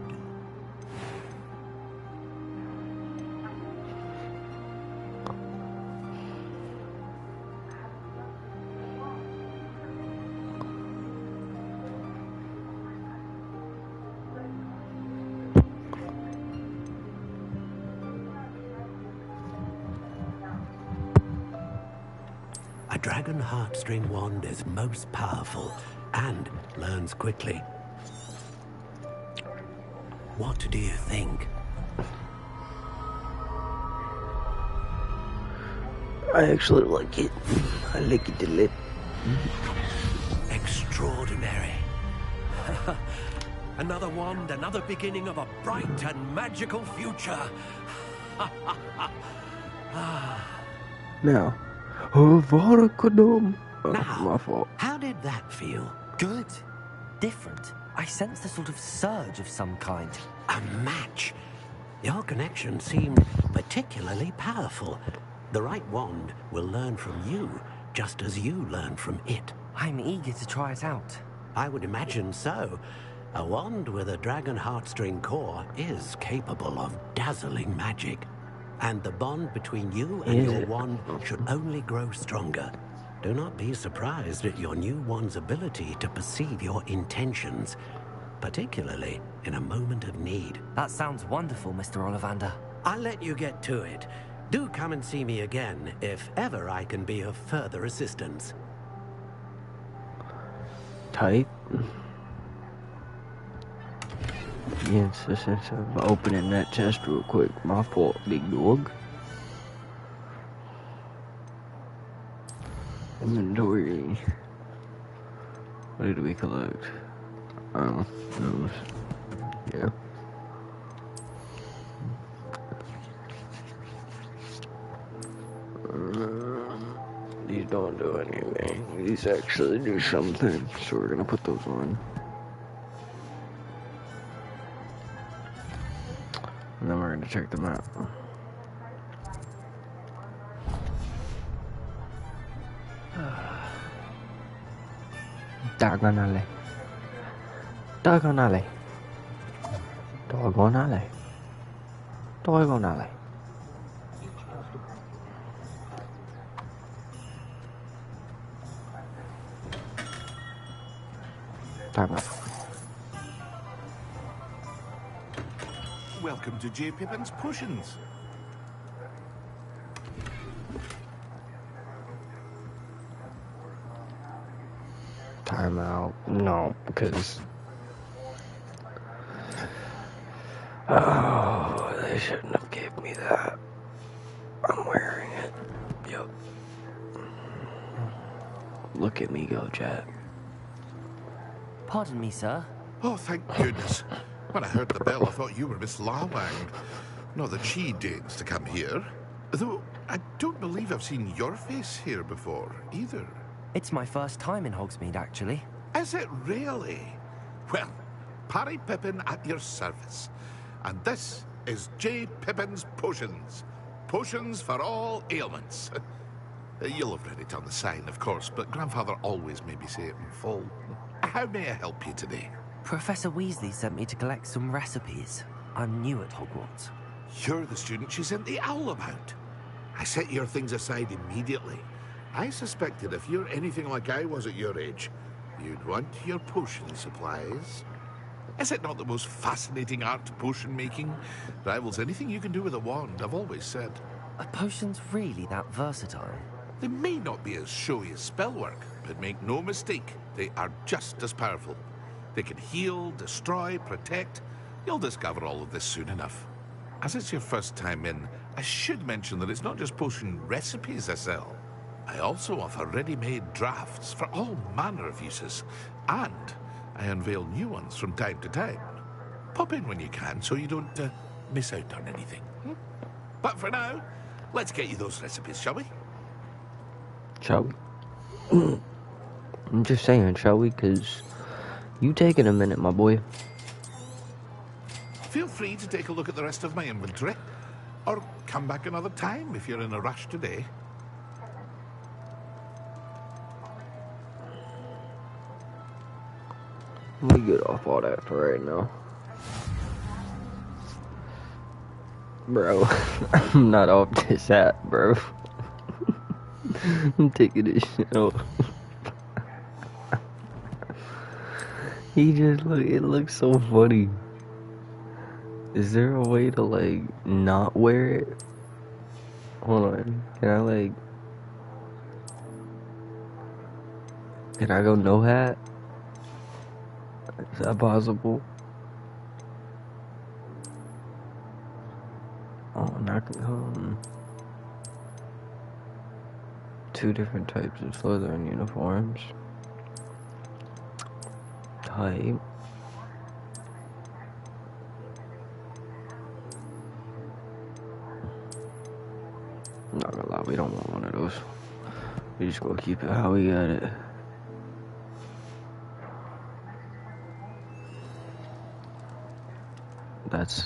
S18: A dragon heartstring wand is most powerful and learns quickly. What do you think?
S1: I actually like it. I like it a lot.
S18: Extraordinary. Another wand, another beginning of a bright and magical future.
S1: Now, Avada-kedavra.
S18: Now,
S1: My fault.
S18: how did that feel?
S3: Good. Different. I sensed a sort of surge of some kind.
S18: A match. Your connection seemed particularly powerful. The right wand will learn from you, just as you learn from it.
S3: I'm eager to try it out.
S18: I would imagine so. A wand with a dragon heartstring core is capable of dazzling magic. And the bond between you and your wand should only grow stronger. Do not be surprised at your new wand's ability to perceive your intentions, particularly in a moment of need.
S3: That sounds wonderful, Mr. Ollivander.
S18: I'll let you get to it. Do come and see me again if ever I can be of further assistance.
S1: Tight. Yes, since I'm opening that chest real quick. My fault, big dog. Inventory. What did we collect? Oh, those. Yeah. These don't do anything. These actually do something. So we're gonna put those on. And then we're gonna check them out. Doggone alley. Doggone alley. Doggone alley. Doggone alley. Time out.
S4: Welcome to J. Pippin's Potions.
S1: Time out. No, because... Oh, they shouldn't have gave me that. I'm wearing it. Yep. Look at me go, Jet.
S3: Pardon me, sir.
S4: Oh, thank goodness. When I heard the bell, I thought you were Miss Lawang. Not that she deigns to come here. Though, I don't believe I've seen your face here before, either.
S3: It's my first time in Hogsmeade, actually.
S4: Is it really? Well, Parry Pippin at your service. And this is J. Pippin's Potions. Potions for all ailments. You'll have read it on the sign, of course, but Grandfather always made me say it in full. How may I help you today?
S3: Professor Weasley sent me to collect some recipes. I'm new at Hogwarts.
S4: You're the student she sent the owl about. I set your things aside immediately. I suspected if you're anything like I was at your age, you'd want your potion supplies. Is it not the most fascinating art, potion making? Rivals anything you can do with a wand, I've always said.
S3: Are potions really that versatile?
S4: They may not be as showy as spellwork, but make no mistake, they are just as powerful. They can heal, destroy, protect. You'll discover all of this soon enough. As it's your first time in, I should mention that it's not just potion recipes I sell. I also offer ready-made drafts for all manner of uses, and I unveil new ones from time to time. Pop in when you can so you don't miss out on anything. But for now, let's get you those recipes, shall we?
S1: Shall we? I'm just saying, shall we? Because you taking a minute, my boy.
S4: Feel free to take a look at the rest of my inventory, or come back another time if you're in a rush today.
S1: We get off all that for right now. Bro, I'm not off this app, bro. I'm taking this shit off. It looks so funny. Is there a way to, like, not wear it? Hold on. Can I go no hat? Is that possible? Oh, not 2 different types of Slytherin uniforms. Type. I'm not gonna lie, we don't want one of those. We just gonna keep it how we got it. That's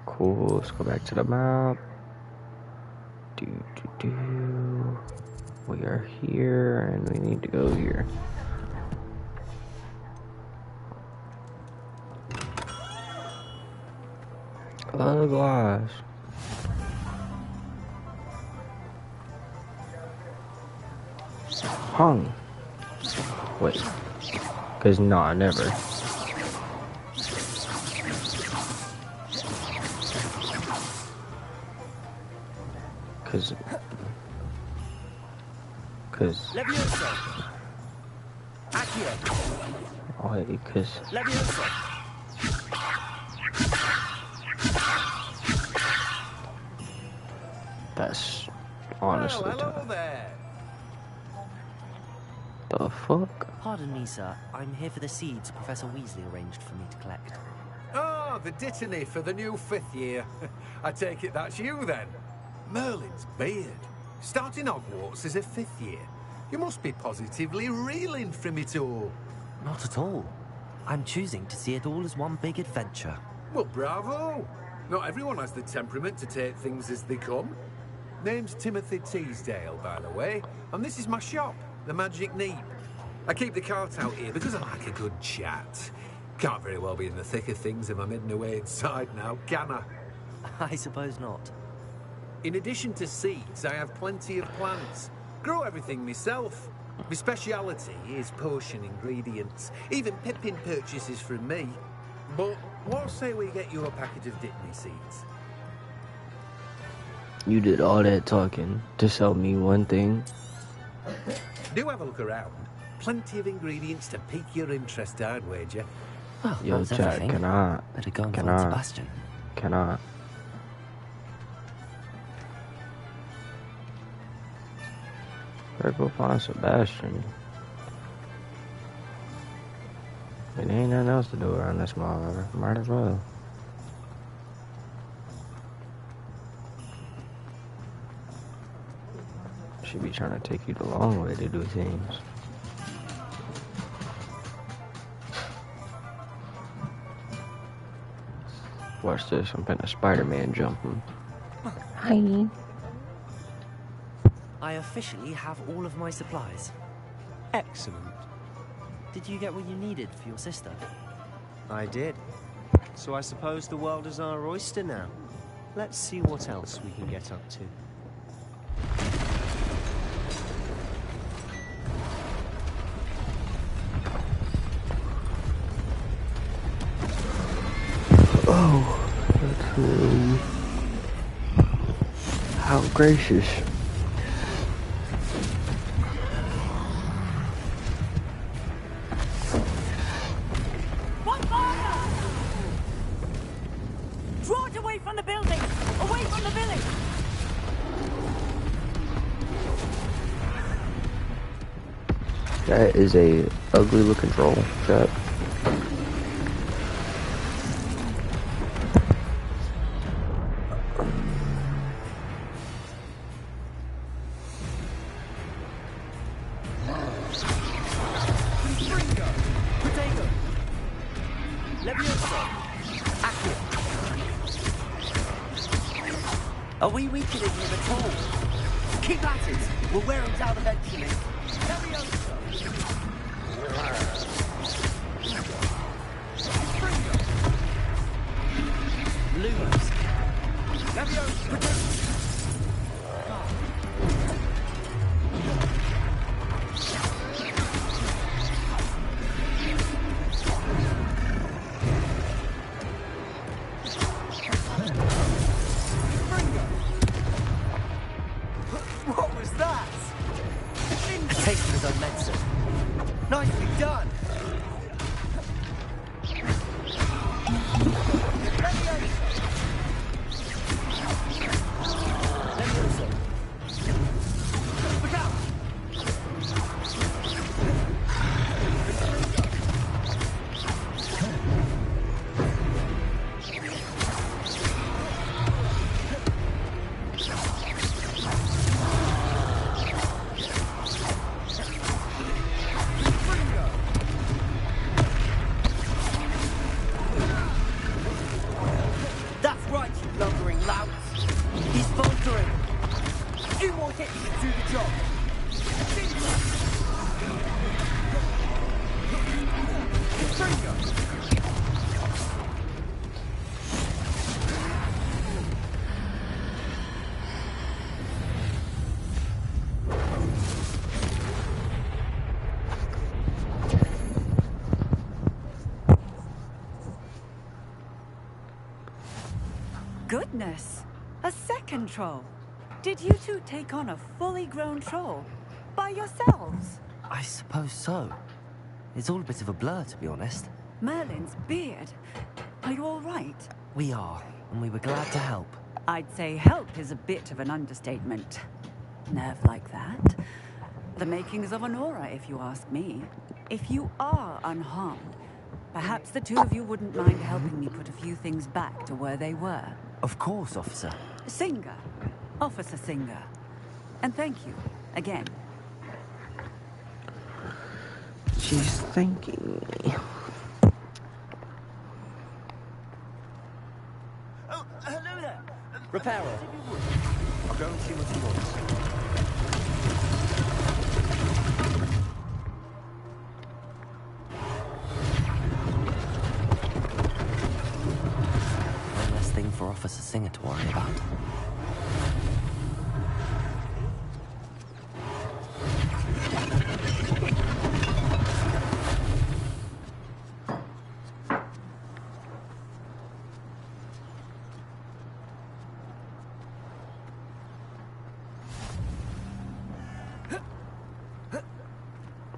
S1: cool. Let's go back to the map. We are here and we need to go here. Glass. Hung. Wait. Cause nah, never. Cause
S2: Levioso. Accio.
S1: Oh, wait, cause
S2: Levioso.
S1: that's honestly
S2: Well, hello
S1: tough.
S2: there.
S1: The fuck?
S3: Pardon me, sir. I'm here for the seeds Professor Weasley arranged for me to collect.
S7: Oh, the dittany for the new 5th year. I take it that's you then. Merlin's beard. Starting Hogwarts as a 5th year. You must be positively reeling from it all.
S3: Not at all. I'm choosing to see it all as one big adventure.
S7: Well, bravo. Not everyone has the temperament to take things as they come. Name's Timothy Teasdale, by the way, and this is my shop, the Magic Neep. I keep the cart out here because I like a good chat. Can't very well be in the thick of things if I'm hidden away inside now, can I?
S3: I suppose not.
S7: In addition to seeds, I have plenty of plants. Grow everything myself. My speciality is potion ingredients. Even Pippin purchases from me. But what say we get you a packet of Dittany seeds?
S1: You did all that talking to sell me one thing?
S7: Do have a look around. Plenty of ingredients to pique your interest, I'd wager.
S3: Well,
S1: Yo, Jack, can I?
S3: Better go and
S1: Can
S3: find
S1: I?
S3: Sebastian.
S1: Can I? Better go find Sebastian. There ain't nothing else to do around this mother. Might as well. She be trying to take you the long way to do things. Watch this, I'm finna Spider-Man jump him. Hi.
S3: I officially have all of my supplies.
S8: Excellent.
S3: Did you get what you needed for your sister?
S8: I did. So I suppose the world is our oyster now. Let's see what else we can get up to.
S1: Oh, that's how gracious.
S10: Draw it away from the building! Away from the village!
S1: That is a ugly looking troll, chat.
S3: Are we weakening him at all? Keep at it! We'll wear him down eventually. Lose.
S10: What was that?
S3: A taste of his own medicine.
S10: Nicely done! few more hits to do the job.
S13: Goodness! A second troll. Did you two take on a fully grown troll? By yourselves?
S3: I suppose so. It's all a bit of a blur, to be honest.
S13: Merlin's beard. Are you all right?
S3: We are, and we were glad to help.
S13: I'd say help is a bit of an understatement. Nerve like that. The makings of an aura, if you ask me. If you are unharmed, perhaps the two of you wouldn't mind helping me put a few things back to where they were.
S3: Of course, officer.
S13: Singer. Officer Singer. And thank you, again.
S1: She's thanking me.
S10: Oh, hello there.
S3: Repairer.
S10: I'll go and see what he wants.
S3: One less thing for Officer Singer to worry about.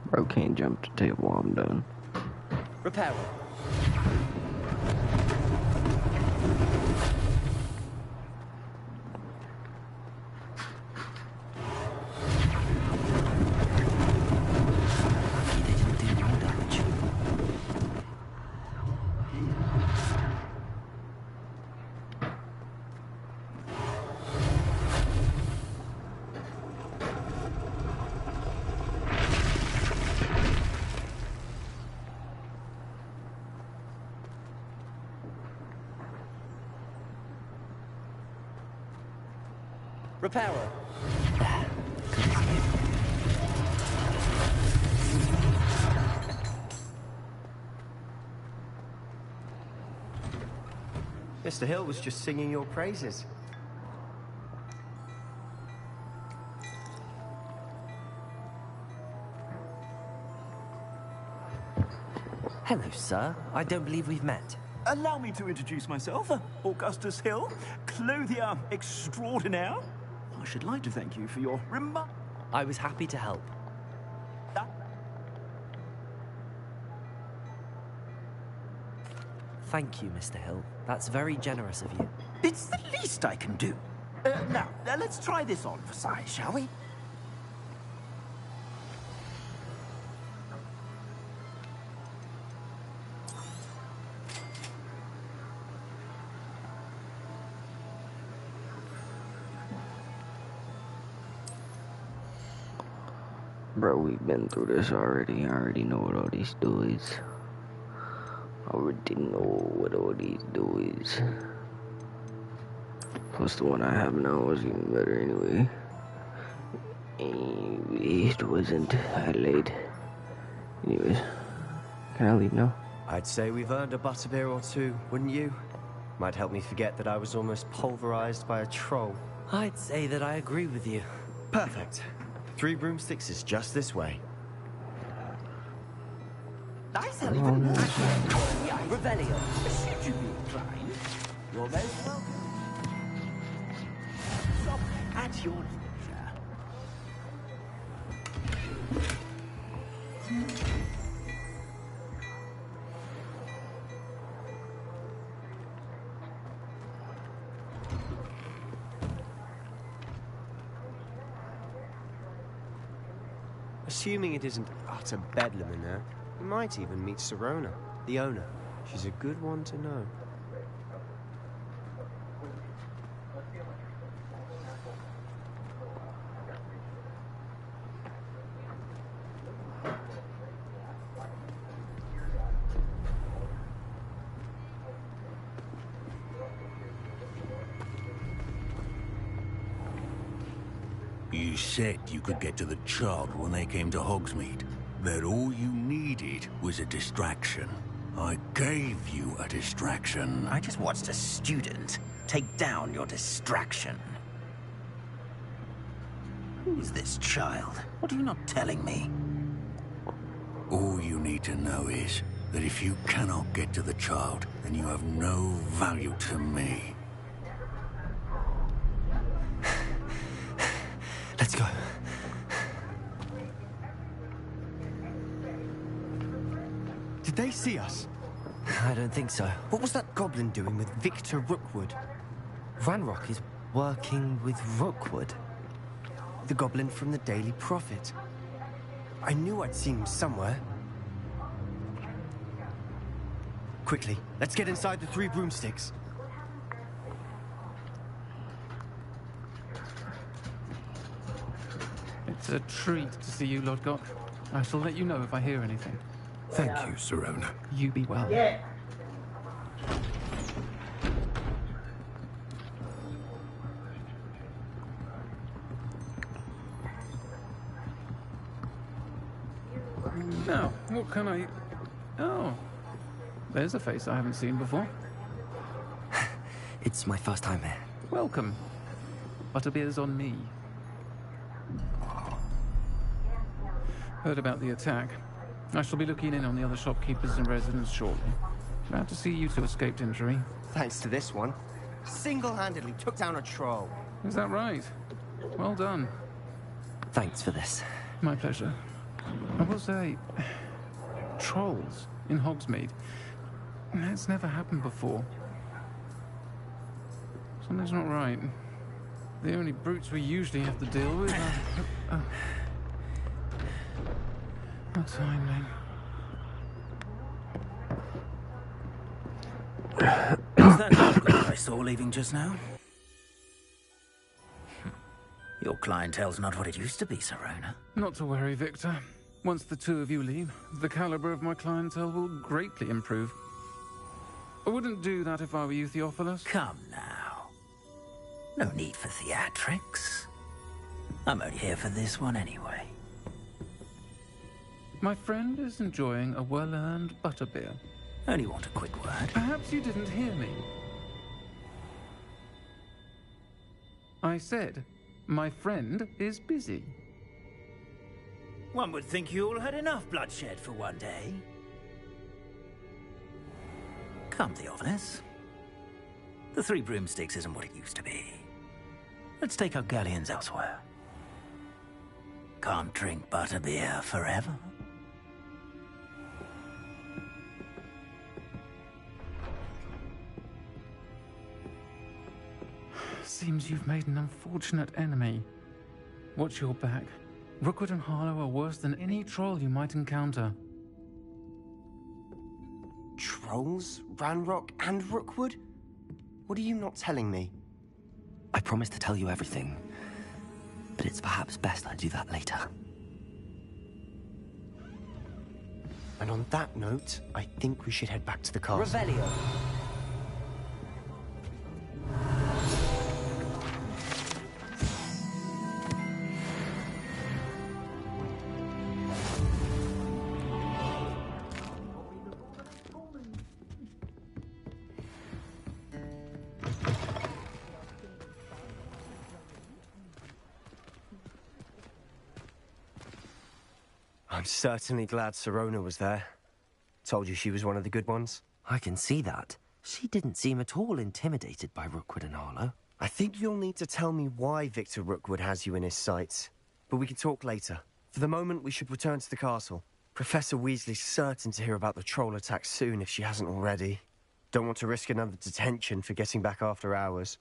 S1: Bro can't jump the table while I'm done.
S3: Repairer. They didn't do more damage. Repairer.
S12: Mr. Hill was just singing your praises.
S3: Hello, sir. I don't believe we've met.
S2: Allow me to introduce myself, Augustus Hill, clothier extraordinaire. I should like to thank you for your remark.
S3: I was happy to help. Thank you, Mr. Hill. That's very generous of you.
S2: It's the least I can do. Now, let's try this on for size, shall we?
S1: Bro, we've been through this already. I already know what all these do is. I already know what all these do is. Plus the one I have now was even better anyway. It wasn't Adelaide. Anyways, can I leave now?
S12: I'd say we've earned a butterbeer or two, wouldn't you? Might help me forget that I was almost pulverized by a troll.
S3: I'd say that I agree with you.
S12: Perfect. 3 broomsticks is just this way.
S2: I shall even
S3: Revelio.
S2: Should you be inclined, you're most welcome. Stop at your leisure.
S12: Assuming it isn't utter bedlam in there, we might even meet Serona, the owner. She's a good one to know.
S2: You said you could get to the child when they came to Hogsmeade. That all you needed was a distraction. I gave you a distraction.
S14: I just watched a student take down your distraction. Who is this child? What are you not telling me?
S2: All you need to know is that if you cannot get to the child, then you have no value to me.
S8: Let's go. Did they see us?
S3: I don't think so.
S8: What was that goblin doing with Victor Rookwood?
S3: Ranrock is working with Rookwood.
S8: The goblin from the Daily Prophet. I knew I'd seen him somewhere. Quickly, let's get inside the 3 broomsticks.
S22: It's a treat to see you, Lodgok. I shall let you know if I hear anything.
S2: Thank you, Sirona.
S22: You be well.
S21: Yeah.
S22: Now, what can I... Oh. There's a face I haven't seen before.
S3: It's my first time here.
S22: Welcome. Butterbeer's on me. Heard about the attack. I shall be looking in on the other shopkeepers and residents shortly. Glad to see you two escaped injury.
S8: Thanks to this one. Single-handedly took down a troll.
S22: Is that right? Well done.
S3: Thanks for this.
S22: My pleasure. I will say, trolls in Hogsmeade. That's never happened before. Something's not right. The only brutes we usually have to deal with are... What timing?
S14: Was that Hogwarts I saw leaving just now? Your clientele's not what it used to be, Sirona.
S22: Not to worry, Victor. Once the two of you leave, the caliber of my clientele will greatly improve. I wouldn't do that if I were you, Theophilus.
S14: Come now. No need for theatrics. I'm only here for this one anyway.
S22: My friend is enjoying a well-earned butterbeer.
S14: Only want a quick word.
S22: Perhaps you didn't hear me. I said, my friend is busy.
S14: One would think you all had enough bloodshed for one day. Come, Theophilus. The 3 broomsticks isn't what it used to be. Let's take our galleons elsewhere. Can't drink butterbeer forever.
S22: Seems you've made an unfortunate enemy. Watch your back. Rookwood and Harlow are worse than any troll you might encounter.
S8: Trolls? Ranrock and Rookwood? What are you not telling me?
S3: I promised to tell you everything, but it's perhaps best I do that later.
S8: And on that note, I think we should head back to the castle.
S3: Revelio.
S8: I'm certainly glad Sirona was there. Told you she was one of the good ones.
S3: I can see that. She didn't seem at all intimidated by Rookwood and Harlow.
S8: I think you'll need to tell me why Victor Rookwood has you in his sights. But we can talk later. For the moment, we should return to the castle. Professor Weasley's certain to hear about the troll attack soon if she hasn't already. Don't want to risk another detention for getting back after hours.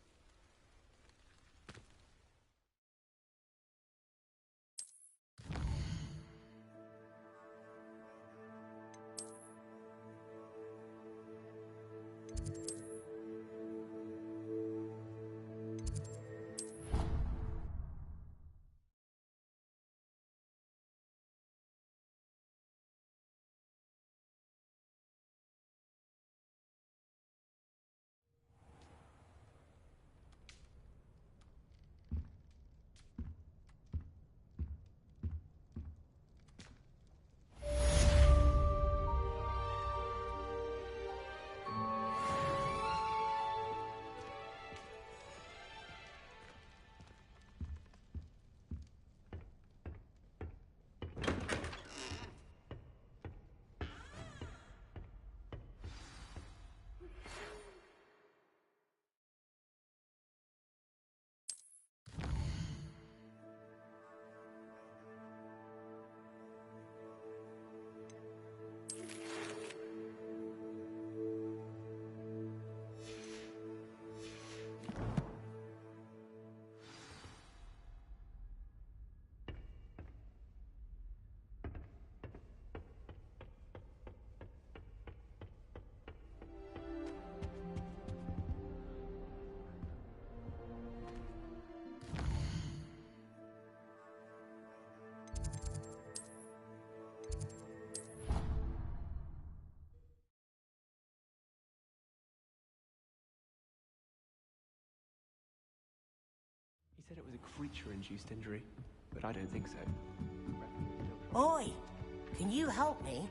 S15: said it was a creature-induced injury, but I don't think so.
S21: Oi! Can you help me?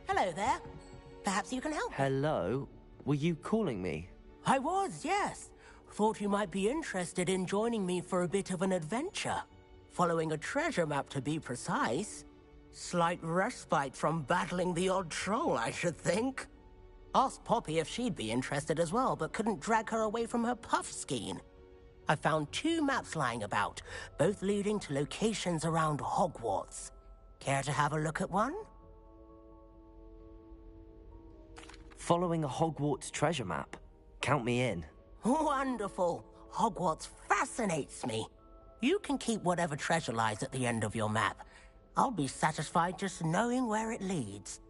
S21: Hello there. Perhaps you can help me.
S3: Hello? Were you calling me?
S21: I was, yes. Thought you might be interested in joining me for a bit of an adventure. Following a treasure map, to be precise. Slight respite from battling the odd troll, I should think. Asked Poppy if she'd be interested as well, but couldn't drag her away from her puff skein. I found 2 maps lying about, both leading to locations around Hogwarts. Care to have a look at one?
S3: Following a Hogwarts treasure map? Count me in.
S21: Wonderful. Hogwarts fascinates me. You can keep whatever treasure lies at the end of your map. I'll be satisfied just knowing where it leads.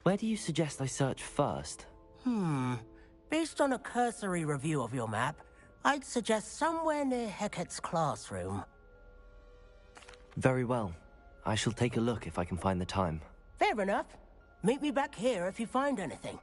S3: Where do you suggest I search first?
S21: Based on a cursory review of your map, I'd suggest somewhere near Hecat's classroom.
S3: Very well. I shall take a look if I can find the time.
S21: Fair enough. Meet me back here if you find anything.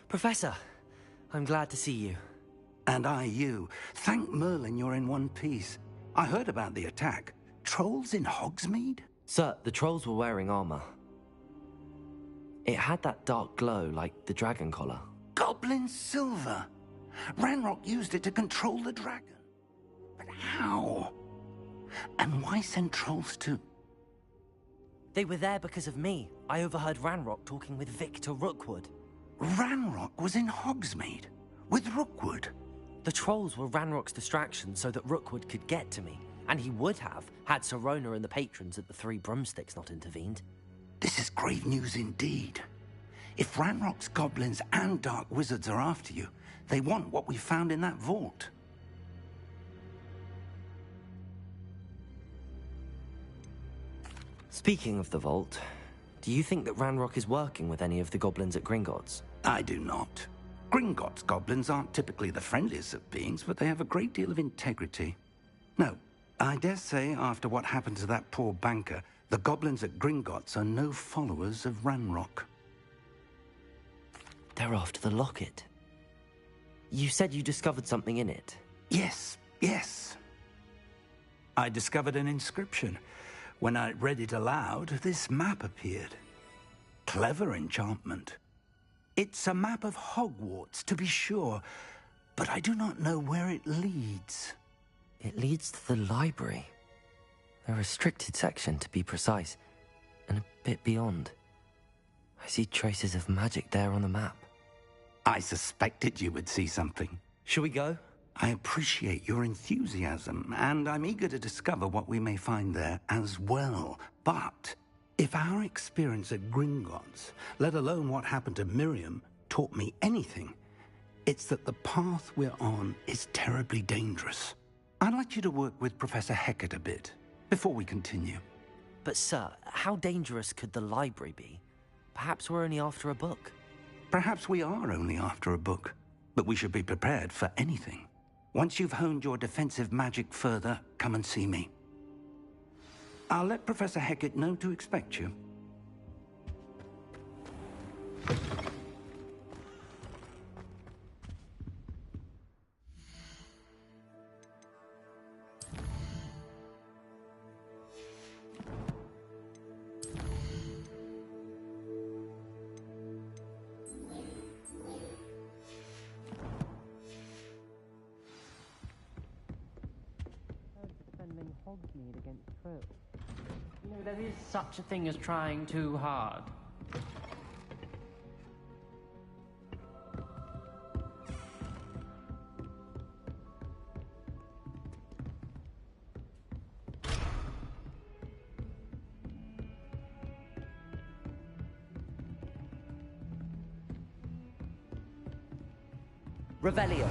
S3: Professor, I'm glad to see you.
S2: And I you. Thank Merlin you're in one piece. I heard about the attack. Trolls in Hogsmeade?
S3: Sir, the trolls were wearing armor. It had that dark glow like the dragon collar.
S2: Goblin silver. Ranrock used it to control the dragon. But how? And why send trolls too?
S3: They were there because of me. I overheard Ranrock talking with Victor Rookwood.
S2: Ranrock was in Hogsmeade? With Rookwood?
S3: The trolls were Ranrock's distraction so that Rookwood could get to me. And he would have, had Sirona and the patrons at the Three Broomsticks not intervened.
S2: This is grave news indeed. If Ranrock's goblins and dark wizards are after you, they want what we found in that vault.
S3: Speaking of the vault, do you think that Ranrock is working with any of the goblins at Gringotts?
S2: I do not. Gringotts goblins aren't typically the friendliest of beings, but they have a great deal of integrity. No, I dare say after what happened to that poor banker, the goblins at Gringotts are no followers of Ranrock.
S3: They're after the locket. You said you discovered something in it.
S2: Yes. I discovered an inscription. When I read it aloud, this map appeared. Clever enchantment. It's a map of Hogwarts, to be sure, but I do not know where it leads.
S3: It leads to the library. A restricted section, to be precise, and a bit beyond. I see traces of magic there on the map.
S2: I suspected you would see something.
S3: Shall we go?
S2: I appreciate your enthusiasm, and I'm eager to discover what we may find there as well. But if our experience at Gringotts, let alone what happened to Miriam, taught me anything, it's that the path we're on is terribly dangerous. I'd like you to work with Professor Hecat a bit before we continue.
S3: But sir, how dangerous could the library be? Perhaps we're only after a book.
S2: Perhaps we are only after a book. but we should be prepared for anything. Once you've honed your defensive magic further, come and see me. I'll let Professor Hecat know to expect you.
S3: Defending Hogsmeade against Krill. You know, there is such a thing as trying too hard.
S5: Revelio.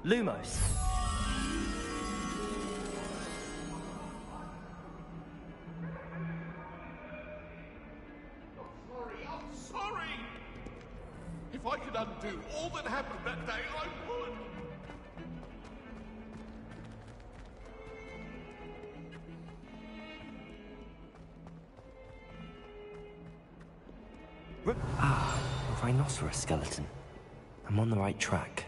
S5: Lumos.
S4: I'm sorry! If I could undo all that happened that day, I would!
S3: A rhinoceros skeleton. I'm on the right track.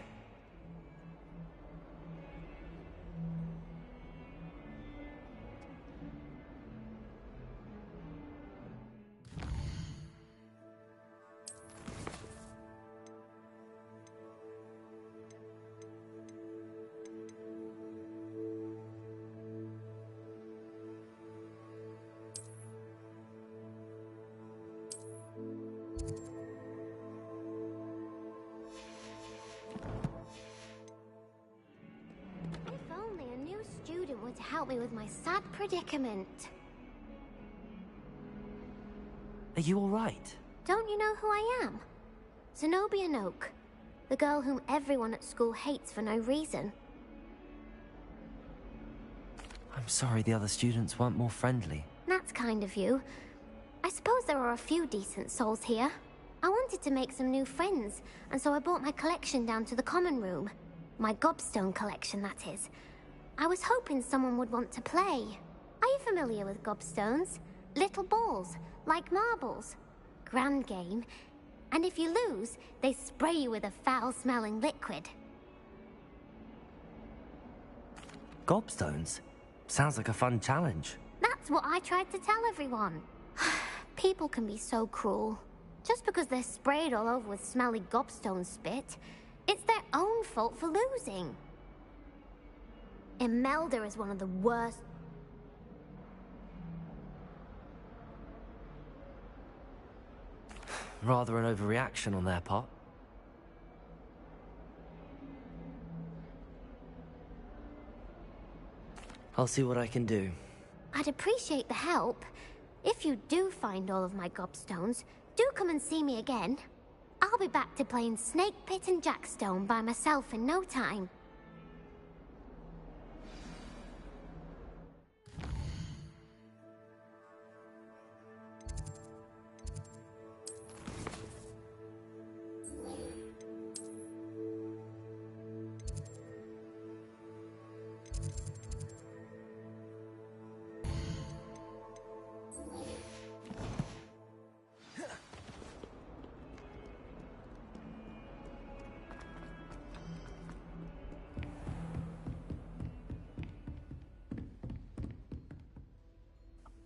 S6: To help me with my sad predicament.
S3: Are you all right?
S6: Don't you know who I am? Zenobia Noak, the girl whom everyone at school hates for no reason.
S3: I'm sorry the other students weren't more friendly.
S6: That's kind of you. I suppose there are a few decent souls here. I wanted to make some new friends, and so I brought my collection down to the common room. My gobstone collection, that is. I was hoping someone would want to play. Are you familiar with gobstones? Little balls, like marbles. Grand game. And if you lose, they spray you with a foul-smelling liquid.
S3: Gobstones? Sounds like a fun challenge.
S6: That's what I tried to tell everyone. People can be so cruel. Just because they're sprayed all over with smelly gobstone spit, it's their own fault for losing. Imelda is one of the worst.
S3: Rather an overreaction on their part. I'll see what I can do.
S6: I'd appreciate the help. If you do find all of my gobstones, do come and see me again. I'll be back to playing Snake Pit and Jackstone by myself in no time.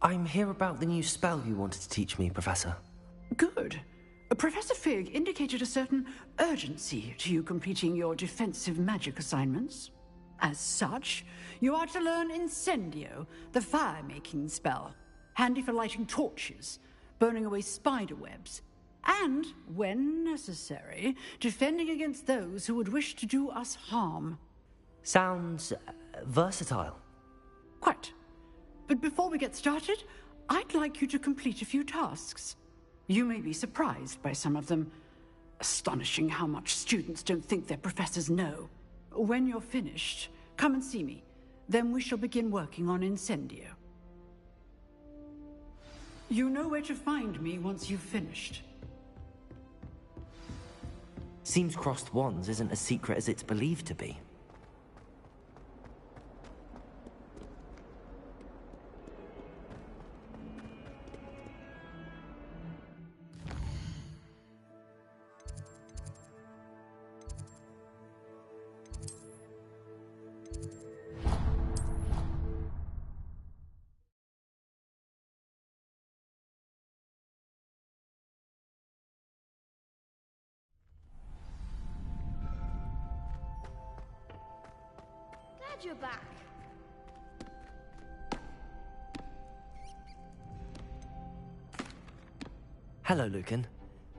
S3: I'm here about the new spell you wanted to teach me, Professor.
S19: Good. Professor Fig indicated a certain urgency to you completing your defensive magic assignments. As such, you are to learn Incendio, the fire-making spell, handy for lighting torches, burning away spider webs, And, when necessary, defending against those who would wish to do us harm.
S3: Sounds versatile.
S19: Quite. But before we get started, I'd like you to complete a few tasks. You may be surprised by some of them. Astonishing how much students don't think their professors know. When you're finished, come and see me. Then we shall begin working on Incendio. You know where to find me once you've finished.
S3: Seems crossed wands isn't as secret as it's believed to be.
S6: Glad you're back.
S3: Hello, Lucan.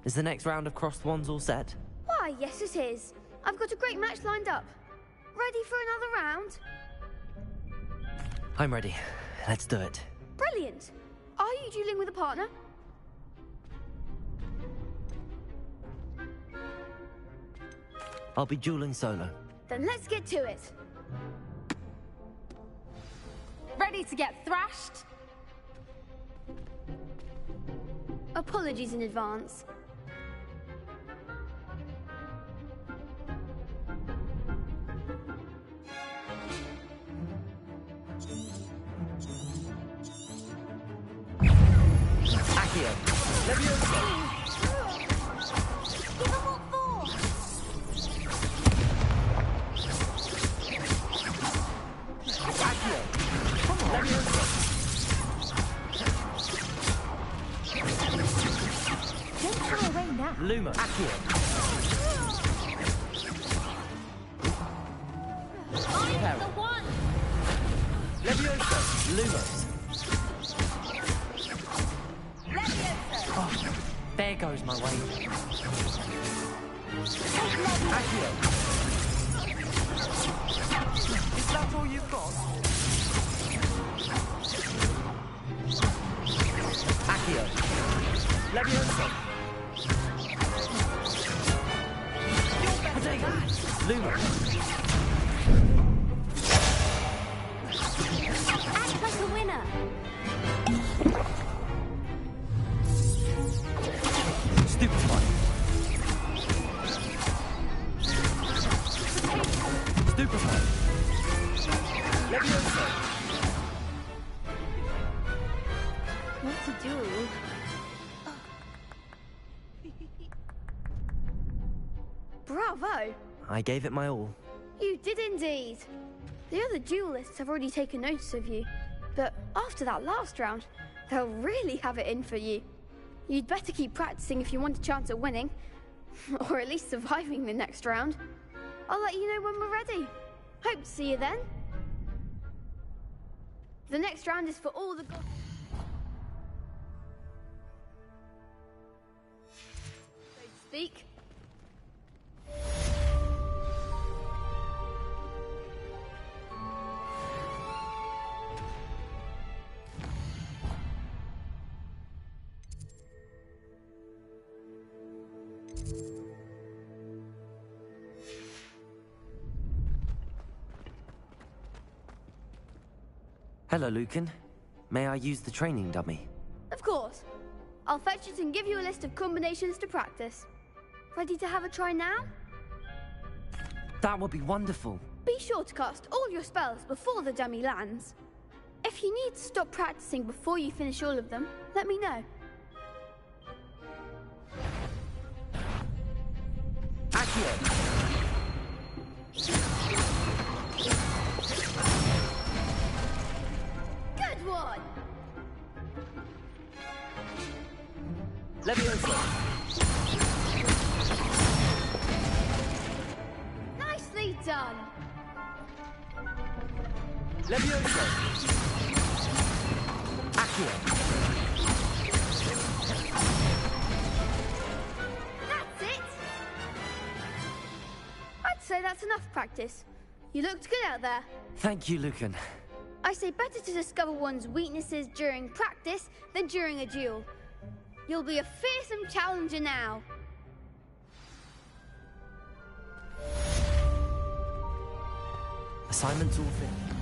S3: Is the next round of crossed wands all set?
S6: Why, yes it is. I've got a great match lined up. Ready for another round?
S3: I'm ready. Let's do it.
S6: Brilliant. Are you dueling with a partner?
S3: I'll be dueling solo.
S6: Then let's get to it. Ready to get thrashed? Apologies in advance.
S3: Accio. Leviosa.
S6: Give them what for?
S3: Accio. Leviosa.
S11: Don't throw away now.
S3: Luma. Accio.
S6: I'm the one.
S3: Leviosa. Lumos. Oh, there goes my way. Accio. Is that all you've got? Accio. Leviosa. Luma.
S6: Act like a winner.
S3: Stupefy. Stupefy. Leviosa.
S6: What to do? Bravo!
S3: I gave it my all.
S6: You did indeed. The other duelists have already taken notice of you, but after that last round, they'll really have it in for you. You'd better keep practicing if you want a chance at winning, or at least surviving the next round. I'll let you know when we're ready. Hope to see you then. The next round is for all the gods. So to speak.
S3: Hello, Lucan. May I use the training dummy?
S6: Of course. I'll fetch it and give you a list of combinations to practice. Ready to have a try now?
S3: That would be wonderful.
S6: Be sure to cast all your spells before the dummy lands. If you need to stop practicing before you finish all of them, let me know.
S3: Accio.
S6: Good one!
S3: Leviosa.
S6: Nicely done!
S3: Leviosa. Accio.
S6: say that's enough practice. You looked good out there.
S3: Thank you, Lucan.
S6: I say better to discover one's weaknesses during practice than during a duel. You'll be a fearsome challenger now.
S3: Assignments all finished.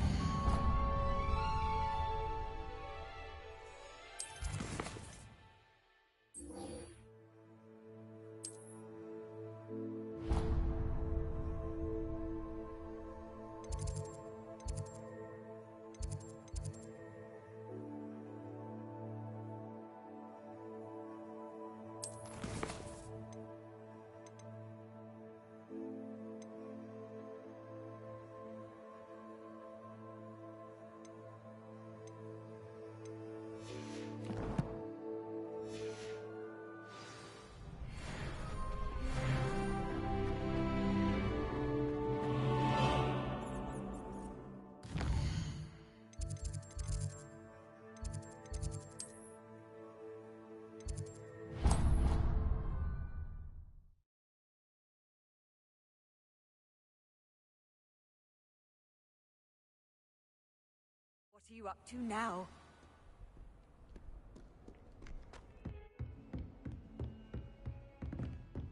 S13: What are you up to now?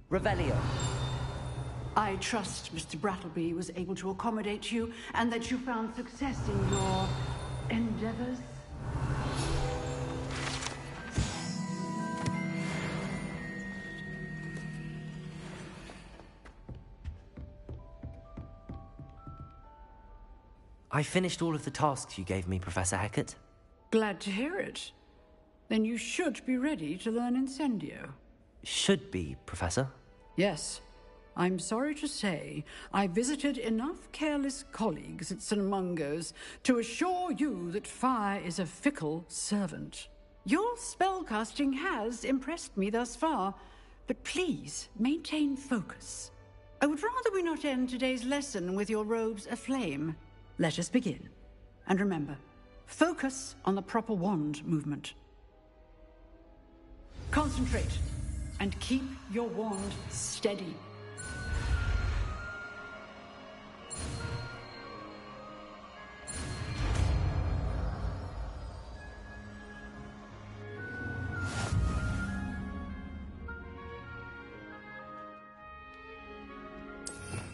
S3: Revelio.
S19: I trust Mr. Brattleby was able to accommodate you and that you found success in your endeavors.
S3: I finished all of the tasks you gave me, Professor Hecat.
S19: Glad to hear it. Then you should be ready to learn Incendio.
S3: Should be, Professor.
S19: Yes. I'm sorry to say, I visited enough careless colleagues at St. Mungo's to assure you that fire is a fickle servant. Your spellcasting has impressed me thus far, but please maintain focus. I would rather we not end today's lesson with your robes aflame. Let us begin. And remember, focus on the proper wand movement. Concentrate, and keep your wand steady.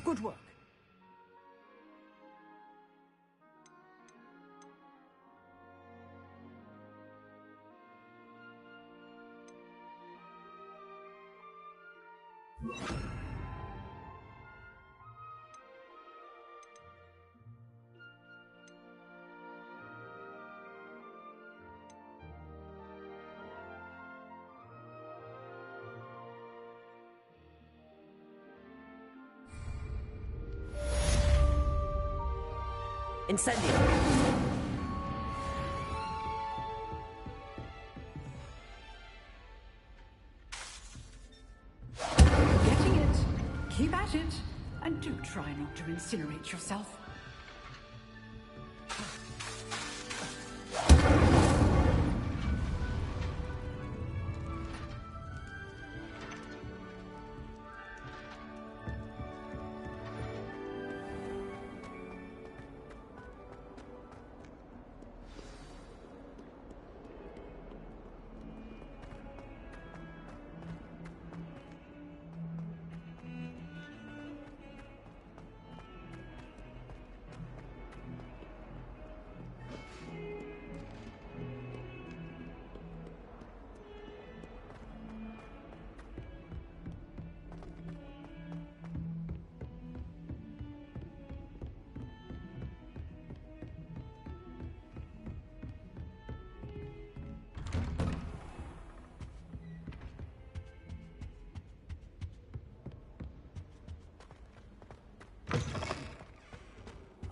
S19: Good work.
S3: Incendio.
S19: Getting it. Keep at it. And do try not to incinerate yourself.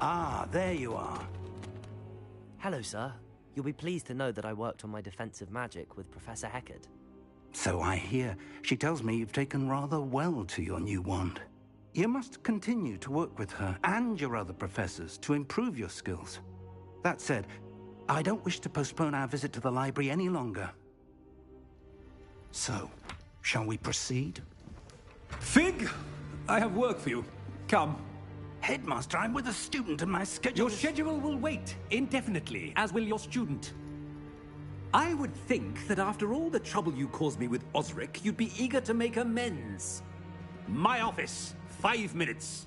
S2: Ah, there you are.
S3: Hello, sir. You'll be pleased to know that I worked on my defensive magic with Professor Hecat.
S2: So I hear. She tells me you've taken rather well to your new wand. You must continue to work with her and your other professors to improve your skills. That said, I don't wish to postpone our visit to the library any longer. So, shall we proceed?
S5: Fig, I have work for you. Come.
S2: Headmaster, I'm with a student and my schedule
S5: Your schedule will wait indefinitely, as will your student. I would think that after all the trouble you caused me with Osric, you'd be eager to make amends. My office, 5 minutes.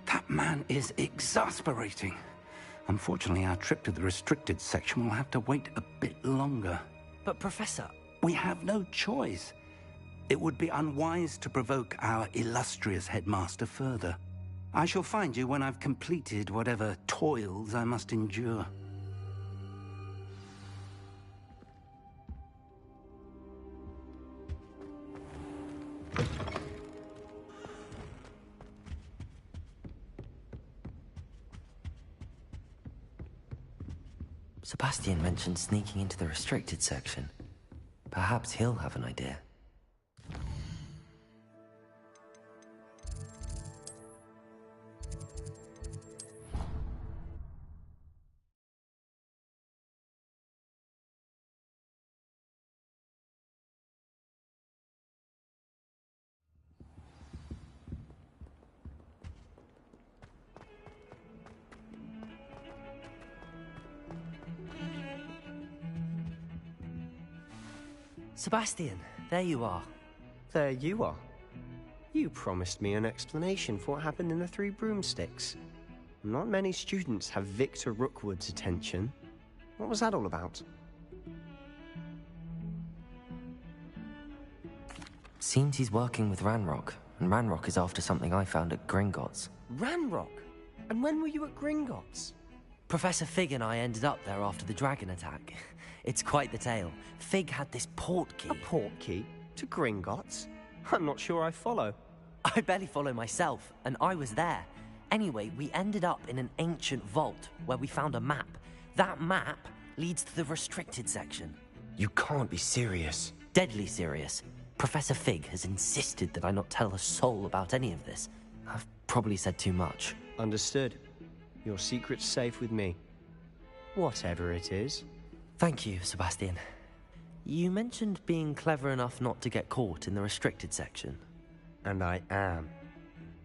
S2: That man is exasperating. Unfortunately, our trip to the restricted section will have to wait a bit longer.
S3: But Professor...
S2: We have no choice. It would be unwise to provoke our illustrious headmaster further. I shall find you when I've completed whatever toils I must endure.
S3: Sebastian mentioned sneaking into the restricted section. Perhaps he'll have an idea. Sebastian, there you are.
S8: There you are. You promised me an explanation for what happened in the Three Broomsticks. Not many students have Victor Rookwood's attention. What was that all about?
S3: Seems he's working with Ranrock, and Ranrock is after something I found at Gringotts.
S8: Ranrock? And when were you at Gringotts?
S3: Professor Fig and I ended up there after the dragon attack. It's quite the tale. Fig had this port key.
S8: A port key? To Gringotts? I'm not sure I follow.
S3: I barely follow myself, and I was there. Anyway, we ended up in an ancient vault where we found a map. That map leads to the restricted section.
S8: You can't be serious.
S3: Deadly serious. Professor Fig has insisted that I not tell a soul about any of this. I've probably said too much.
S8: Understood. Your secret's safe with me. Whatever it is.
S3: Thank you, Sebastian. You mentioned being clever enough not to get caught in the restricted section.
S8: And I am.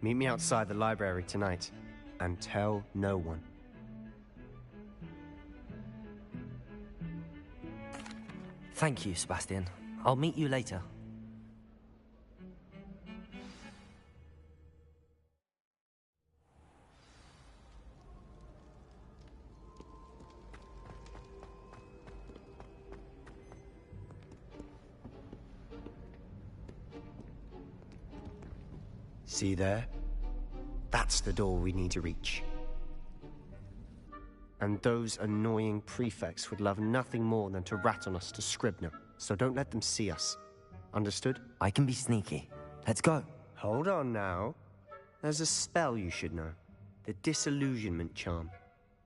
S8: Meet me outside the library tonight, and tell no one.
S3: Thank you, Sebastian. I'll meet you later.
S8: See there? That's the door we need to reach. And those annoying prefects would love nothing more than to rat on us to Scribner, so don't let them see us. Understood?
S3: I can be sneaky. Let's go.
S8: Hold on now. There's a spell you should know. The Disillusionment Charm.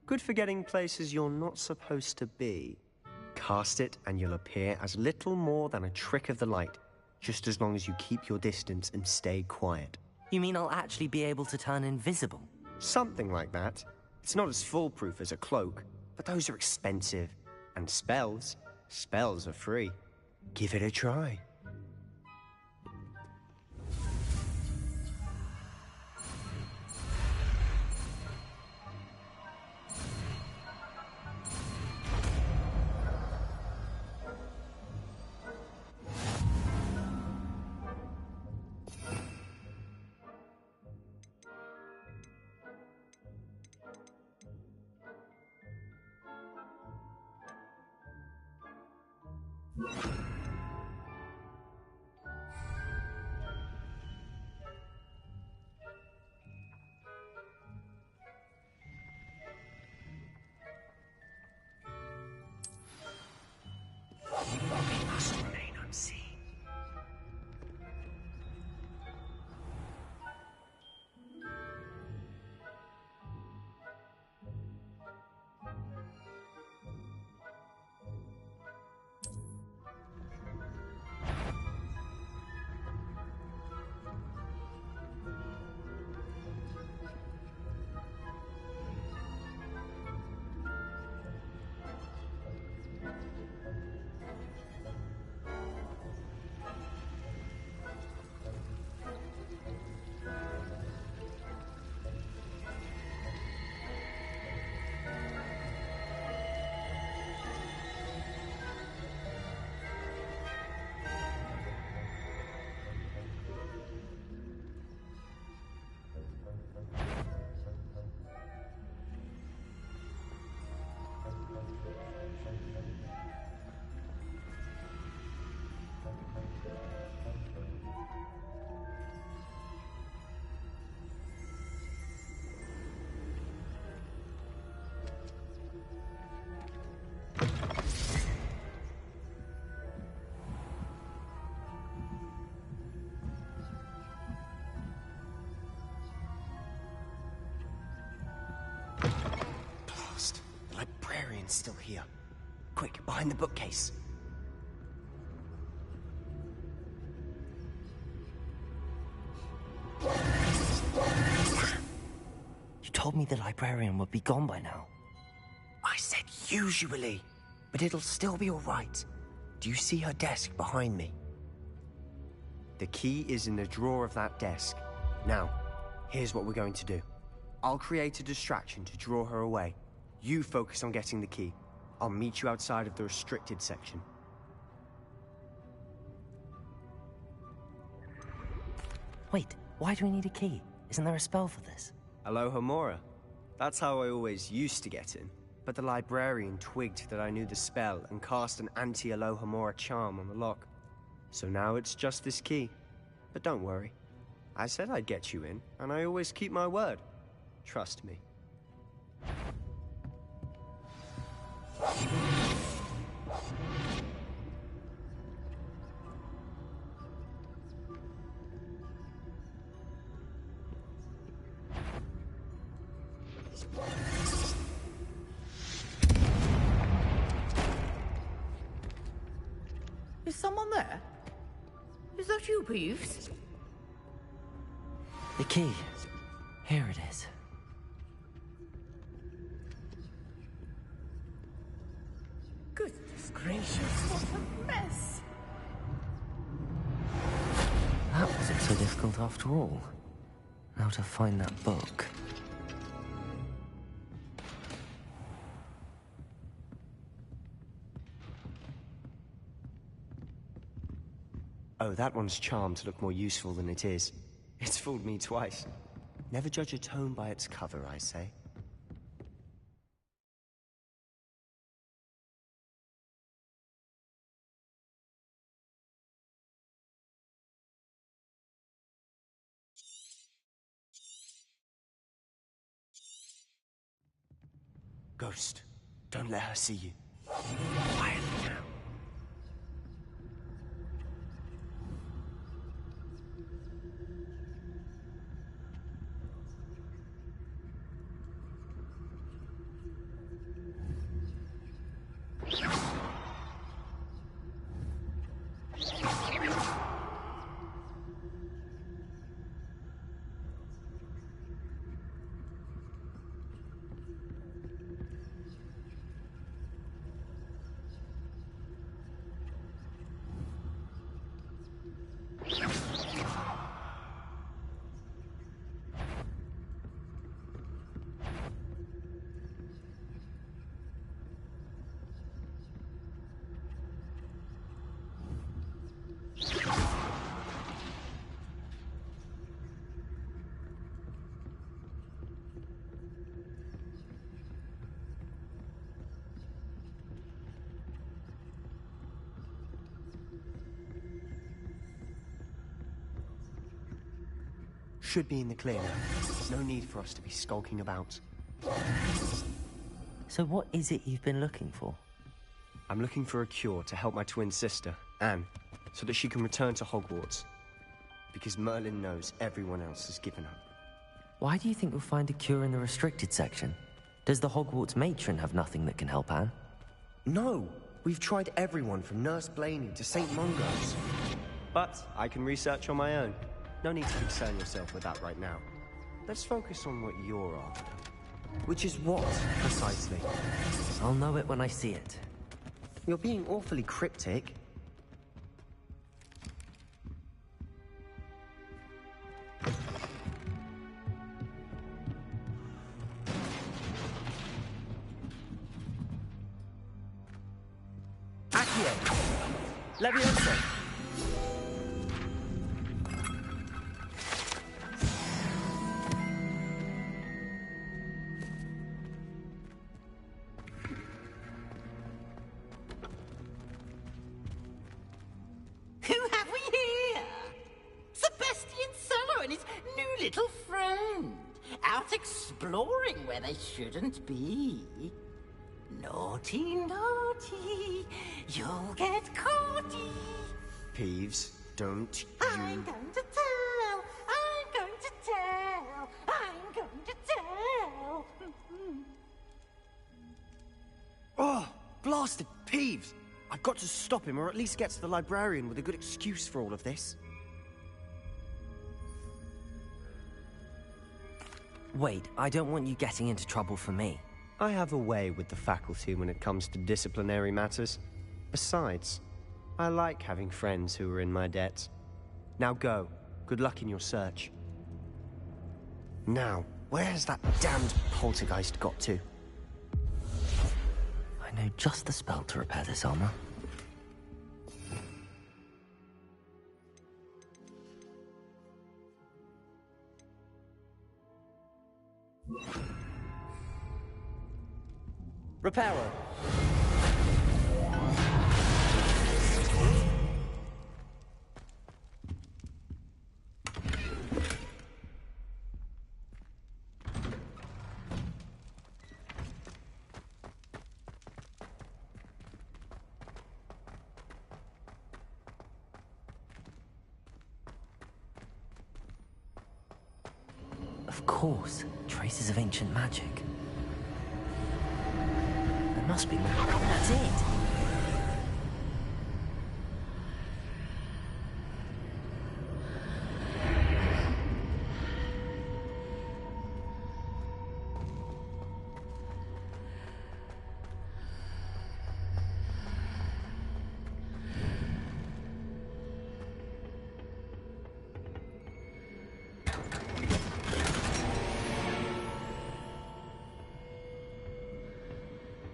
S8: Good for getting places you're not supposed to be. Cast it and you'll appear as little more than a trick of the light, just as long as you keep your distance and stay quiet.
S3: You mean I'll actually be able to turn invisible?
S8: Something like that. It's not as foolproof as a cloak, but those are expensive. And spells are free. Give it a try.
S12: It's still here. Quick, behind the bookcase.
S3: You told me the librarian would be gone by now.
S12: I said usually, but it'll still be all right. Do you see her desk behind me? The key is in the drawer of that desk. Now, here's what we're going to do. I'll create a distraction to draw her away. You focus on getting the key. I'll meet you outside of the restricted section.
S3: Wait, why do we need a key? Isn't there a spell for this?
S12: Alohomora. That's how I always used to get in. But the librarian twigged that I knew the spell and cast an anti-Alohomora charm on the lock. So now it's just this key. But don't worry. I said I'd get you in, and I always keep my word. Trust me.
S10: Is someone there? Is that you, Peeves?
S3: The key. Here it is.
S10: Goodness gracious, what a mess!
S3: That wasn't so difficult after all. Now to find that book.
S12: Oh, that one's charmed to look more useful than it is. It's fooled me twice. Never judge a tome by its cover, I say. Ghost, don't let her see you. Quietly now. Should be in the clear now. No need for us to be skulking about.
S3: So what is it you've been looking for?
S12: I'm looking for a cure to help my twin sister, Anne, so that she can return to Hogwarts. Because Merlin knows everyone else has given up.
S3: Why do you think we'll find a cure in the restricted section? Does the Hogwarts matron have nothing that can help Anne?
S12: No! We've tried everyone from Nurse Blaney to St. Mungo's. But I can research on my own. No need to concern yourself with that right now. Let's focus on what you're after. Which is what, precisely?
S3: I'll know it when I see it.
S12: You're being awfully cryptic.
S3: Accio! Leviosa!
S10: Who have we here? Sebastian Sallow and his new little friend. Out exploring where they shouldn't be. Naughty, naughty. You'll get caughty.
S12: Peeves, don't
S10: I'm going to tell. I'm going to tell. I'm going to tell.
S12: Oh! bastard Peeves! I've got to stop him, or at least get to the librarian with a good excuse for all of this.
S3: Wait, I don't want you getting into trouble for me.
S8: I have a way with the faculty when it comes to disciplinary matters. Besides, I like having friends who are in my debt. Now go. Good luck in your search.
S12: Now, where has that damned poltergeist got to?
S3: I know just the spell to repair this armor. Repairer. Of course, traces of ancient magic. There must be more. That's it.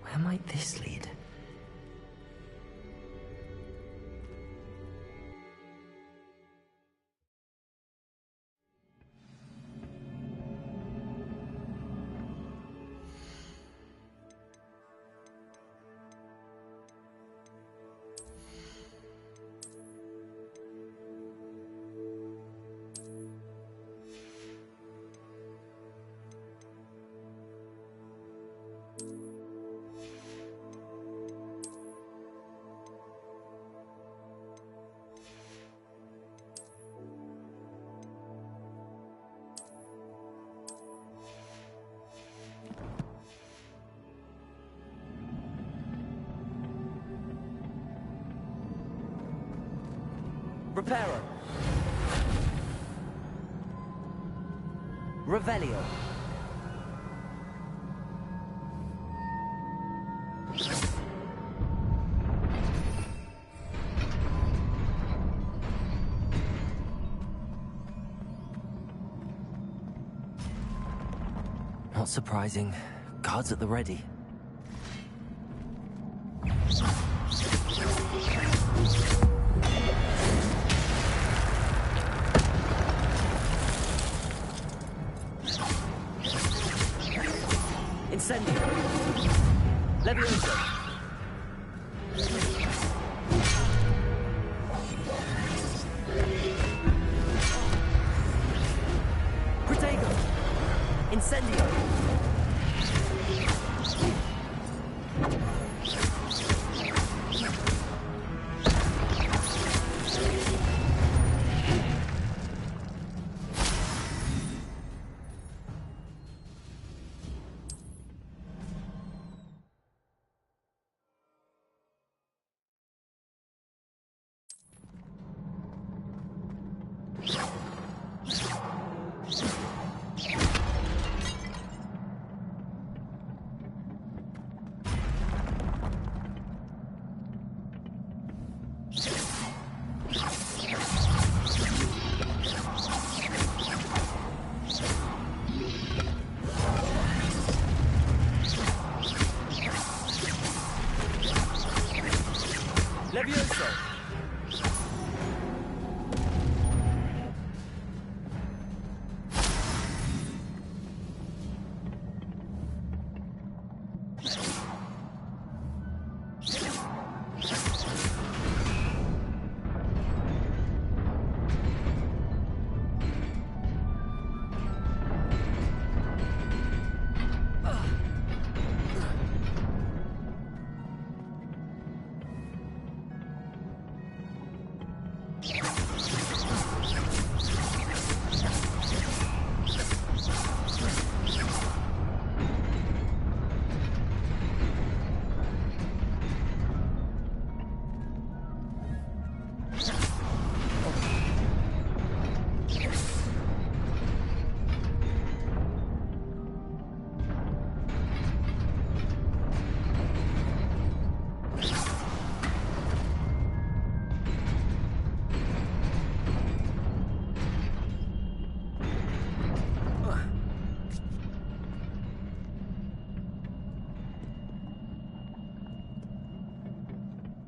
S3: Where might this lead? Repairer. Revelio. Not surprising. Guards at the ready. Incendio. Levioso. Protego. Incendio.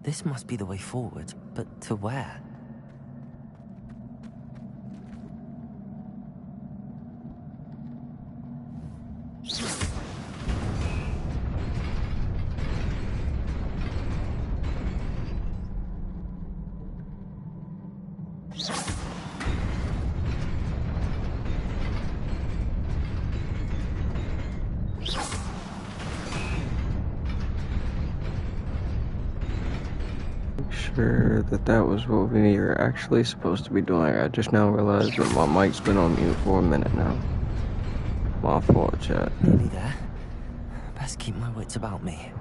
S3: This must be the way forward, but to where?
S1: Sure that was what we were actually supposed to be doing. I just now realized that my mic's been on mute for a minute now. My fault, chat.
S3: Nearly there. Best keep my wits about me.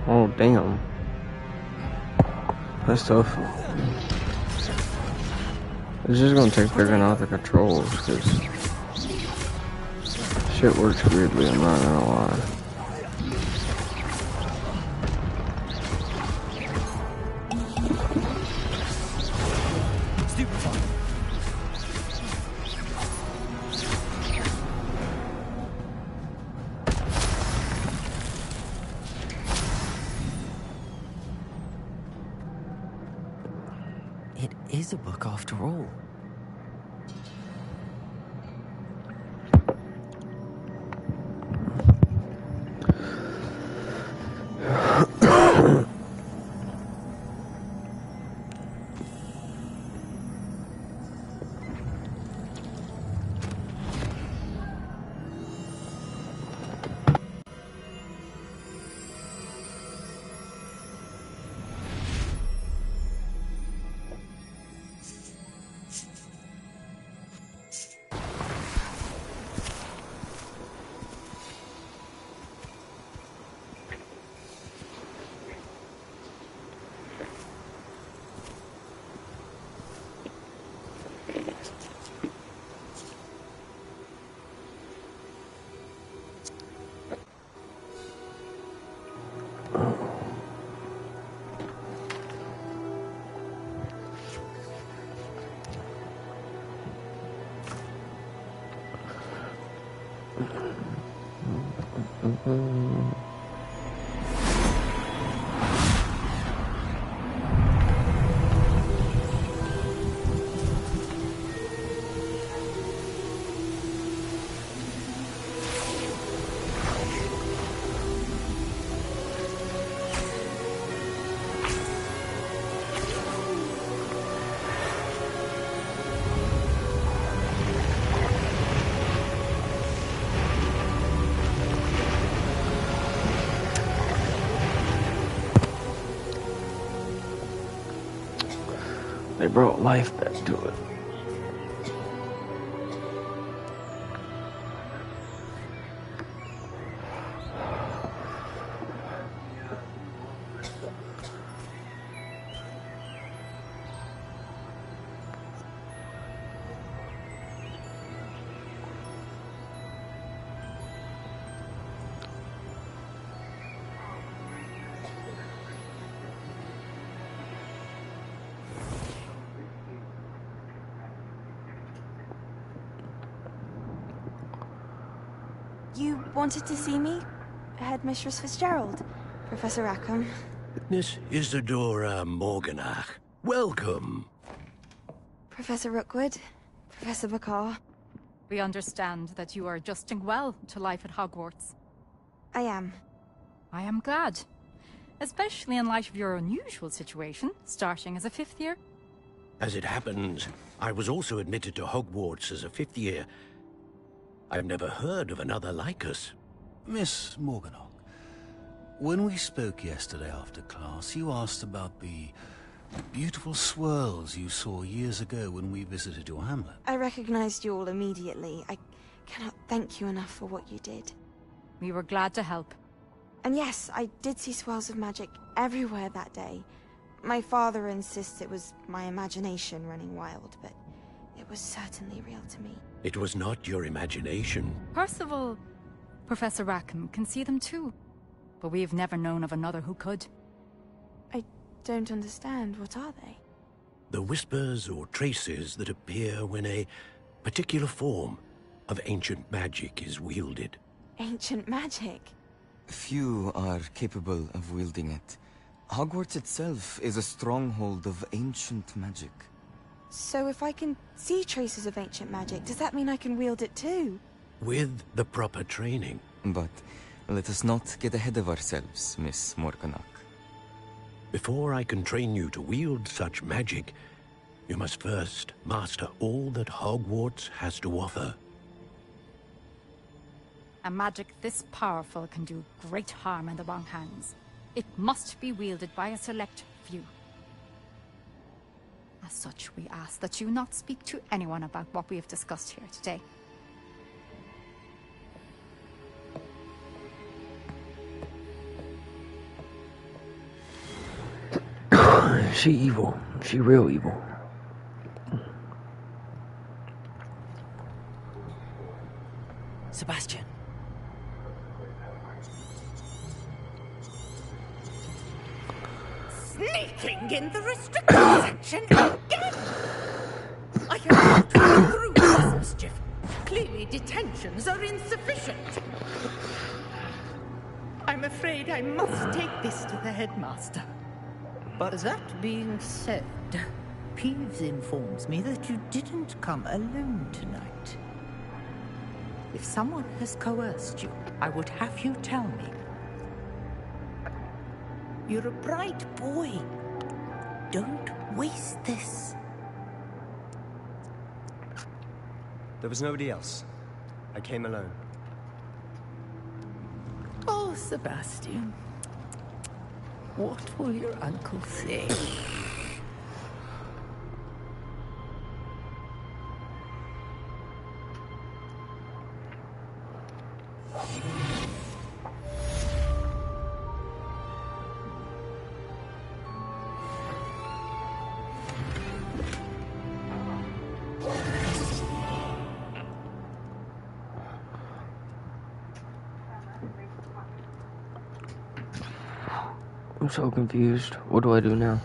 S1: Oh, damn. That's tough. It's just gonna take figuring out the controls, because shit works weirdly, I'm not gonna lie.
S3: It is a book after all.
S1: They brought life back to it.
S16: You wanted to see me? Headmistress Fitzgerald, Professor Rackham.
S18: Miss Isadora Morganach, welcome.
S16: Professor Rookwood, Professor Bakar.
S17: We understand that you are adjusting well to life at Hogwarts.
S16: I am.
S9: I am glad. Especially in light of your unusual situation, starting as a 5th year.
S18: As it happens, I was also admitted to Hogwarts as a 5th year. I've never heard of another like us.
S14: Miss Morganach, when we spoke yesterday after class, you asked about the beautiful swirls you saw years ago when we visited your hamlet.
S16: I recognized you all immediately. I cannot thank you enough for what you did.
S9: We were glad to help.
S16: And yes, I did see swirls of magic everywhere that day. My father insists it was my imagination running wild, but it was certainly real to me.
S18: It was not your imagination.
S9: Percival, Professor Rackham can see them too. But we've never known of another who could.
S16: I don't understand. What are they?
S18: The whispers or traces that appear when a particular form of ancient magic is wielded.
S16: Ancient magic?
S17: Few are capable of wielding it. Hogwarts itself is a stronghold of ancient magic.
S16: So if I can see traces of ancient magic, does that mean I can wield it too?
S18: With the proper training.
S17: But let us not get ahead of ourselves, Miss Morganach.
S18: Before I can train you to wield such magic, you must first master all that Hogwarts has to offer.
S9: A magic this powerful can do great harm in the wrong hands. It must be wielded by a select few. As such, we ask that you not speak to anyone about what we have discussed here today.
S1: She evil. She real evil.
S3: Sebastian.
S10: Sneaking in the restricted section again! I have not gone through this mischief. Clearly detentions are insufficient. I'm afraid I must take this to the headmaster.
S2: But that being said, Peeves informs me that you didn't come alone tonight. If someone has coerced you, I would have you tell me. You're a bright boy. Don't waste this.
S8: There was nobody else. I came alone.
S2: Oh, Sebastian. What will your uncle say?
S1: I'm so confused. What do I do now?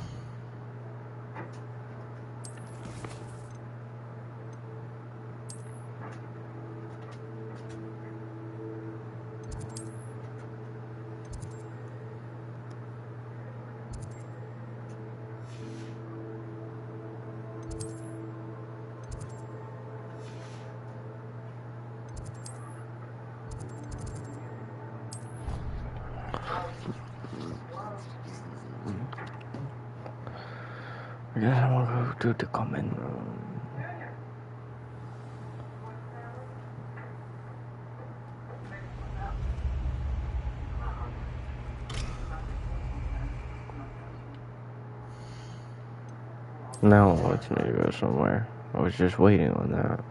S1: I guess I'm gonna go to the common room. Now let's need to go somewhere. I was just waiting on that.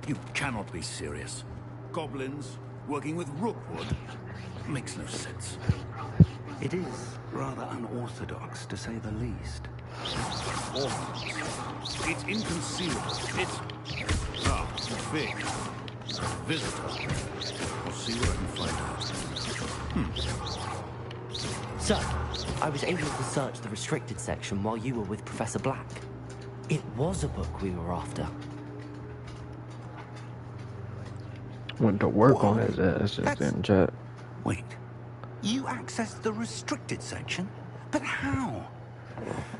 S14: You cannot be serious. Goblins working with Rookwood? Makes no sense.
S2: It is rather unorthodox, to say the least.
S14: It's inconceivable. It's... Ah, fake. Visitor. I'll see what I can find out.
S3: Sir, I was able to search the restricted section while you were with Professor Black. It was a book we were after.
S1: Went to work on his ass in chat.
S2: Wait, you accessed the restricted section? But how?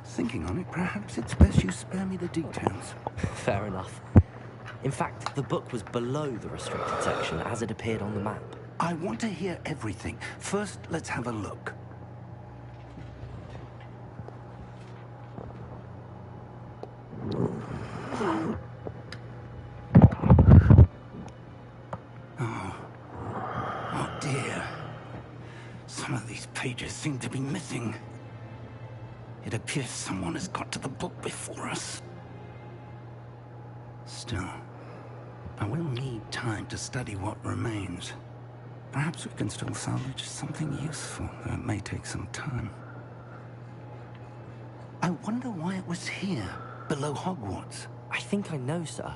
S2: Thinking on it, perhaps it's best you spare me the details.
S3: Fair enough. In fact, the book was below the restricted section as it appeared on the map.
S2: I want to hear everything. First, let's have a look. Oh dear. Some of these pages seem to be missing. It appears someone has got to the book before us. Still, I will need time to study what remains. Perhaps we can still salvage something useful, though it may take some time. I wonder why it was here, below Hogwarts.
S3: I think I know, sir.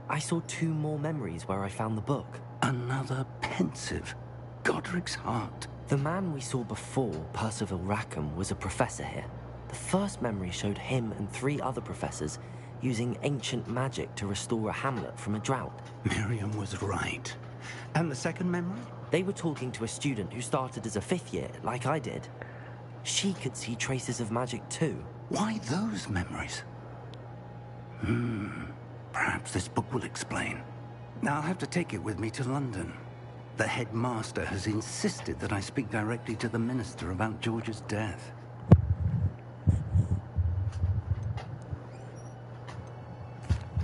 S3: I saw 2 more memories where I found the book.
S2: Another pensive. Godric's heart.
S3: The man we saw before, Percival Rackham, was a professor here. The first memory showed him and 3 other professors using ancient magic to restore a hamlet from a drought.
S2: Miriam was right. And the second memory?
S3: They were talking to a student who started as a 5th year, like I did. She could see traces of magic too.
S2: Why those memories? Perhaps this book will explain. Now I'll have to take it with me to London. The headmaster has insisted that I speak directly to the minister about George's death.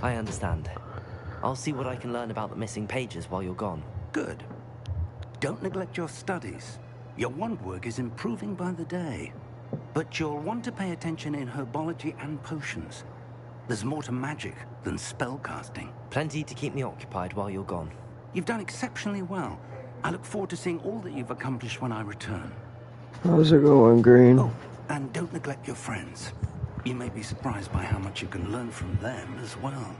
S3: I understand. I'll see what I can learn about the missing pages while you're gone.
S2: Good. Don't neglect your studies. Your wand work is improving by the day. But you'll want to pay attention in herbology and potions. There's more to magic than spellcasting.
S3: Plenty to keep me occupied while you're gone.
S2: You've done exceptionally well. I look forward to seeing all that you've accomplished when I return.
S1: How's it going, Green?
S2: Oh, and don't neglect your friends. You may be surprised by how much you can learn from them as well.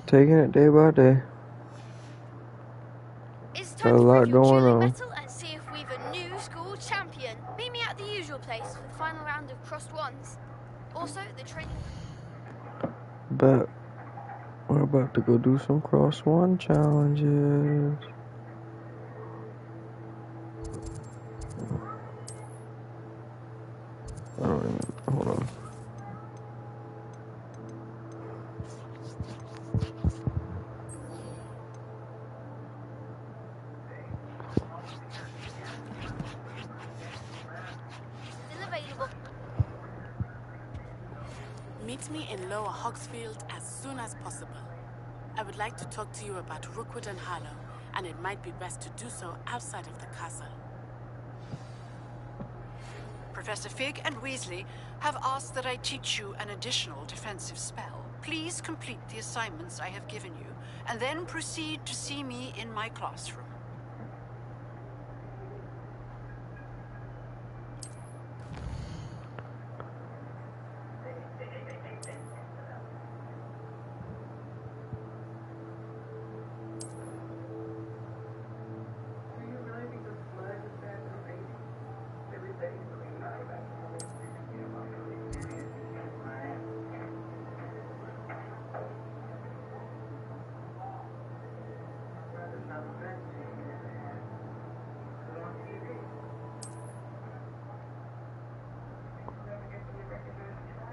S1: Taking it day by day.
S6: It's
S1: Got
S6: time
S1: a
S6: to
S1: lot
S6: break your
S1: going
S6: dueling
S1: on.
S6: metal and see if we've a new school champion. Meet me at the usual place for the final round of crossed wands. Also, the training.
S1: But we're about to go do some cross one challenges. I don't even. Hold on.
S6: Still available.
S7: Meet me in Lower Hogsfield as soon as possible. I would like to talk to you about Rookwood and Harlow, and it might be best to do so outside of the castle.
S20: Professor Fig and Weasley have asked that I teach you an additional defensive spell. Please complete the assignments I have given you, and then proceed to see me in my classroom.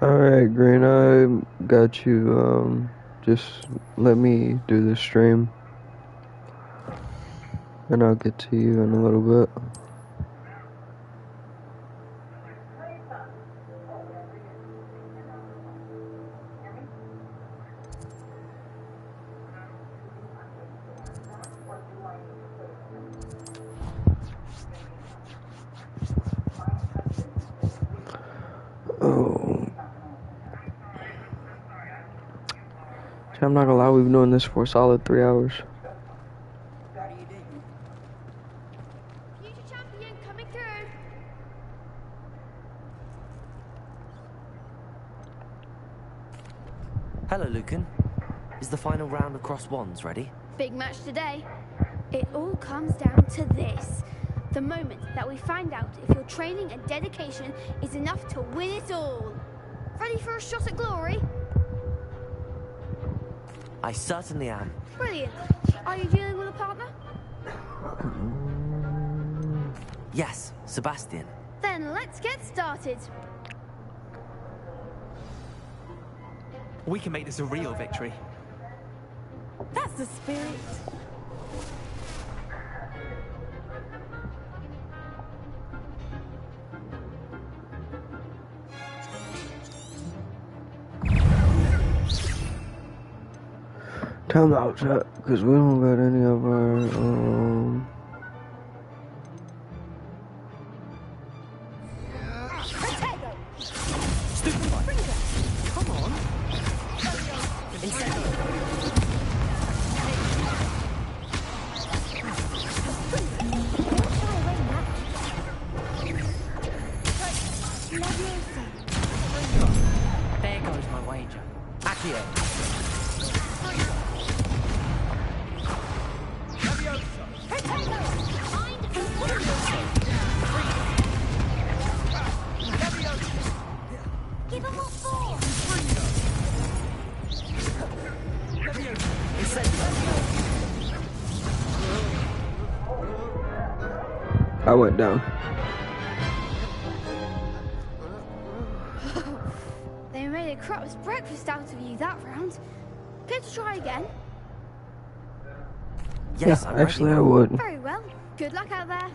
S1: Alright, Green, I got you. Just let me do the stream. And I'll get to you in a little bit. I'm not gonna lie, we've been doing this for a solid 3 hours.
S6: Future champion coming through.
S3: Hello, Lucan. Is the final round of Cross Wands ready?
S6: Big match today. It all comes down to this. The moment that we find out if your training and dedication is enough to win it all. Ready for a shot at glory?
S3: I certainly am.
S6: Brilliant. Are you dealing with a partner?
S3: Yes, Sebastian.
S6: Then let's get started.
S15: We can make this a real victory.
S10: That's the spirit.
S1: Time out, chat, because we don't got any of our,
S15: Come on.
S3: There goes my wager. Accio.
S6: Give him more force.
S1: I went down.
S6: They made a crap's breakfast out of you that round. Care to try again?
S3: Yes,
S1: yeah,
S3: I'm
S1: actually
S3: ready.
S1: I would.
S6: Very well. Good luck out there.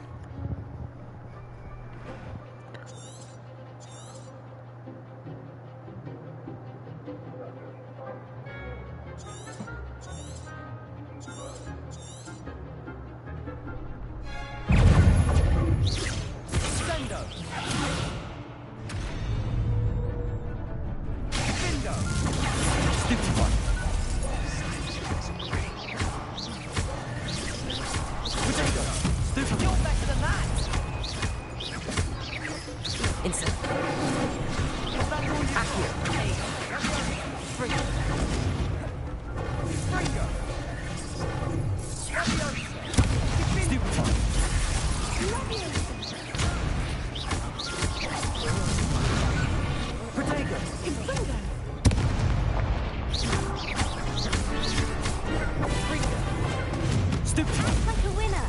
S6: Like a winner.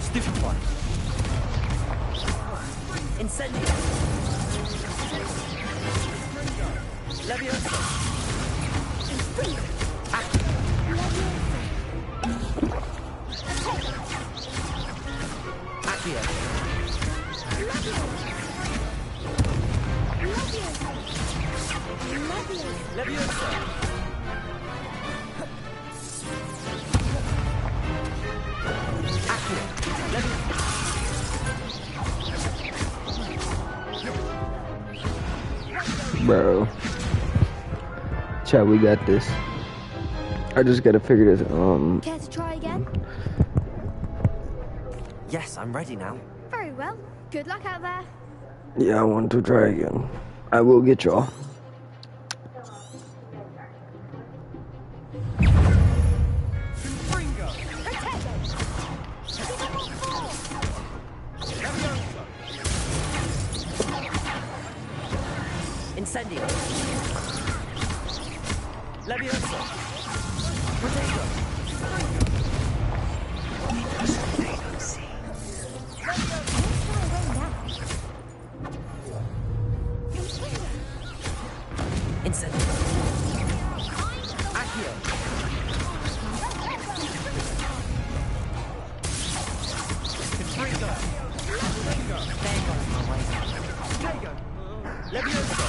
S3: Stupid one. Incendio. Leviosa. Accio. Leviosa.
S1: Bro. Chat, we got this. I just gotta figure this,
S6: Care to try again?
S3: Yes, I'm ready now.
S6: Very well. Good luck out there.
S1: Yeah, I want to try again. I will get y'all.
S3: Incendio. Leviosa. Protego. Incendio. Accio. Confringo. There goes my way. Protego. Leviosa.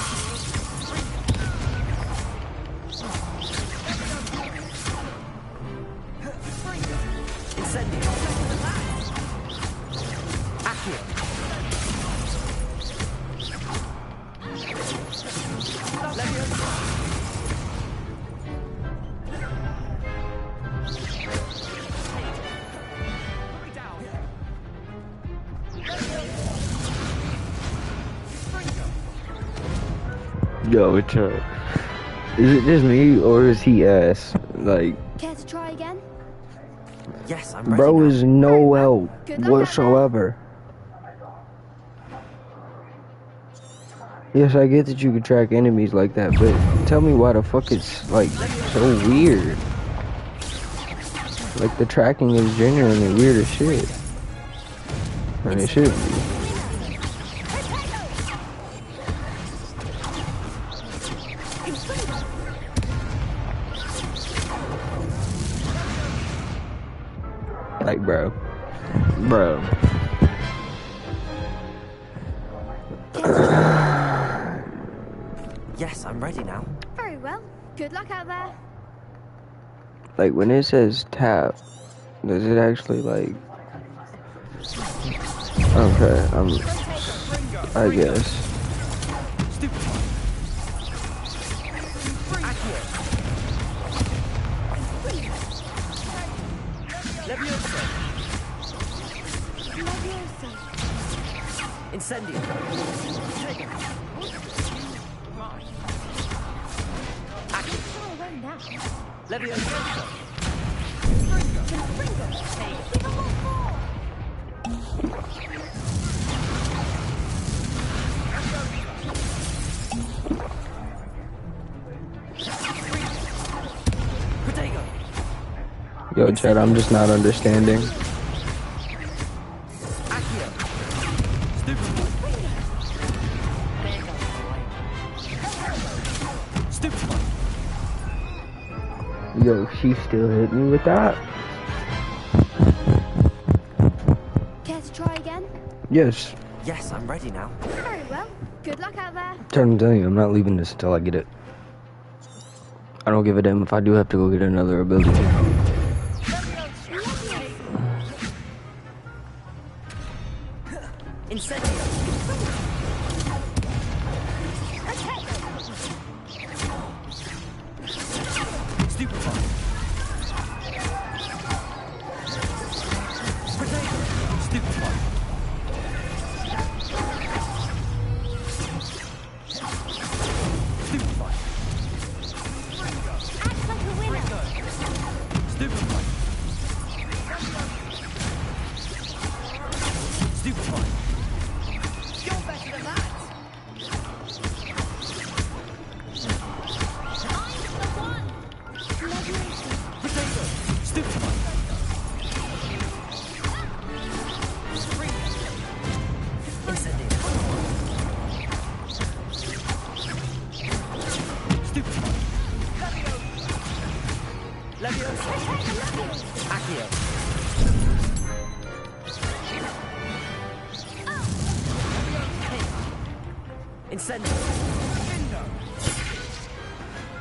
S1: Yo, it's is it just me or is he ass? Like,
S6: Care to try again?
S3: Yes, I'm ready
S1: bro
S3: now.
S1: is no help
S6: Good luck out
S1: whatsoever. Yes, I get that you can track enemies like that, but tell me why the fuck it's like so weird. Like the tracking is genuinely weird as shit. And it should be. Like, bro.
S3: Yes, I'm ready now.
S6: Very well. Good luck out there.
S1: Like, when it says tap, does it actually, like... Okay, I guess.
S3: Incendio. Leviosa.
S1: Yo, Chad, I'm just not understanding. Yo, she still hit me with that?
S6: Care to try again?
S1: Yes.
S3: Yes, I'm ready now.
S6: Very well. Good luck out there.
S1: I'm telling you, I'm not leaving this until I get it. I don't give a damn if I do have to go get another ability.
S3: Incendio. Stupefy. Stupefy. Stupefy.
S6: Act like a winner.
S3: Stupefy. Stupefy.
S10: You're better than that.
S3: Potato. Stupefy. Incendio. Stupefy. Leviosa. Accio. Incendio.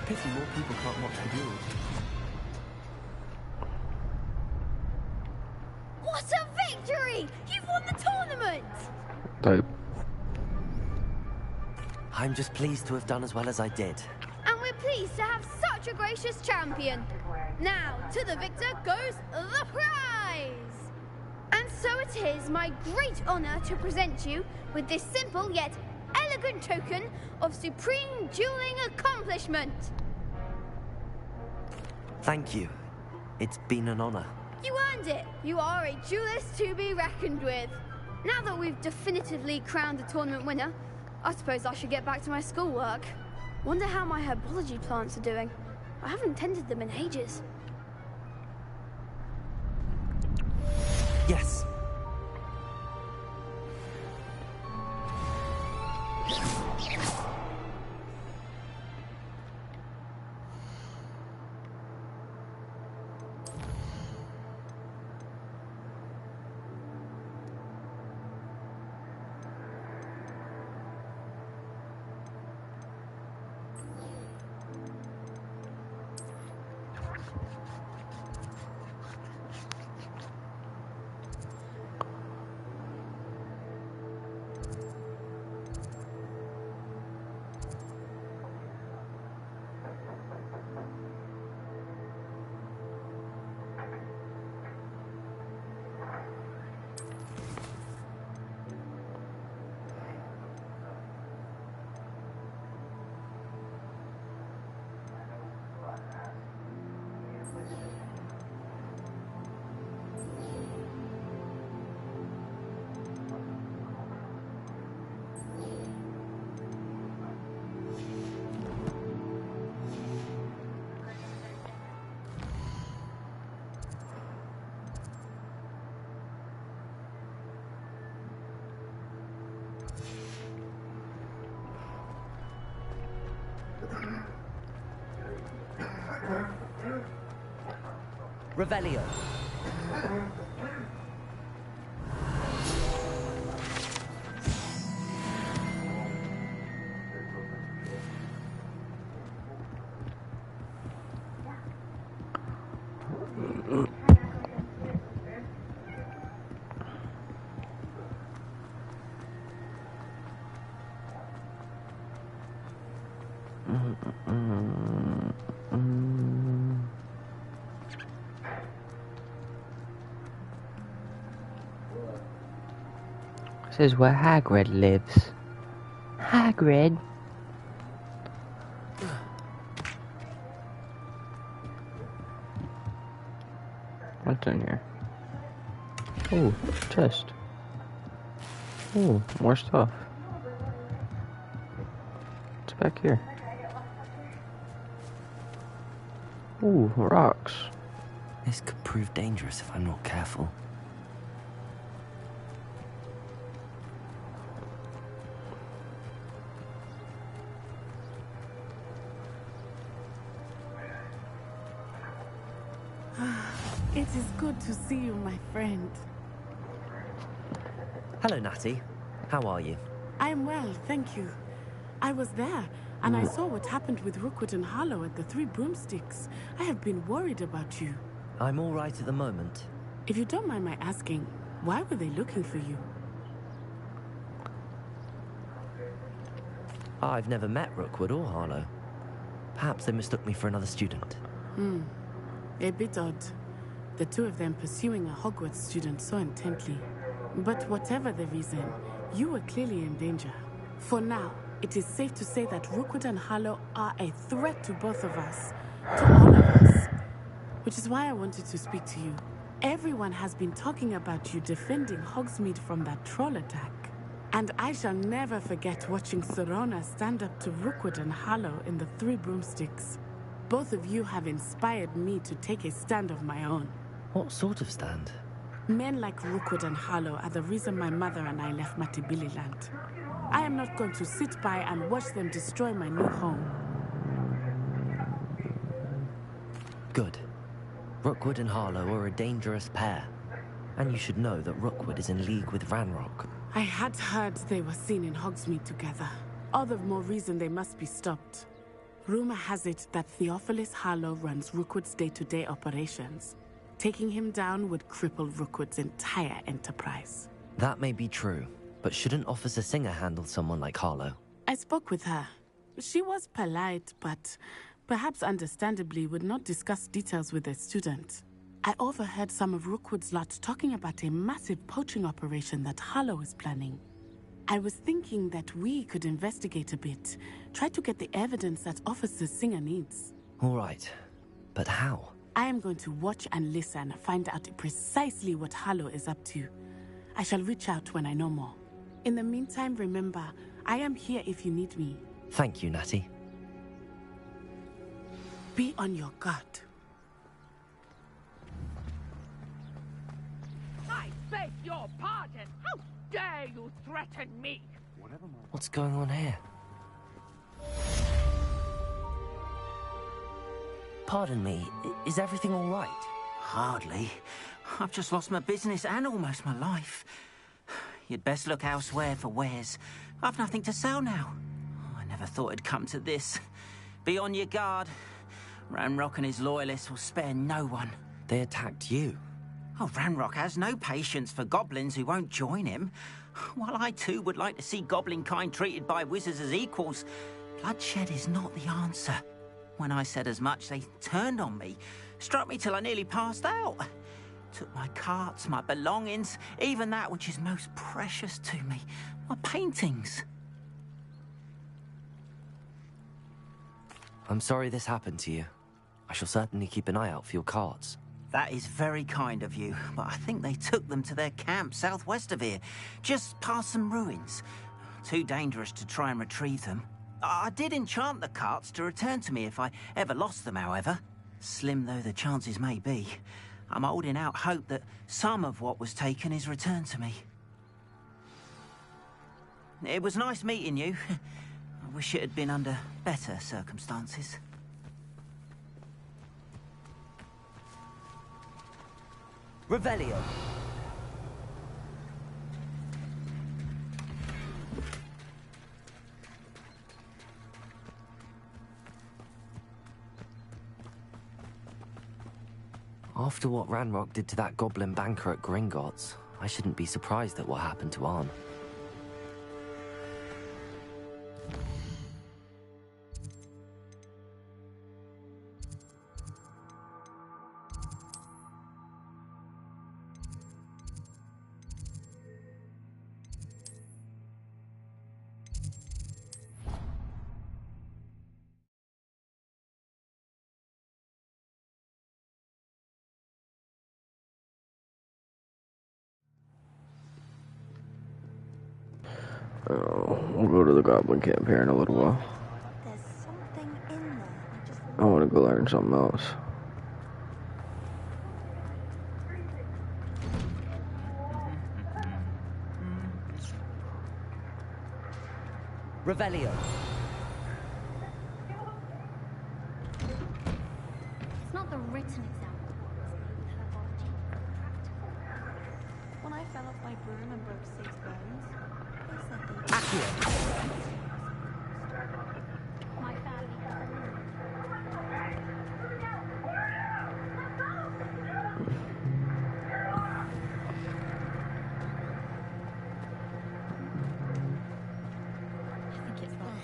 S3: Pity more people can't watch the duels.
S6: What a victory! You've won the tournament!
S1: Type.
S3: I'm just pleased to have done as well as I did.
S6: And we're pleased to have such a gracious champion. Now, to the victor goes the prize! And so it is my great honor to present you with this simple yet elegant token of supreme dueling accomplishment.
S3: Thank you. It's been an honor.
S6: You earned it. You are a duelist to be reckoned with. Now that we've definitively crowned the tournament winner, I suppose I should get back to my schoolwork. Wonder how my herbology plants are doing. I haven't tended them in ages.
S3: Yes. Revelio.
S1: This is where Hagrid lives. Hagrid. What's in here? Oh, chest. Oh, more stuff. What's back here? Ooh, rocks.
S3: This could prove dangerous if I'm not careful.
S7: It is good to see you, my friend.
S3: Hello, Natty. How are you?
S7: I'm well, thank you. I was there, and I saw what happened with Rookwood and Harlow at the Three Broomsticks. I have been worried about you.
S3: I'm all right at the moment.
S7: If you don't mind my asking, why were they looking for you?
S3: I've never met Rookwood or Harlow. Perhaps they mistook me for another student.
S7: A bit odd. The two of them pursuing a Hogwarts student so intently. But whatever the reason, you were clearly in danger. For now, it is safe to say that Rookwood and Harlow are a threat to both of us. To all of us. Which is why I wanted to speak to you. Everyone has been talking about you defending Hogsmeade from that troll attack. And I shall never forget watching Serona stand up to Rookwood and Harlow in the Three Broomsticks. Both of you have inspired me to take a stand of my own.
S3: What sort of stand?
S7: Men like Rookwood and Harlow are the reason my mother and I left Matabeleland. I am not going to sit by and watch them destroy my new home.
S3: Good. Rookwood and Harlow are a dangerous pair. And you should know that Rookwood is in league with Ranrock.
S7: I had heard they were seen in Hogsmeade together. All the more reason they must be stopped. Rumor has it that Theophilus Harlow runs Rookwood's day-to-day operations. Taking him down would cripple Rookwood's entire enterprise.
S3: That may be true, but shouldn't Officer Singer handle someone like Harlow?
S7: I spoke with her. She was polite, but perhaps understandably would not discuss details with a student. I overheard some of Rookwood's lot talking about a massive poaching operation that Harlow is planning. I was thinking that we could investigate a bit, try to get the evidence that Officer Singer needs.
S3: All right, but how?
S7: I am going to watch and listen, find out precisely what Harlow is up to. I shall reach out when I know more. In the meantime, remember, I am here if you need me.
S3: Thank you, Natty.
S7: Be on your guard.
S10: I beg your pardon. How dare you threaten me?
S3: What's going on here? Pardon me, is everything all right?
S15: Hardly. I've just lost my business and almost my life. You'd best look elsewhere for wares. I've nothing to sell now. I never thought it'd come to this. Be on your guard. Ranrock and his loyalists will spare no one.
S3: They attacked you?
S15: Oh, Ranrock has no patience for goblins who won't join him. While I too would like to see goblin kind treated by wizards as equals, bloodshed is not the answer. When I said as much, they turned on me, struck me till I nearly passed out. Took my carts, my belongings, even that which is most precious to me, my paintings.
S3: I'm sorry this happened to you. I shall certainly keep an eye out for your carts.
S15: That is very kind of you, but I think they took them to their camp southwest of here, just past some ruins. Too dangerous to try and retrieve them. I did enchant the carts to return to me if I ever lost them, however. Slim though the chances may be, I'm holding out hope that some of what was taken is returned to me. It was nice meeting you. I wish it had been under better circumstances.
S3: Revelio. After what Ranrock did to that goblin banker at Gringotts, I shouldn't be surprised at what happened to Arn.
S1: We'll go to the Goblin Camp here in a little while. I want to go learn something else.
S3: Revelio.
S11: It's not the written example.
S16: When I fell off my broom and broke 6 bones, they said they
S11: My family. I think it's wrong.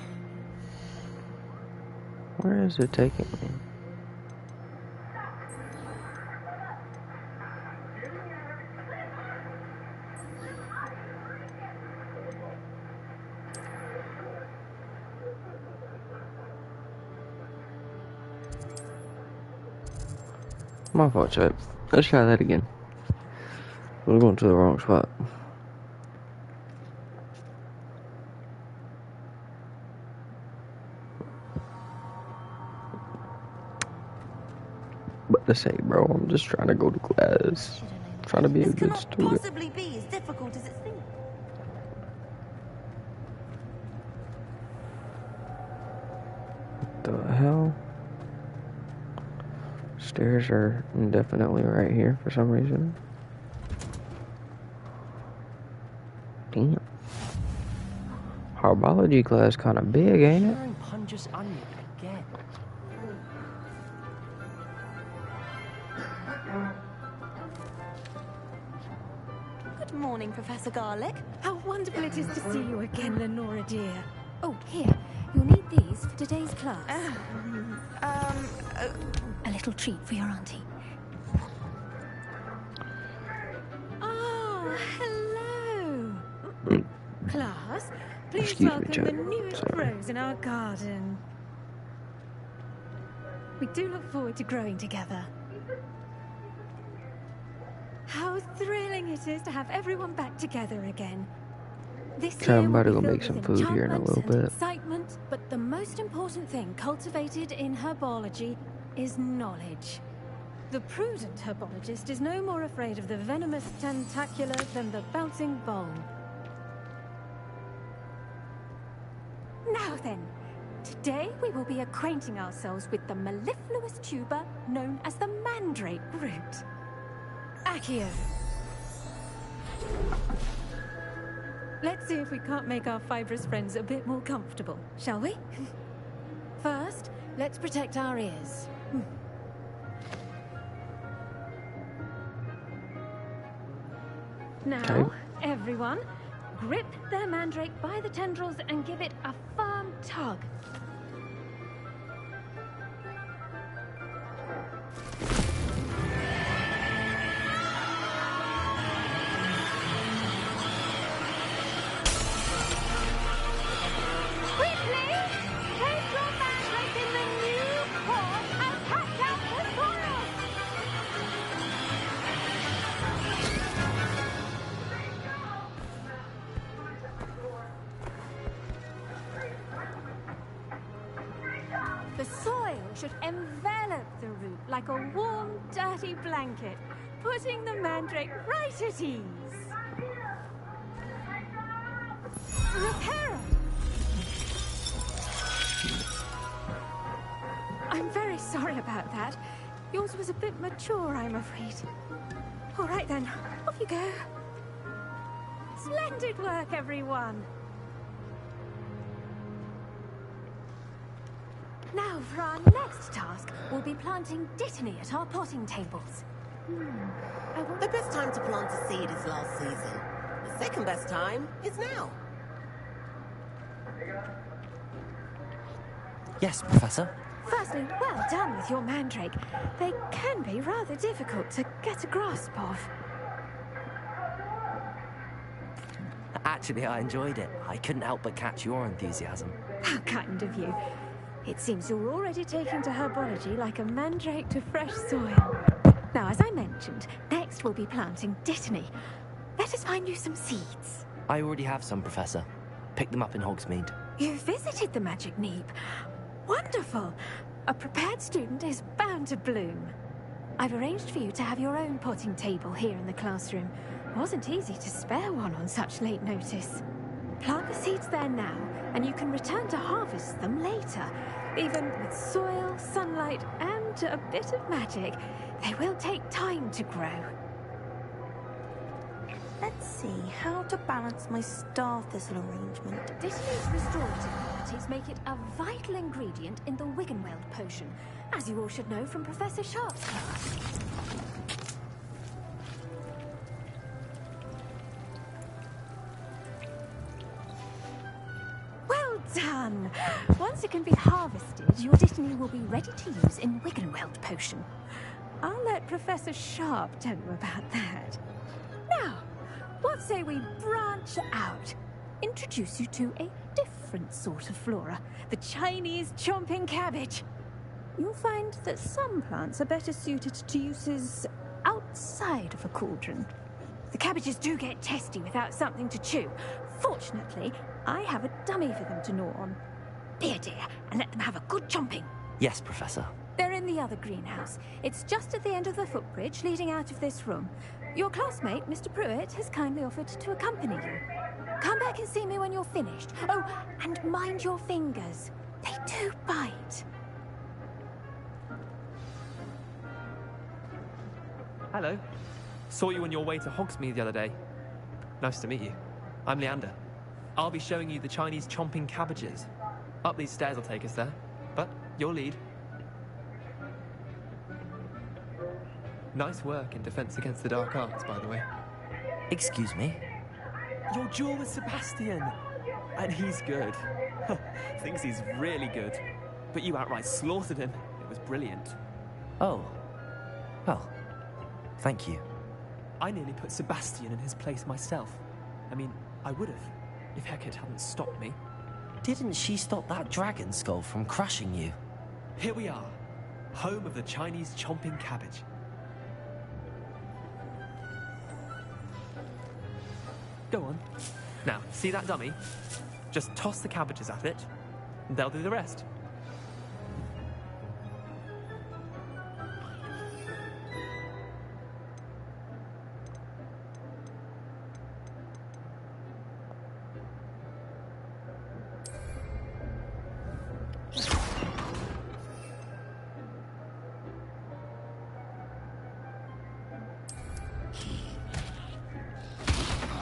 S1: Where is it taking me? My fault, chat. Let's try that again. We're going to the wrong spot. But to say, bro, I'm just trying to go to class. Trying to be a good student.
S16: possibly be as difficult as it seems.
S1: The hell? Stairs are definitely right here for some reason. Damn. Our biology class kind of big, ain't it?
S3: Pungus onion again.
S16: Good morning, Professor Garlic.
S21: How wonderful it is to see you again, Lenora dear. Oh, here. You'll need these for today's class. A little treat for your auntie. Oh, hello. Class, please
S1: Excuse me,
S21: welcome
S1: Jack.
S21: the newest
S1: Sorry.
S21: rose in our garden. We do look forward to growing together. How thrilling it is to have everyone back together again. This
S1: Try,
S21: year
S1: I'm
S21: will
S1: about to
S21: be
S1: go
S21: filled
S1: make some
S21: with
S1: food here in a
S21: enchantment
S1: little
S21: and
S1: bit.
S21: excitement, but the most important thing cultivated in herbology is knowledge. The prudent herbologist is no more afraid of the venomous tentacula than the bouncing bulb. Now then, today we will be acquainting ourselves with the mellifluous tuber known as the mandrake root. Accio. Let's see if we can't make our fibrous friends a bit more comfortable, shall we? First, let's protect our ears. Now, everyone, grip their mandrake by the tendrils and give it a firm tug. Quickly, place your mandrake in the new pot and patch out the soil. The soil should envelop the root like a warm, dirty blanket, putting the mandrake right at ease. Reparo! I'm very sorry about that.
S11: Yours was a bit mature, I'm afraid. All right then, off you go. Splendid work, everyone. Now, for our next task, we'll be planting dittany at our potting tables.
S4: The best time to plant a seed is last season. The second best time is now.
S3: Yes, Professor.
S11: Firstly, well done with your mandrake. They can be rather difficult to get a grasp of.
S3: Actually, I enjoyed it. I couldn't help but catch your enthusiasm.
S11: How kind of you. It seems you're already taking to herbology like a mandrake to fresh soil. Now, as I mentioned, next we'll be planting dittany. Let us find you some seeds.
S3: I already have some, Professor. Picked them up in Hogsmeade.
S11: You visited the Magic Neep. Wonderful. A prepared student is bound to bloom. I've arranged for you to have your own potting table here in the classroom. Wasn't easy to spare one on such late notice. Plant the seeds there now, and you can return to harvest them later. Even with soil, sunlight, and a bit of magic, they will take time to grow.
S16: Let's see how to balance my star thistle arrangement.
S11: Dittany's restorative properties make it a vital ingredient in the Wiggenweld potion, as you all should know from Professor Sharp's class. Well done! Once it can be harvested, your dittany will be ready to use in Wiggenweld potion. I'll let Professor Sharp tell you about that. Now, what say we branch out? Introduce you to a different sort of flora, the Chinese chomping cabbage. You'll find that some plants are better suited to uses outside of a cauldron. The cabbages do get testy without something to chew. Fortunately, I have a dummy for them to gnaw on. Be a dear and let them have a good chomping.
S3: Yes, Professor.
S11: They're in the other greenhouse. It's just at the end of the footbridge leading out of this room. Your classmate, Mr. Pruitt, has kindly offered to accompany you. Come back and see me when you're finished. Oh, and mind your fingers. They do bite.
S22: Hello. Saw you on your way to Hogsmeade the other day. Nice to meet you. I'm Leander. I'll be showing you the Chinese chomping cabbages. Up these stairs will take us there. But your lead. Nice work in Defense Against the Dark Arts, by the way.
S3: Excuse me?
S22: Your duel with Sebastian! And he's good. Thinks he's really good. But you outright slaughtered him. It was brilliant.
S3: Oh. Well, thank you.
S22: I nearly put Sebastian in his place myself. I mean, I would have, if Hecate hadn't stopped me.
S3: Didn't she stop that dragon skull from crushing you?
S22: Here we are, home of the Chinese chomping cabbage. Go on. Now, see that dummy? Just toss the cabbages at it, and they'll do the rest.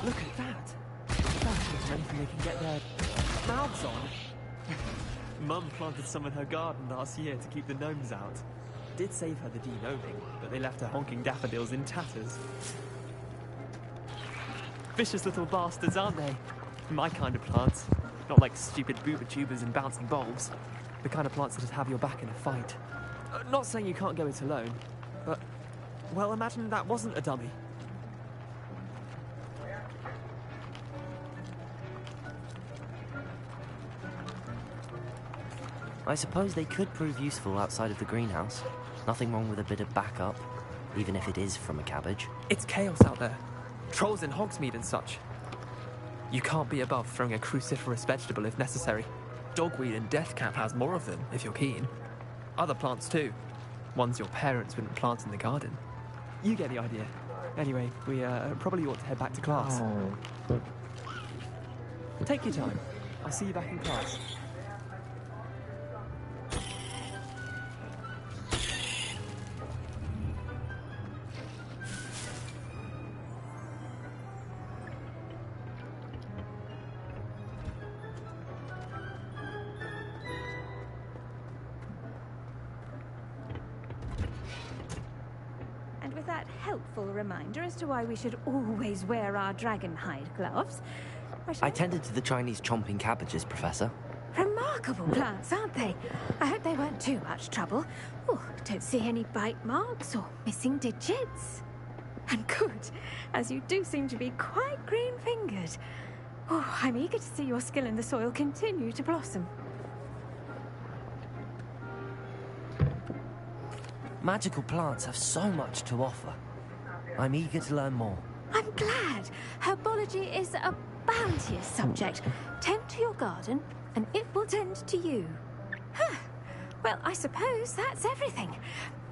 S22: Look at that! That's anything they can get their mouths on. Mum planted some in her garden last year to keep the gnomes out. Did save her the de-gnoming, but they left her honking daffodils in tatters. Vicious little bastards, aren't they? My kind of plants. Not like stupid booba tubers and bouncing bulbs. The kind of plants that'd have your back in a fight. Not saying you can't go it alone, but, well, imagine that wasn't a dummy.
S3: I suppose they could prove useful outside of the greenhouse. Nothing wrong with a bit of backup, even if it is from a cabbage.
S22: It's chaos out there. Trolls in Hogsmeade and such. You can't be above throwing a cruciferous vegetable if necessary. Dogweed and deathcap has more of them, if you're keen. Other plants too. Ones your parents wouldn't plant in the garden. You get the idea. Anyway, we probably ought to head back to class. Take your time. I'll see you back in class.
S11: that helpful reminder as to why we should always wear our dragon hide gloves.
S3: I tended to the Chinese chomping cabbages, Professor.
S11: Remarkable plants, aren't they? I hope they weren't too much trouble. Oh, don't see any bite marks or missing digits. And good, as you do seem to be quite green-fingered. Oh, I'm eager to see your skill in the soil continue to blossom.
S3: Magical plants have so much to offer. I'm eager to learn more.
S11: I'm glad. Herbology is a bounteous subject. Tend to your garden, and it will tend to you. Huh. Well, I suppose that's everything.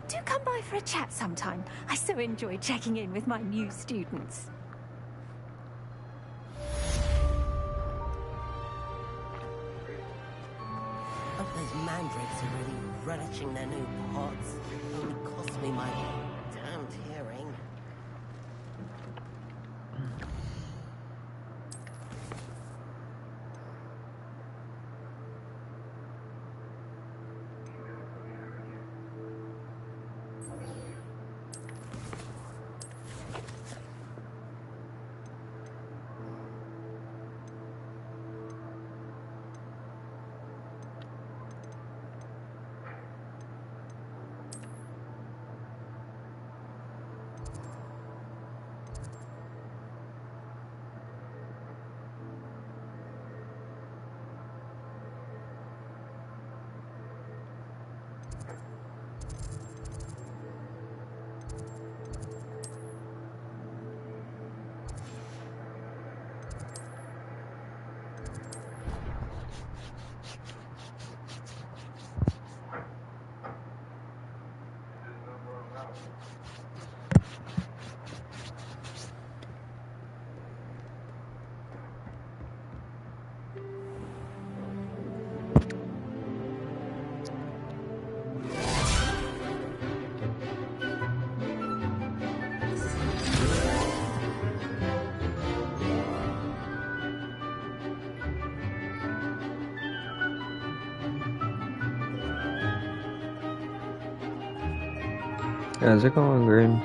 S11: Do come by for a chat sometime. I so enjoy checking in with my new students.
S4: Hope those mandrakes are really relishing their new pots. Only cost me my damned hearing.
S1: How's it going, Green?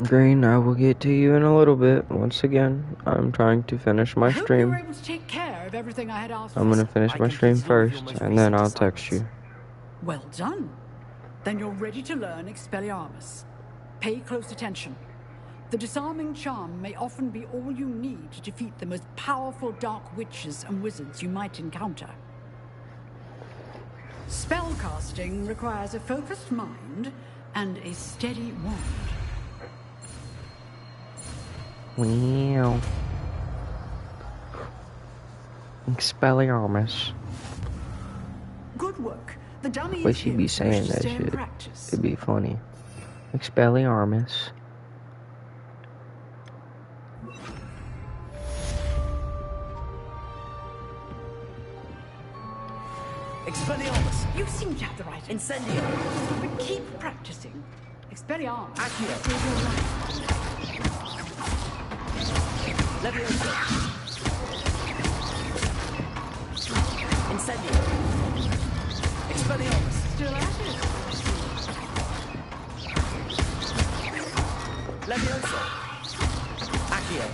S1: Green, I will get to you in a little bit. Once again, I'm trying to finish my stream.
S10: You were able to take care of everything I had asked.
S1: I'm gonna finish my stream first, and then I'll text you.
S10: Well done. Then you're ready to learn Expelliarmus. Pay close attention. The disarming charm may often be all you need to defeat the most powerful dark witches and wizards you might encounter. Spellcasting requires a focused mind and a steady wand.
S1: Wow. Expelliarmus.
S10: Good work. The dummy
S1: Wish he'd be saying that shit. It'd be funny. Expelliarmus.
S10: Expelliarmus! You seem to have the right Incendio! But keep practicing. Expelliarmus.
S3: Accio.
S10: Leviosa.
S3: Incendio. Expelliarmus.
S10: Still at it.
S3: Leviosa. Accio.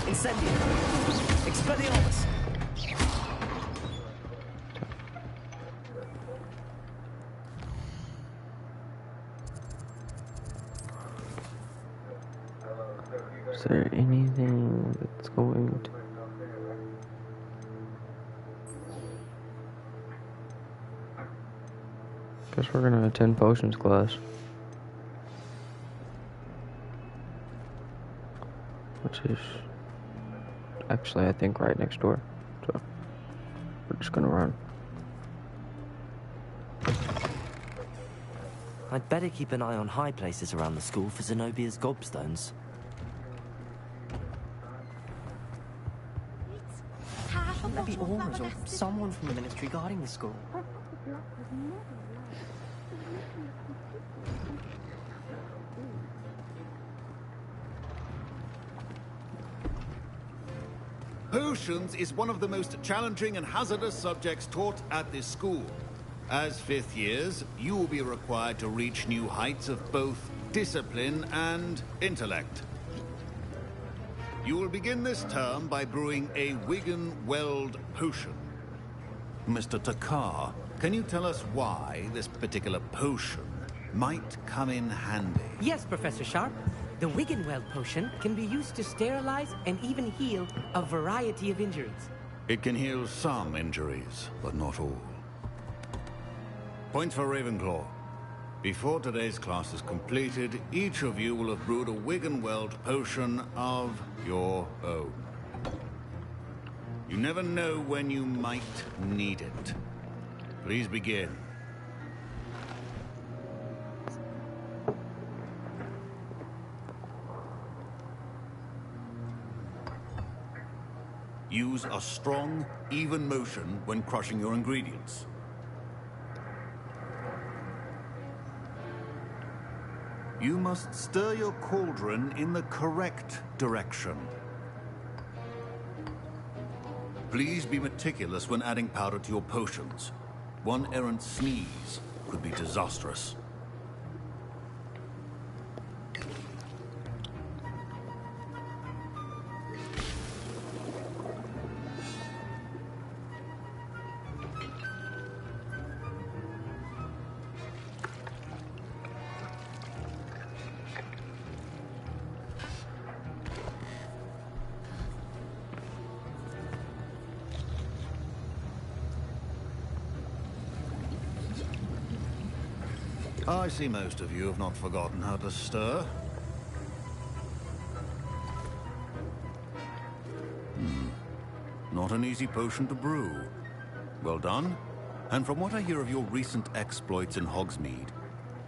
S3: Incendio. Expelliarmus.
S1: Is there anything that's going to... Guess we're gonna attend potions class. Which is actually, I think, right next door. So, we're just gonna run.
S3: I'd better keep an eye on high places around the school for Zenobia's gobstones.
S13: Maybe Aura's or someone from the ministry guarding the school.
S5: Potions is one of the most challenging and hazardous subjects taught at this school. As fifth years, you will be required to reach new heights of both discipline and intellect. You will begin this term by brewing a Wiggenweld potion. Mr. Takar, can you tell us why this particular potion might come in handy?
S19: Yes, Professor Sharp. The Wiggenweld potion can be used to sterilize and even heal a variety of injuries.
S5: It can heal some injuries, but not all. Points for Ravenclaw. Before today's class is completed, each of you will have brewed a Wiggenweld potion of your own. You never know when you might need it. Please begin. Use a strong, even motion when crushing your ingredients. You must stir your cauldron in the correct direction. Please be meticulous when adding powder to your potions. One errant sneeze could be disastrous. I see most of you have not forgotten how to stir. Not an easy potion to brew. Well done. And from what I hear of your recent exploits in Hogsmeade,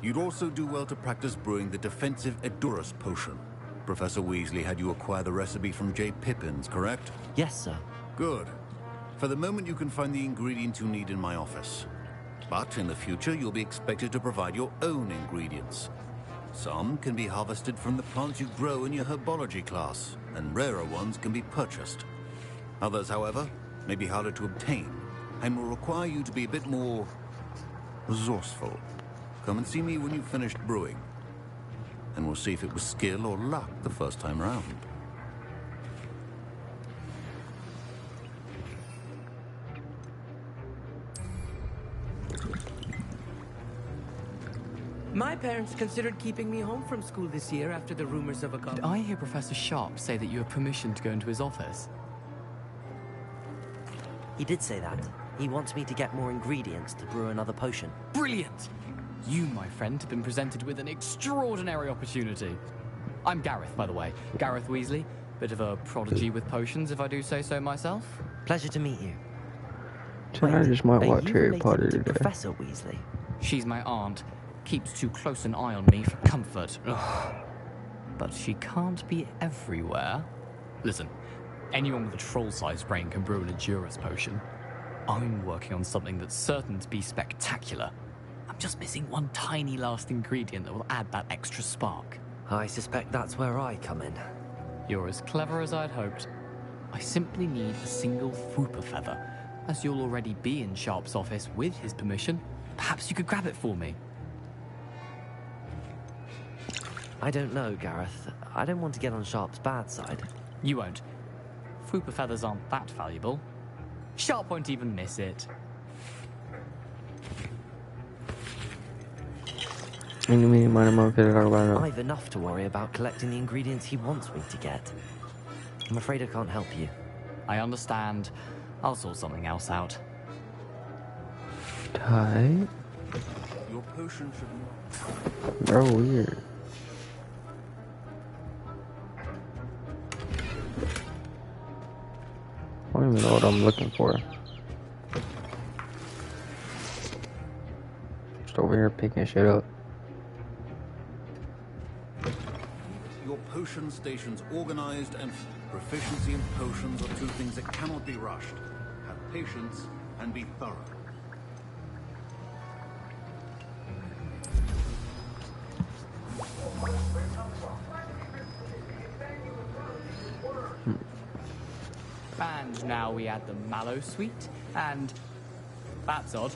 S5: you'd also do well to practice brewing the defensive Edurus potion. Professor Weasley had you acquire the recipe from J. Pippins, correct?
S3: Yes, sir.
S5: Good. For the moment, you can find the ingredients you need in my office. But in the future, you'll be expected to provide your own ingredients. Some can be harvested from the plants you grow in your herbology class, and rarer ones can be purchased. Others, however, may be harder to obtain, and will require you to be a bit more resourceful. Come and see me when you've finished brewing, and we'll see if it was skill or luck the first time round.
S19: My parents considered keeping me home from school this year after the rumors of a
S22: Did I hear Professor Sharp say that you have permission to go into his office?
S3: He did say that. He wants me to get more ingredients to brew another potion.
S22: Brilliant! You, my friend, have been presented with an extraordinary opportunity. I'm Gareth, by the way. Gareth Weasley. Bit of a prodigy with potions, if I do say so myself.
S3: Pleasure to meet you.
S1: Tonight I just might watch Harry Potter today.
S3: Professor Weasley?
S22: She's my aunt. Keeps too close an eye on me for comfort. Ugh. But she can't be everywhere. Listen, anyone with a troll-sized brain can brew an Edurus potion. I'm working on something that's certain to be spectacular. I'm just missing one tiny last ingredient that will add that extra spark.
S3: I suspect that's where I come in.
S22: You're as clever as I'd hoped. I simply need a single Fwooper feather. As you'll already be in Sharp's office with his permission, perhaps you could grab it for me.
S3: I don't know, Gareth. I don't want to get on Sharp's bad side.
S22: You won't. Fwooper feathers aren't that valuable. Sharp won't even miss it.
S3: I've enough to worry about collecting the ingredients he wants me to get. I'm afraid I can't help you.
S22: I understand. I'll sort something else out.
S1: Tight.
S5: Your potion should...
S1: Bro, weird. I don't even know what I'm looking for. Just over here picking shit up.
S5: Your potion stations organized, and proficiency in potions are two things that cannot be rushed. Have patience and be thorough.
S12: And now we add the mallow sweet, and... That's odd.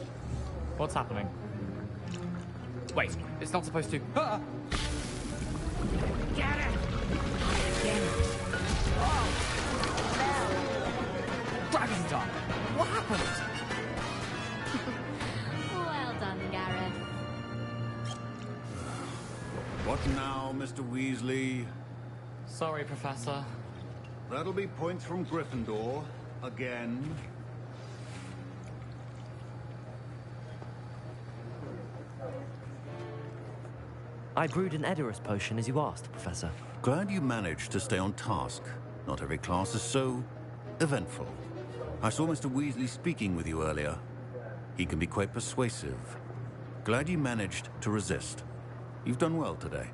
S12: What's happening? Wait, it's not supposed to... Ah!
S9: Get it!
S12: Oh! Gravity done! What happened?
S11: Well done, Gareth.
S5: What now, Mr. Weasley?
S12: Sorry, Professor.
S5: That'll be points from Gryffindor. Again.
S3: I brewed an Edorus potion as you asked, Professor.
S5: Glad you managed to stay on task. Not every class is so eventful. I saw Mr. Weasley speaking with you earlier. He can be quite persuasive. Glad you managed to resist. You've done well today.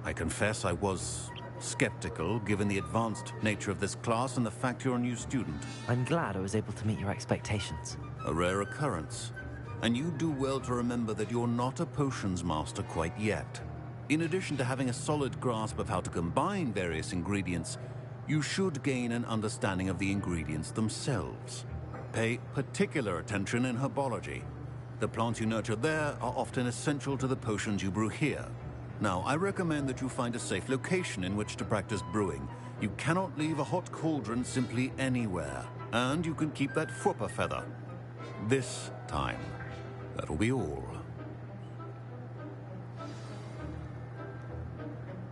S5: I confess I was skeptical, given the advanced nature of this class and the fact you're a new student.
S3: I'm glad I was able to meet your expectations.
S5: A rare occurrence. And you do well to remember that you're not a potions master quite yet. In addition to having a solid grasp of how to combine various ingredients, you should gain an understanding of the ingredients themselves. Pay particular attention in herbology. The plants you nurture there are often essential to the potions you brew here. Now, I recommend that you find a safe location in which to practice brewing. You cannot leave a hot cauldron simply anywhere. And you can keep that Fwooper feather. This time. That'll be all.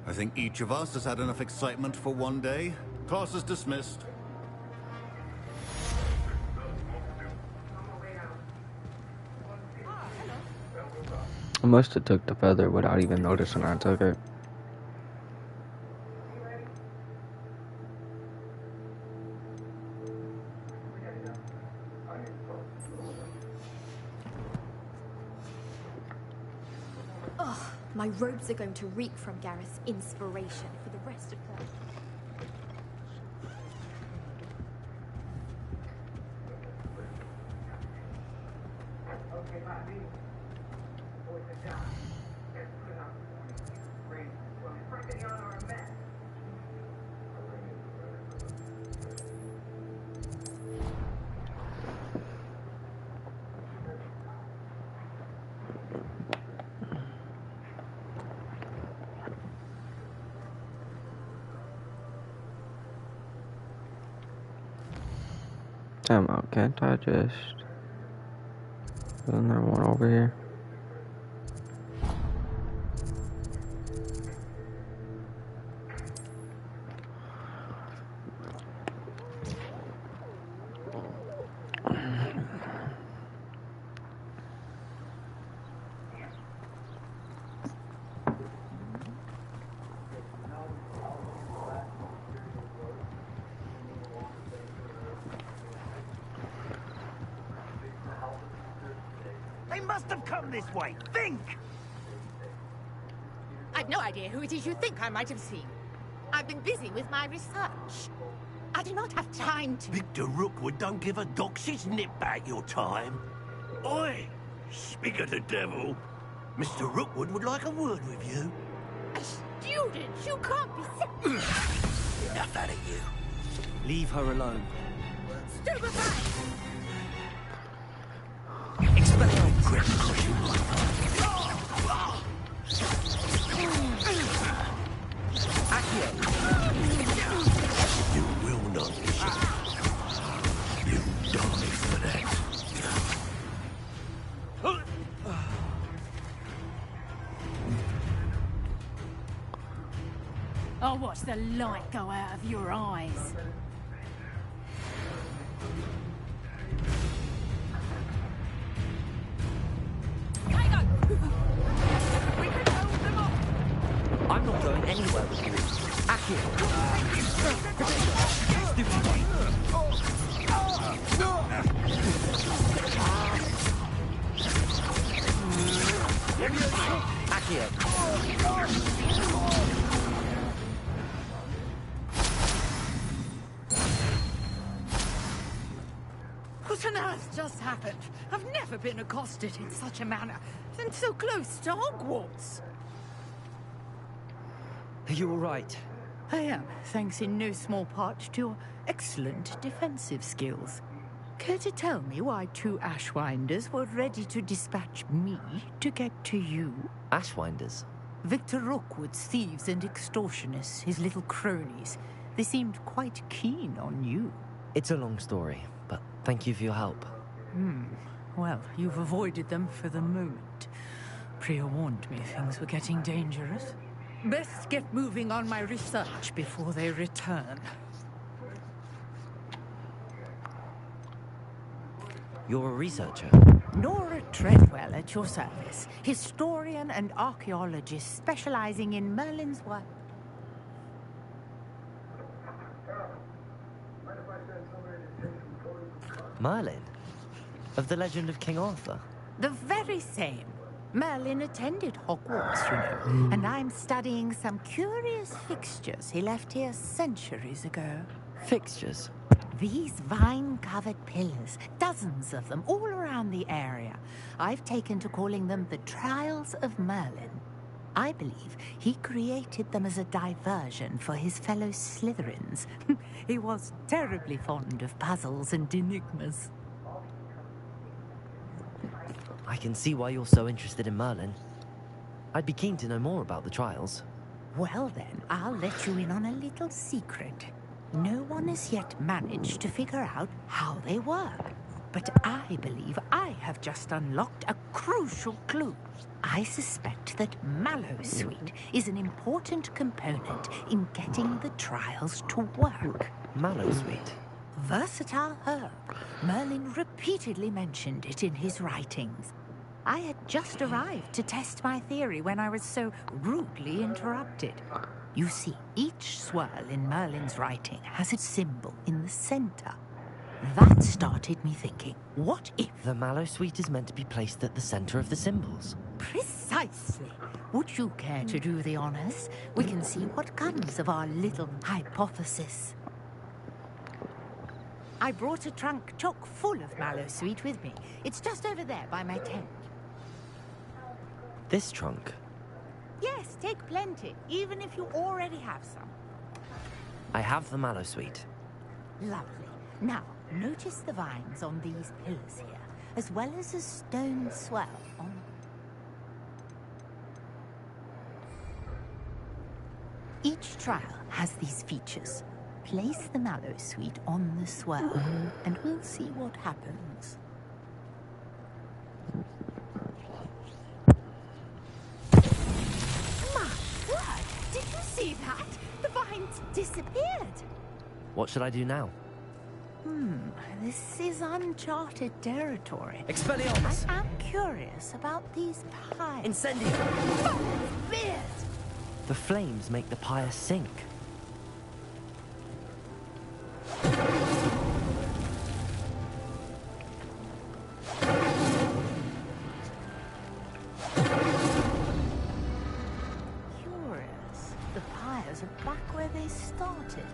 S5: I think each of us has had enough excitement for one day. Class is dismissed.
S1: I must have took the feather without even noticing I took it.
S11: Oh, my robes are going to reek from Gareth's inspiration for the rest of them.
S1: Time out, can't I just... Isn't there one over here?
S2: They must have come this way. Think!
S17: I've no idea who it is you think I might have seen. I've been busy with my research. I do not have time to...
S18: Victor Rookwood don't give a doxy's nip back your time. Oi! Speak of the devil. Mr. Rookwood would like a word with you.
S17: A student? You can't be...
S18: Enough out of you.
S3: Leave her alone.
S17: Stupefy!
S18: You will not listen. You die for that.
S9: I'll watch the light go out of your eyes.
S3: I'm not going anywhere with you. Accio!
S9: What on earth just happened? I've never been accosted in such a manner, and so close to Hogwarts.
S3: Are you all right?
S17: I am, thanks in no small part to your excellent defensive skills. Care to tell me why 2 Ashwinders were ready to dispatch me to get to you?
S3: Ashwinders?
S17: Victor Rookwood's thieves and extortionists, his little cronies. They seemed quite keen on you.
S3: It's a long story, but thank you for your help.
S17: Well, you've avoided them for the moment. Priya warned me things were getting dangerous. Best get moving on my research before they return.
S3: You're a researcher?
S17: Nora Treadwell at your service. Historian and archaeologist specializing in Merlin's work.
S3: Merlin? Of the legend of King Arthur?
S17: The very same. Merlin attended Hogwarts, you know, and I'm studying some curious fixtures he left here centuries ago.
S3: Fixtures?
S17: These vine-covered pillars, dozens of them all around the area. I've taken to calling them the Trials of Merlin. I believe he created them as a diversion for his fellow Slytherins. He was terribly fond of puzzles and enigmas.
S3: I can see why you're so interested in Merlin. I'd be keen to know more about the trials.
S17: Well then, I'll let you in on a little secret. No one has yet managed to figure out how they work. But I believe I have just unlocked a crucial clue. I suspect that Mallowsweet is an important component in getting the trials to work.
S3: Mallowsweet?
S17: Versatile herb. Merlin repeatedly mentioned it in his writings. I had just arrived to test my theory when I was so rudely interrupted. You see, each swirl in Merlin's writing has a symbol in the center. That started me thinking, what if...
S3: The Mallowsweet is meant to be placed at the center of the symbols.
S17: Precisely. Would you care to do the honors? We can see what comes of our little hypothesis. I brought a trunk chock full of Mallowsweet with me. It's just over there by my tent.
S3: This trunk?
S17: Yes, take plenty, even if you already have some.
S3: I have the Mallowsweet.
S17: Lovely. Now, notice the vines on these pillars here, as well as a stone swell on... Each trial has these features. Place the Mallowsweet on the swell, and we'll see what happens. My word! Did you see that? The vines disappeared!
S3: What should I do now?
S17: This is uncharted territory.
S3: Expelliarmus!
S17: I am curious about these pies.
S3: Incendio!
S17: Beard!
S3: The flames make the pyre sink.
S17: Curious. The pyres are back where they started.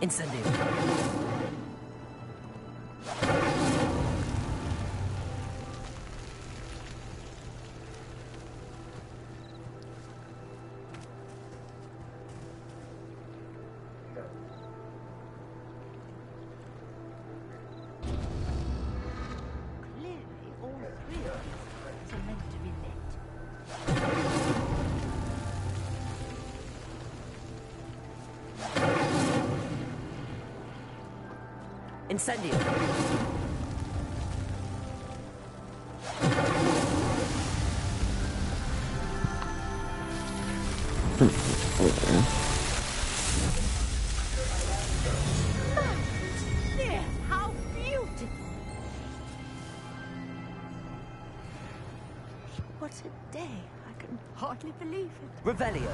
S3: Incendio! Incendio!
S17: Dear, how beautiful! What a day. I can hardly believe it.
S3: Revelio!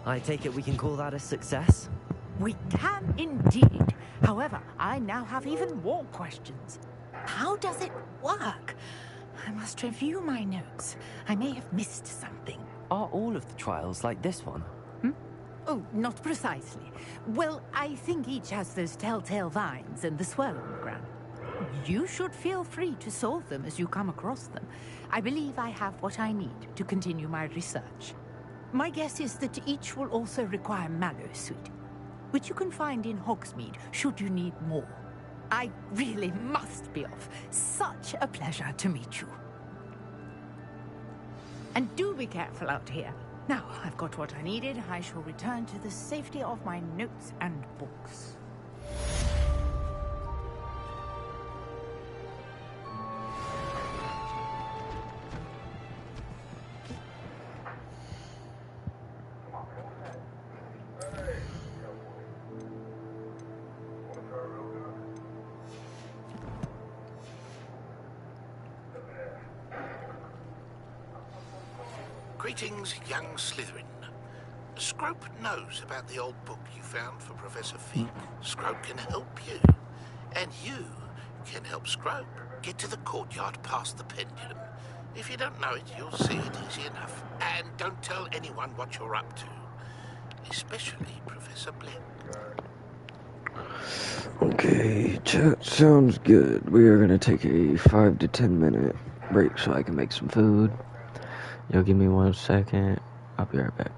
S3: I take it we can call that a success?
S17: We can indeed. However, I now have even more questions. How does it work? I must review my notes. I may have missed something.
S3: Are all of the trials like this one?
S17: Oh, not precisely. Well, I think each has those telltale vines and the swirl on the ground. You should feel free to solve them as you come across them. I believe I have what I need to continue my research. My guess is that each will also require mallow sweet, which you can find in Hogsmeade should you need more. I really must be off. Such a pleasure to meet you. And do be careful out here. Now, I've got what I needed. I shall return to the safety of my notes and books.
S8: Greetings, young Slytherin. Scrope knows about the old book you found for Professor Fig. Scrope can help you. And you can help Scrope get to the courtyard past the pendulum. If you don't know it, you'll see it easy enough. And don't tell anyone what you're up to. Especially Professor Black.
S1: Okay, chat sounds good. We are gonna take a 5 to 10 minute break so I can make some food. Yo, give me 1 second. I'll be right back.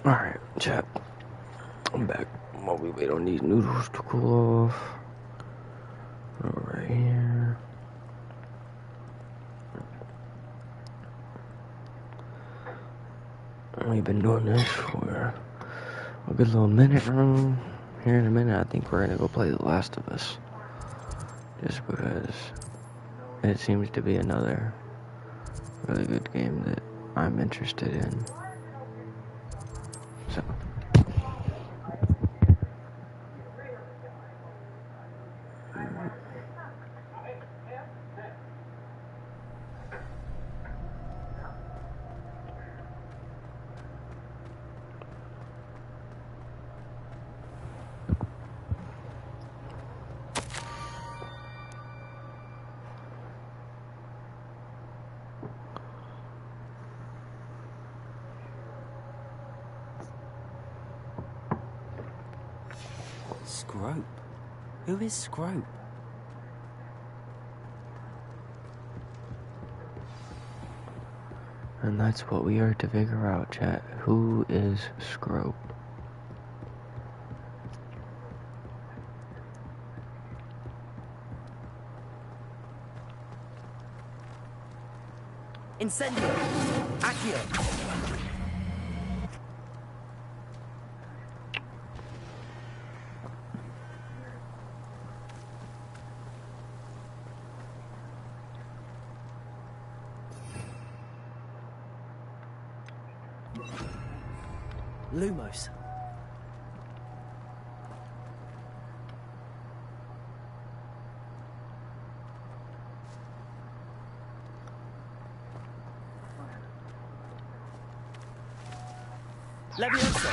S1: Alright, chat. I'm back while we wait on these noodles to cool off. Right here. We've been doing this for a good little minute now. Here in a minute, I think we're gonna go play The Last of Us. Just because it seems to be another really good game that I'm interested in. So.
S3: Scrope? Who is Scrope?
S1: And that's what we are to figure out, chat. Who is Scrope?
S3: Incendio! Accio! Lumos. Levioso.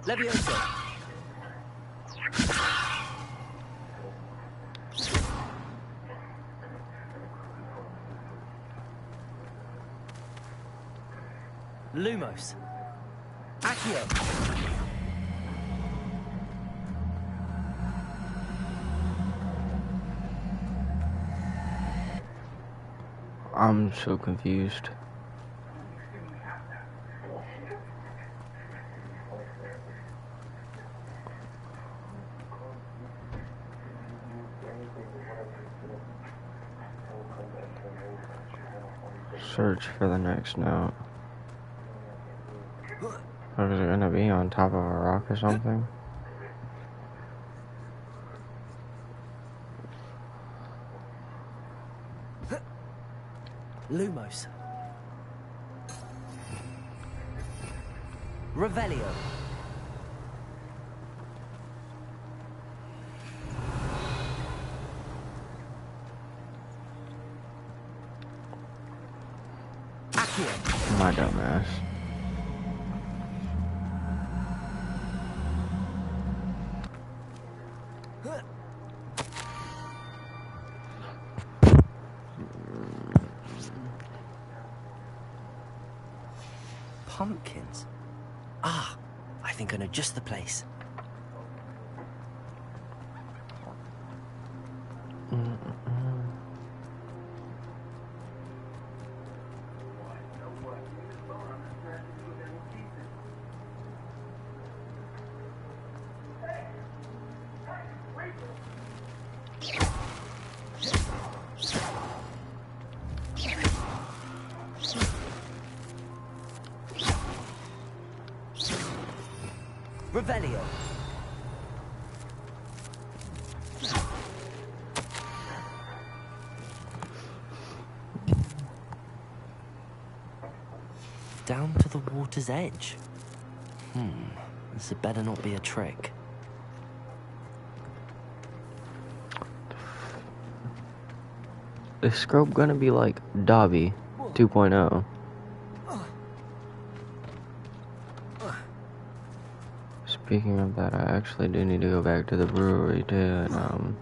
S3: Levioso. Lumos. Accio.
S1: I'm so confused. Search for the next note. Or is it gonna be on top of a rock or something?
S3: Lumos. Revelio. Accio.
S1: My dumbass.
S3: Pumpkins. Ah, I think I know just the place. Revelio. Down to the water's edge. This had better not be a trick.
S1: Is Scrope gonna be like Dobby 2.0? Speaking of that, I actually do need to go back to the brewery too and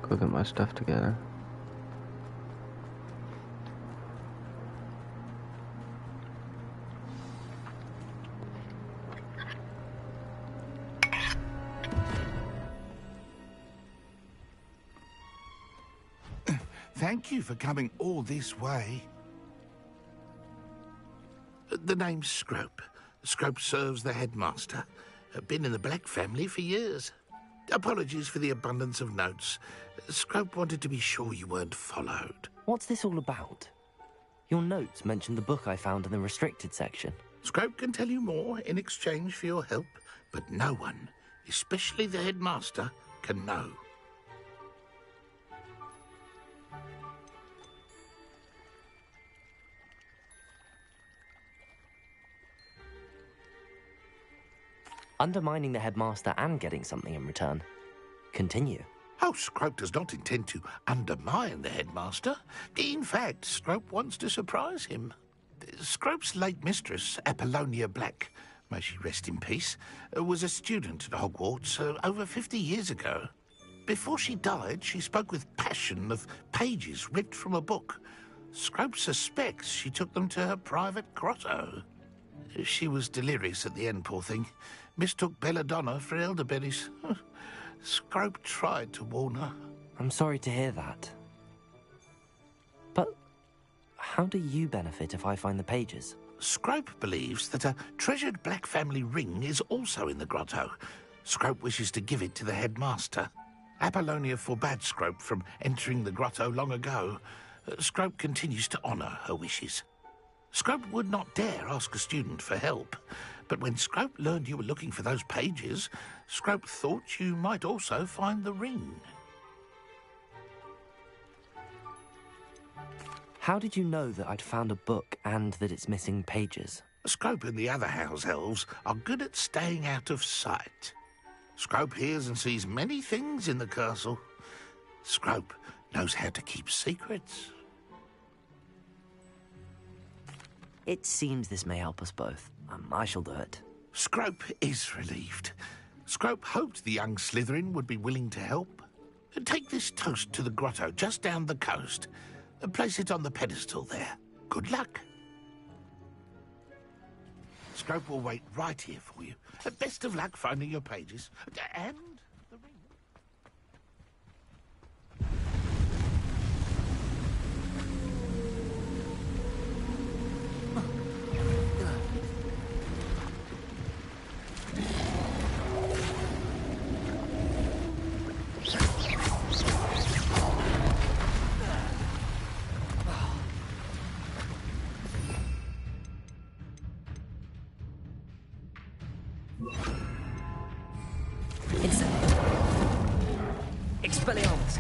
S1: go get my stuff together.
S8: Thank you for coming all this way. The name's Scrope. Scrope serves the headmaster. Been in the Black family for years. Apologies for the abundance of notes. Scrope wanted to be sure you weren't followed.
S3: What's this all about? Your notes mentioned the book I found in the restricted section.
S8: Scrope can tell you more in exchange for your help, but no one, especially the headmaster, can know.
S3: Undermining the headmaster and getting something in return. Continue.
S8: Oh, Scrope does not intend to undermine the headmaster. In fact, Scrope wants to surprise him. Scrope's late mistress, Apollonia Black, may she rest in peace, was a student at Hogwarts over 50 years ago. Before she died, she spoke with passion of pages ripped from a book. Scrope suspects she took them to her private grotto. She was delirious at the end, poor thing. Mistook belladonna for elderberries. Scrope tried to warn her.
S3: I'm sorry to hear that. But how do you benefit if I find the pages?
S8: Scrope believes that a treasured Black family ring is also in the grotto. Scrope wishes to give it to the headmaster. Apollonia forbade Scrope from entering the grotto long ago. Scrope continues to honour her wishes. Scrope would not dare ask a student for help, but when Scrope learned you were looking for those pages, Scrope thought you might also find the ring.
S3: How did you know that I'd found a book and that it's missing pages?
S8: Scrope and the other house elves are good at staying out of sight. Scrope hears and sees many things in the castle. Scrope knows how to keep secrets.
S3: It seems this may help us both. I shall do it.
S8: Scrope is relieved. Scrope hoped the young Slytherin would be willing to help. Take this toast to the grotto just down the coast. Place it on the pedestal there. Good luck. Scrope will wait right here for you. Best of luck finding your pages. And the ring.
S19: Expelliarmus.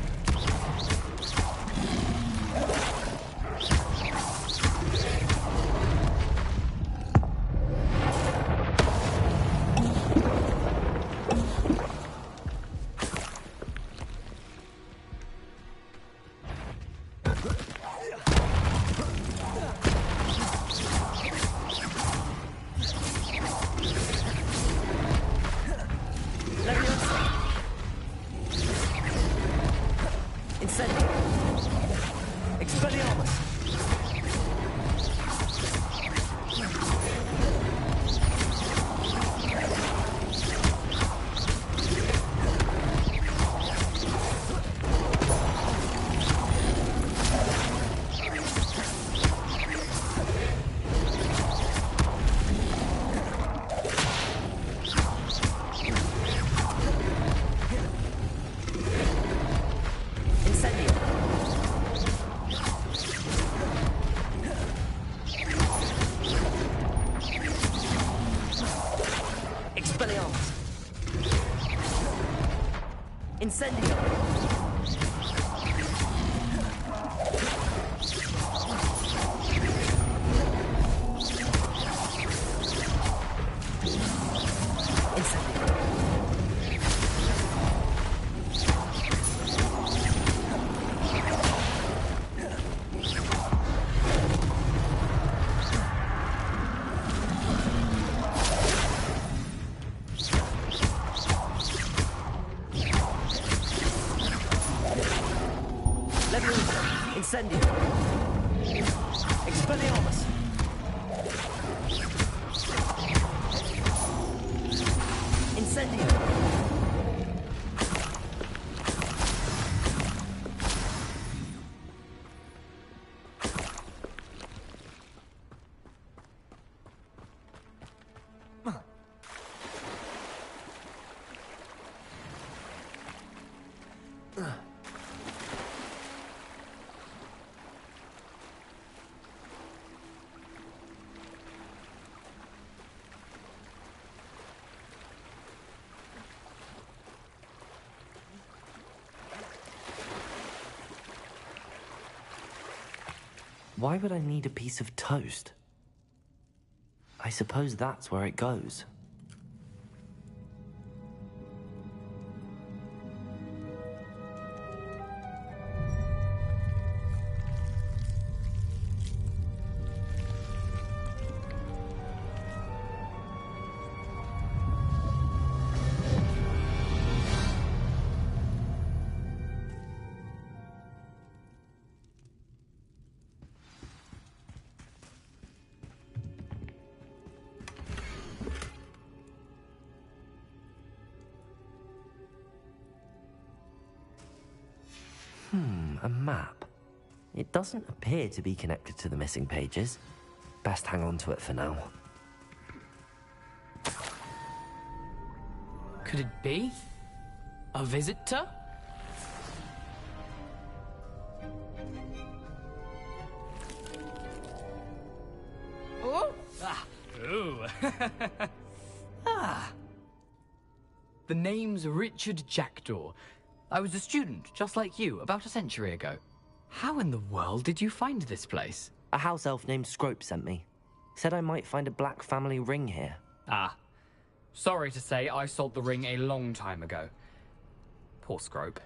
S3: Incendio! Incendium! Expelliarmus! Incendium! Why would I need a piece of toast? I suppose that's where it goes. A map. It doesn't appear to be connected to the missing pages. Best hang on to it for now.
S12: Could it be? A visitor? Oh! Ah! Ooh! Ah! The name's Richard Jackdaw. I was a student, just like you, about a century ago. How in the world did you find this place?
S3: A house elf named Scrope sent me. Said I might find a black family ring here.
S12: Ah. Sorry to say, I sold the ring a long time ago. Poor Scrope.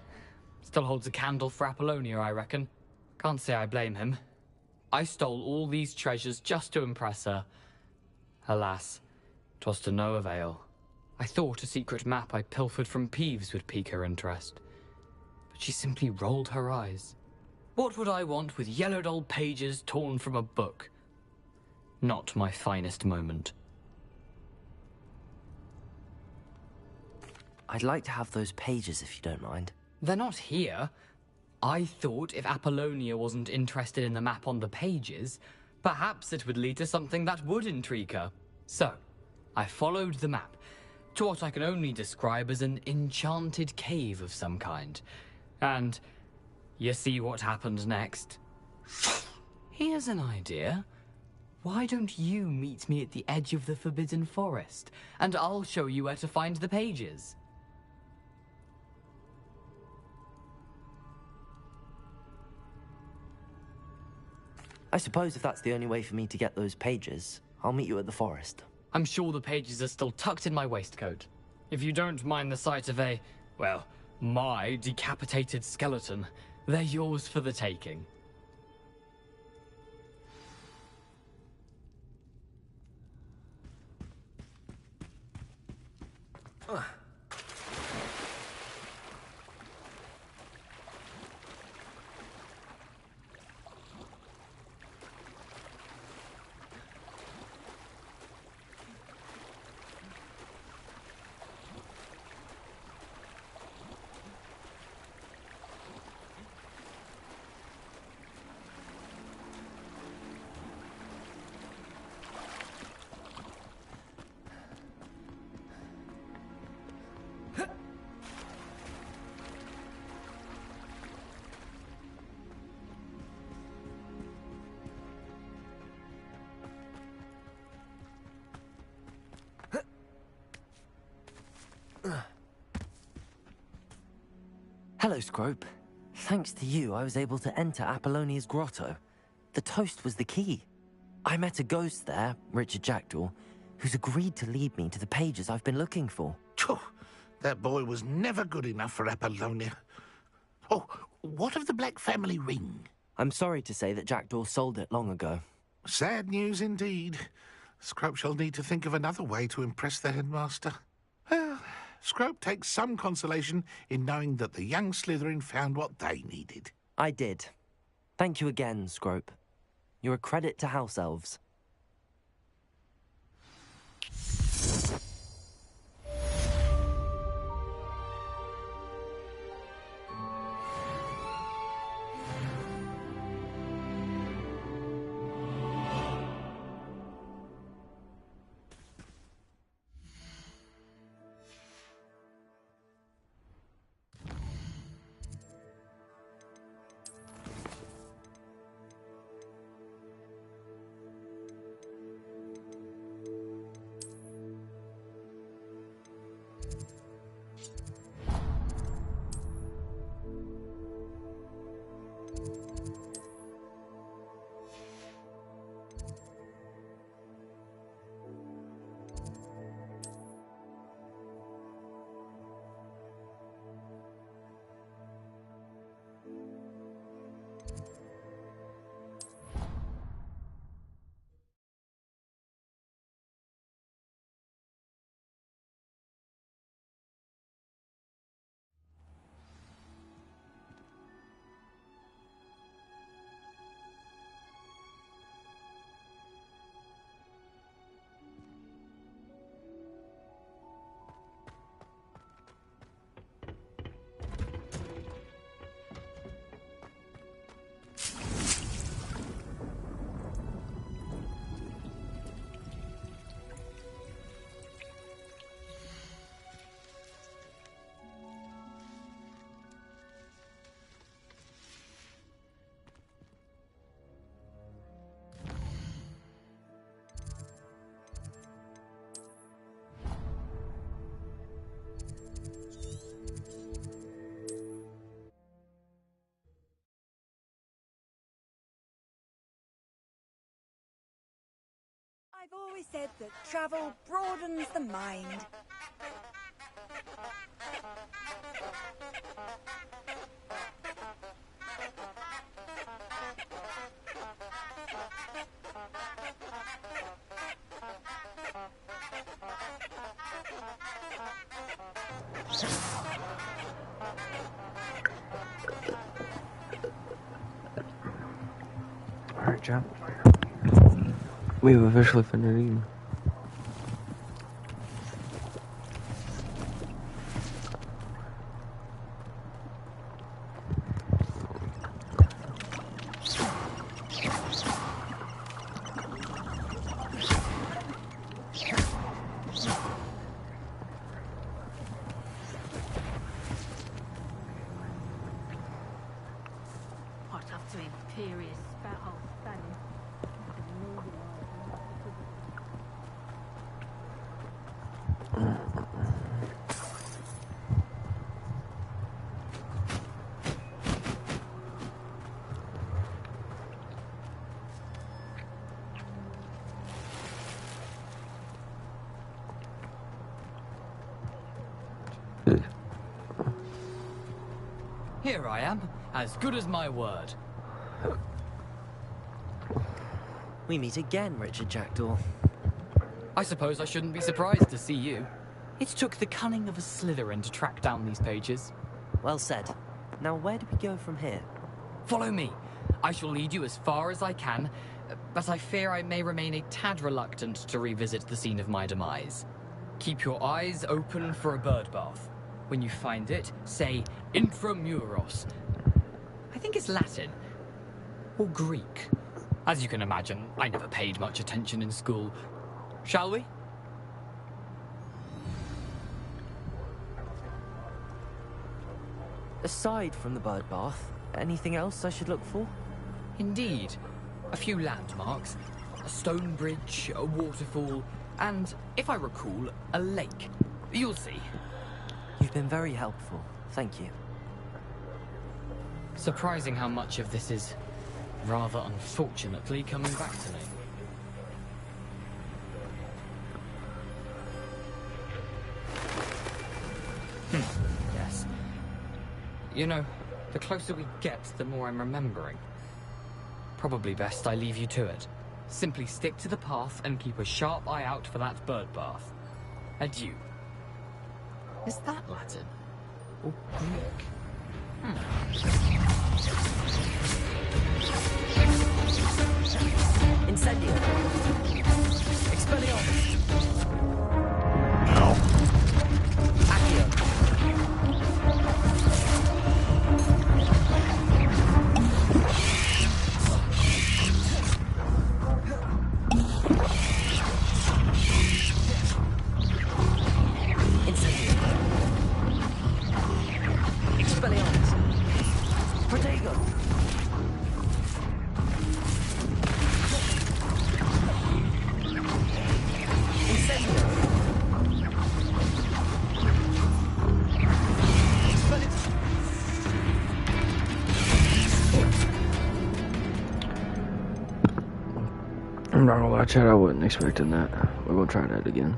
S12: Still holds a candle for Apollonia, I reckon. Can't say I blame him. I stole all these treasures just to impress her. Alas, 'twas to no avail. I thought a secret map I pilfered from Peeves would pique her interest. But she simply rolled her eyes. What would I want with yellowed old pages torn from a book? Not my finest moment.
S3: I'd like to have those pages if you don't mind.
S12: They're not here. I thought if Apollonia wasn't interested in the map on the pages, perhaps it would lead to something that would intrigue her. So, I followed the map to what I can only describe as an enchanted cave of some kind. And you see what happened next? Here's an idea. Why don't you meet me at the edge of the Forbidden Forest, and I'll show you where to find the pages?
S3: I suppose if that's the only way for me to get those pages, I'll meet you at the forest.
S12: I'm sure the pages are still tucked in my waistcoat. If you don't mind the sight of a, well, my decapitated skeleton, they're yours for the taking.
S3: Hello, Scrope. Thanks to you, I was able to enter Apollonia's grotto. The toast was the key. I met a ghost there, Richard Jackdaw, who's agreed to lead me to the pages I've been looking for.
S8: That boy was never good enough for Apollonia. Oh, what of the Black family ring?
S3: I'm sorry to say that Jackdaw sold it long ago.
S8: Sad news indeed. Scrope shall need to think of another way to impress the headmaster. Well, Scrope takes some consolation in knowing that the young Slytherin found what they needed.
S3: I did. Thank you again, Scrope. You're a credit to House Elves.
S14: I've always said that travel broadens the mind.
S1: Alright, John. We've officially finished eating.
S21: What up to imperious spout fanning?
S12: Here I am, as good as my word.
S3: We meet again, Richard Jackdaw.
S12: I suppose I shouldn't be surprised to see you. It took the cunning of a Slytherin to track down these pages.
S3: Well said. Now where do we go from here?
S12: Follow me. I shall lead you as far as I can, but I fear I may remain a tad reluctant to revisit the scene of my demise. Keep your eyes open for a bird bath. When you find it, say intramuros. I think it's Latin. Or Greek. As you can imagine, I never paid much attention in school. Shall we?
S3: Aside from the bird bath, anything else I should look for?
S12: Indeed. A few landmarks. A stone bridge, a waterfall, and, if I recall, a lake. You'll see.
S3: You've been very helpful. Thank you.
S12: Surprising how much of this is, rather unfortunately, coming back to me. Yes. You know, the closer we get, the more I'm remembering. Probably best I leave you to it. Simply stick to the path and keep a sharp eye out for that bird bath. Adieu. Is that Latin? Or Greek?
S19: Incendio. Expelliarmus. Accio. Incendio. Expelliarmus. Protego. Incendio.
S1: I'm not gonna lie, Chad, I wasn't expecting that. We're gonna try that again.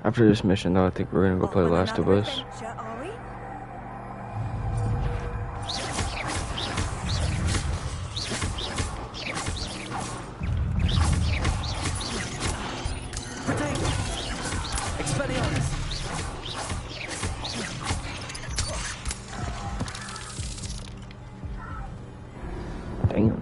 S1: After this mission, though, I think we're gonna go play Last of Us.
S19: Expelliarmus.
S1: Damn.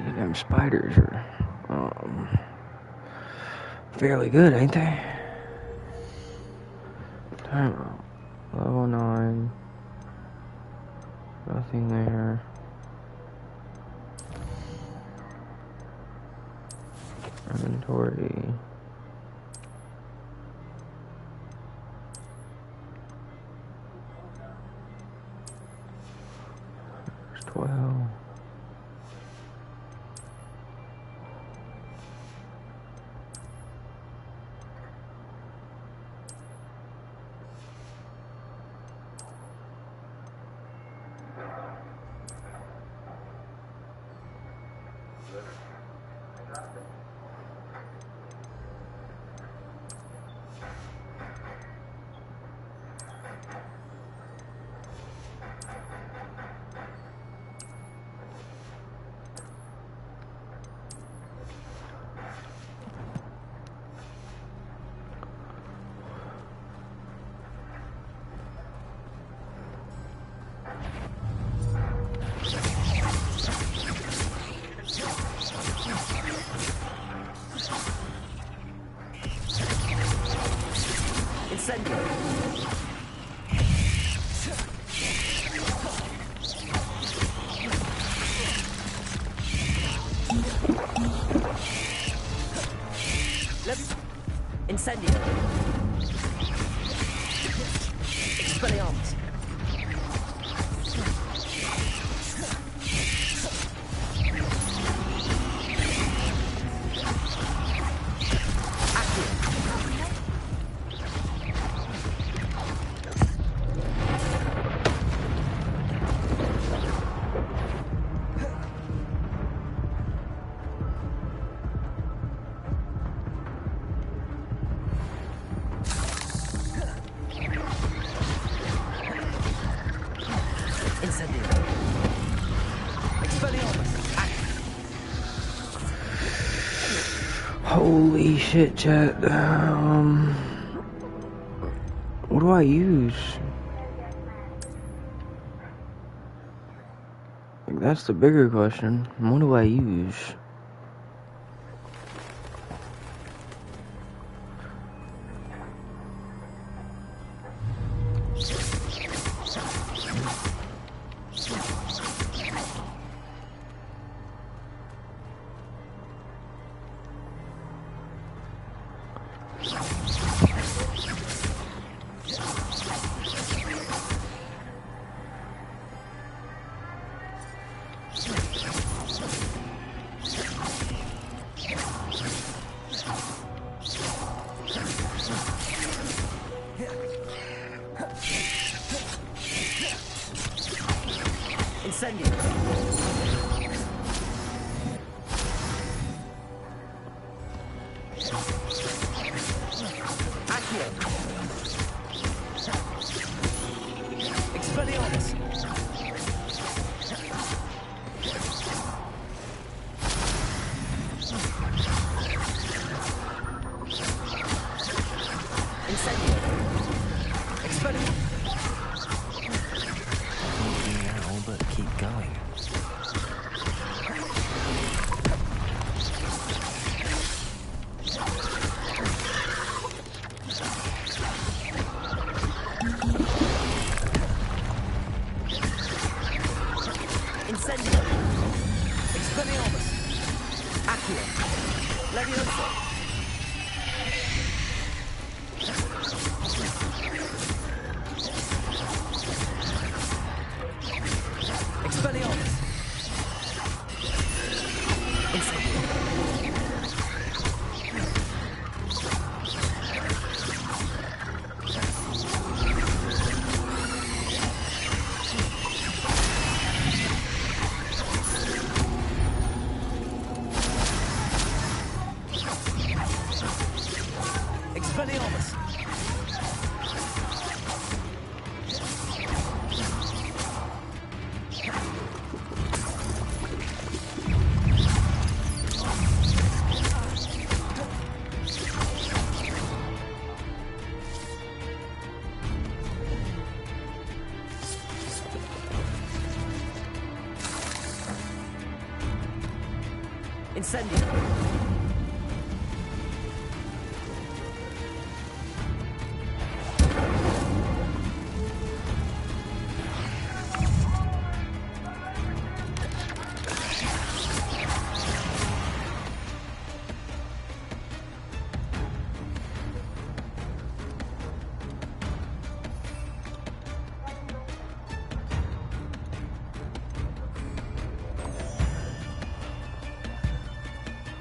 S1: Yeah, them spiders are fairly good, ain't they? Time out. Level 9. Nothing there. Inventory. There's 12.
S19: Incendio. Incendio. Expelliarmus.
S1: Holy shit, chat. What do I use? Like, that's the bigger question. What do I use?
S19: Incendio. Accio. Expelliarmus. Expelliarmus! Accio! Levioso! Expelliarmus! Incendio! Expelliarmus! Incendio!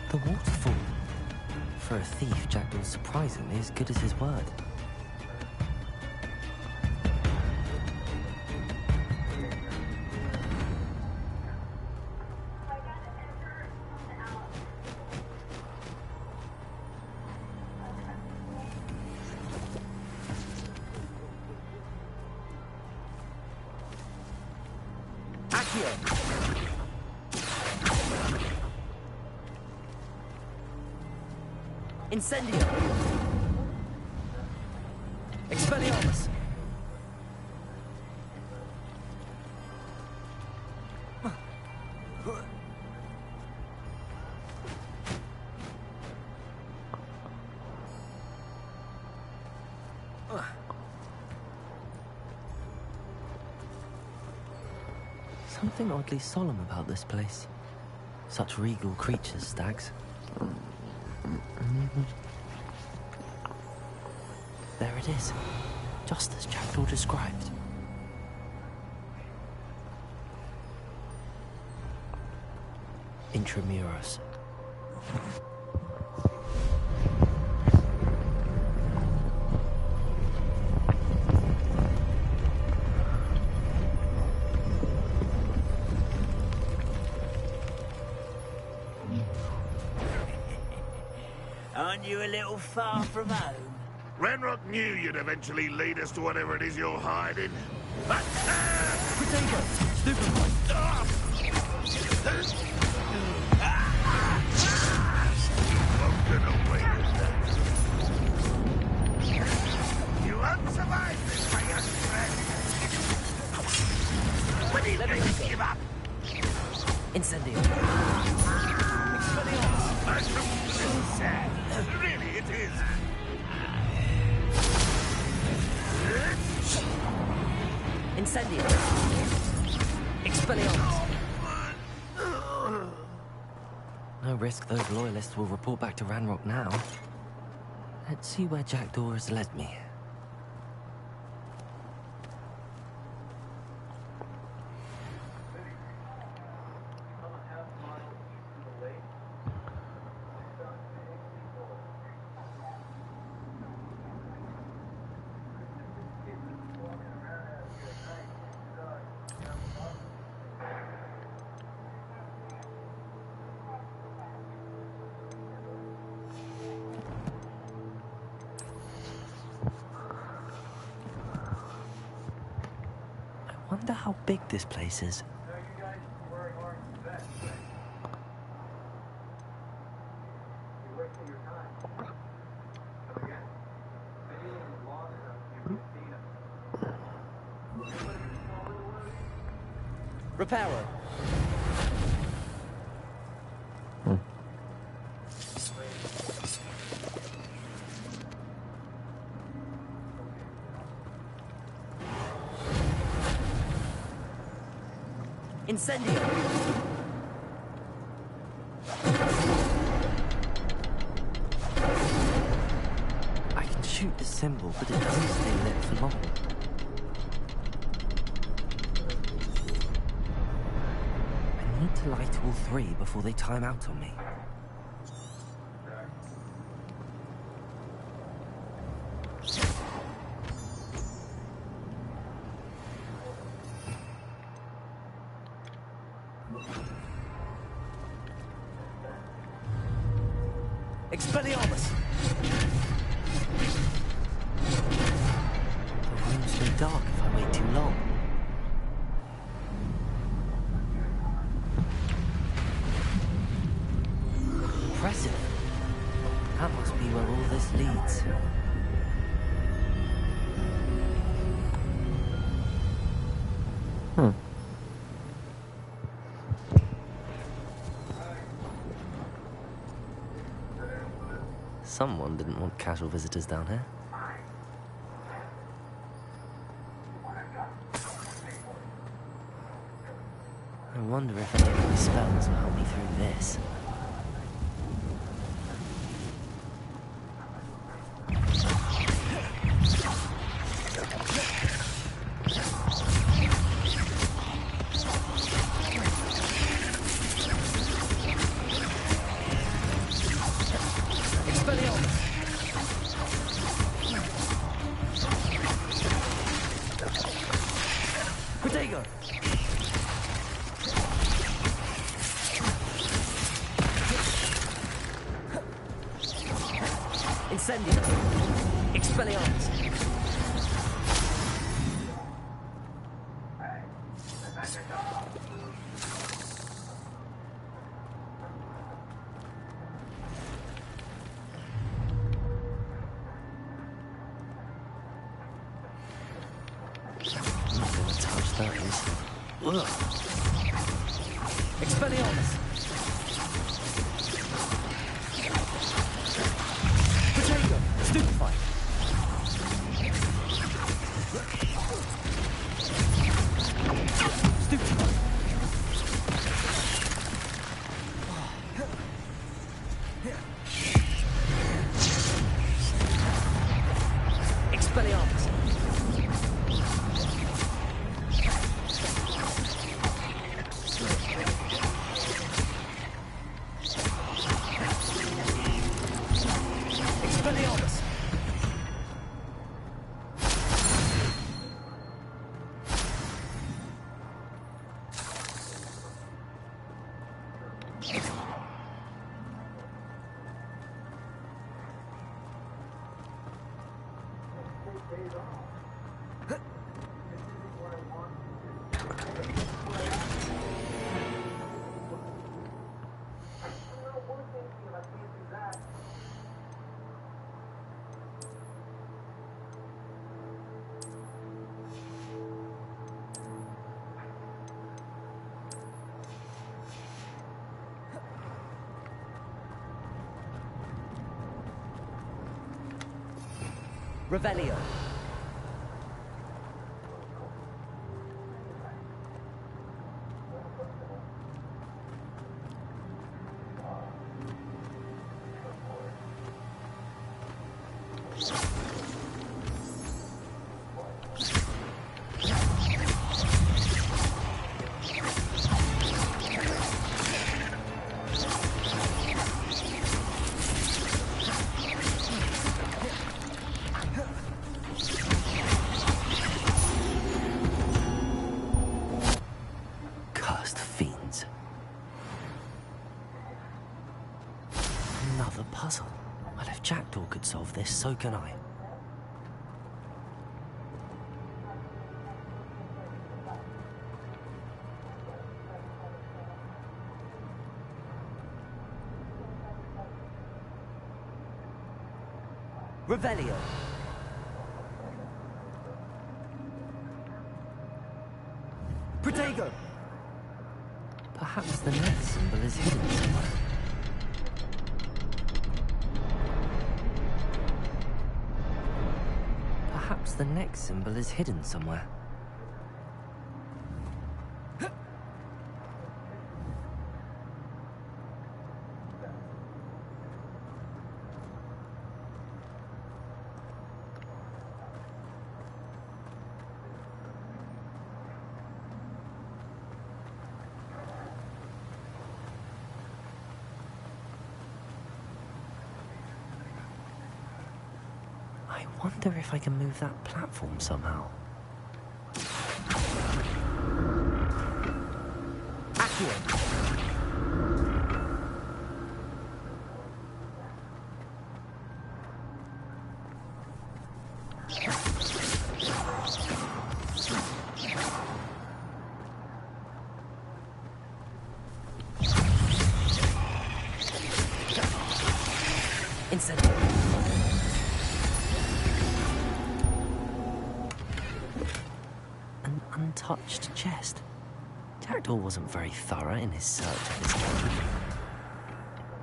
S3: The waterfall. For a thief, Jackdaw's surprisingly as good as his word.
S19: Accio! Incendio! Expelliarmus!
S3: Something oddly solemn about this place. Such regal creatures, stags. There it is, just as Jackdaw described. Intramuros.
S2: Aren't you a little far from home?
S8: Ranrock knew you'd eventually lead us to whatever it is you're hiding.
S19: Potato! Stupid!
S8: Won't get away with that. You won't survive this, my young friend. When he makes give up.
S19: Incendio!
S8: That's so sad. Really, it is.
S19: Incendio! Expelliarmus!
S3: No risk those loyalists will report back to Ranrock now. Let's see where Jackdaw has led me. I wonder how big this place is.
S19: Reparo! Incendio!
S3: symbol, but it doesn't stay lit for long. I need to light all three before they time out on me.
S19: Expelliarmus!
S3: The room's go dark if I wait too long. Impressive. That must be where all this leads. Someone didn't want casual visitors down here. I wonder if any of my spells will help me through this.
S19: Incendio! Expelliarmus!
S3: I'm not gonna touch those. Ugh.
S19: Expelliarmus! Potato! Stupefy! Stupefy! Expelliarmus! Expelliarmus! Revelio.
S3: Cursed fiends. Another puzzle. Well, if Jackdaw could solve this, so can I.
S19: Revelio. Protego.
S3: Perhaps the next symbol is hidden somewhere. Perhaps the next symbol is hidden somewhere. I wonder if I can move that platform somehow. Accio! An untouched chest. Jackdaw wasn't very thorough in his search of this cave.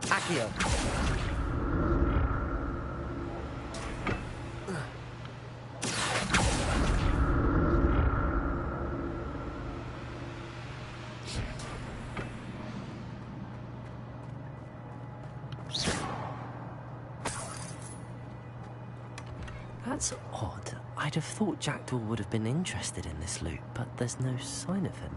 S3: Accio! That's odd. I'd have thought Jackdaw would have been interested in this loot, but there's no sign of him.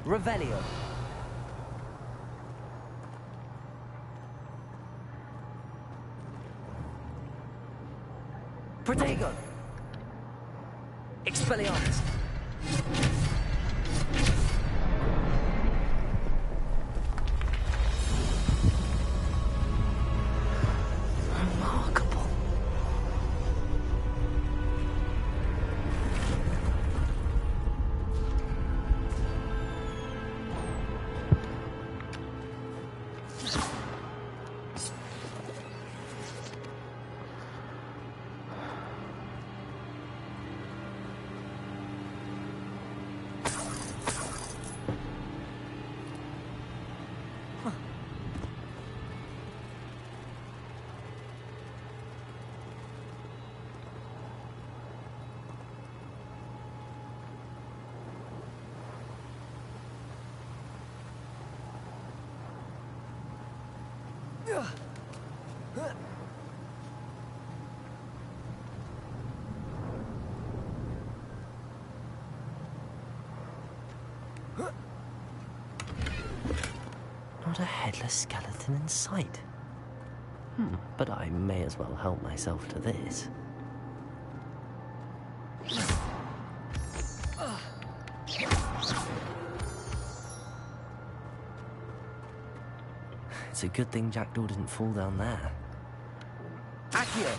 S3: Revelio. Protego! Expelliarmus! Remarkable. Not a headless skeleton in sight. But I may as well help myself to this. It's a good thing Jackdaw didn't fall down there. Accio!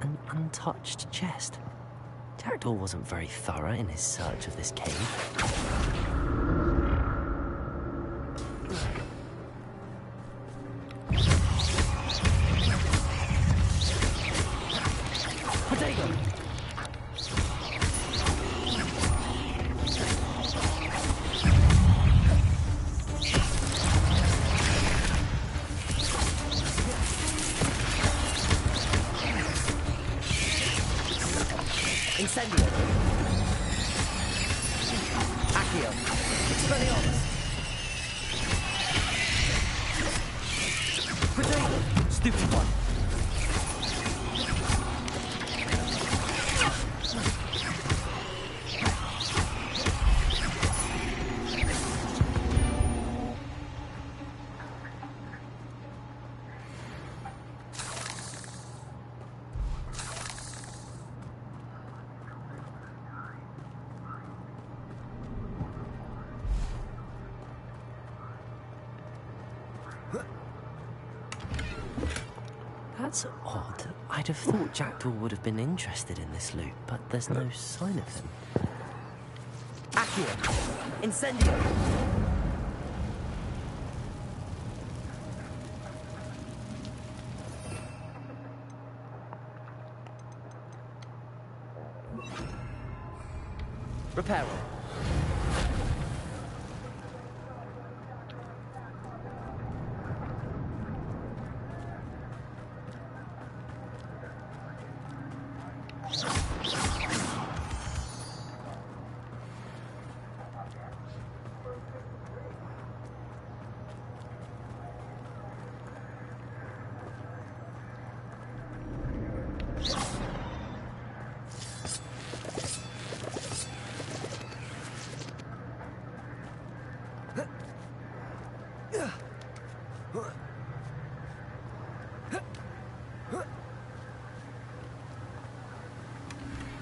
S3: An untouched chest. Jackdaw wasn't very thorough in his search of this cave. Incendio. Accio. Expelliarmus. Protego. Stupid one. That's odd. I'd have thought Jackdaw would have been interested in this loot, but there's no sign of him. Accio! Incendio! Reparo.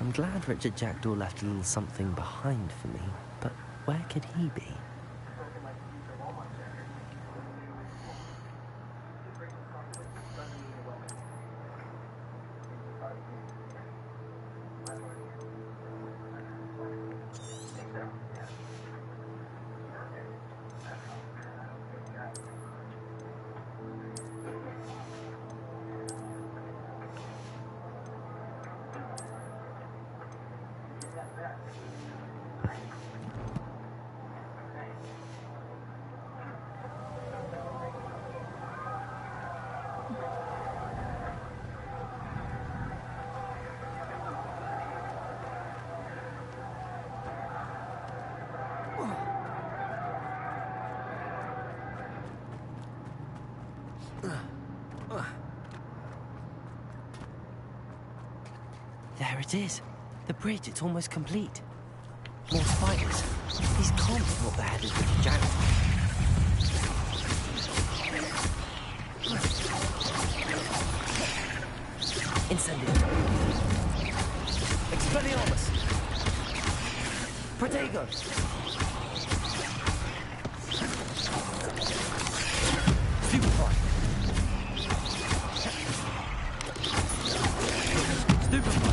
S3: I'm glad Richard Jackdaw left a little something behind for me, but where could he be? There it is. The bridge, it's almost complete. More spiders. These can't be what the head is Richard Jackdaw. Incendio. Expelliarmus. Protego. Stupefy. Stupefy.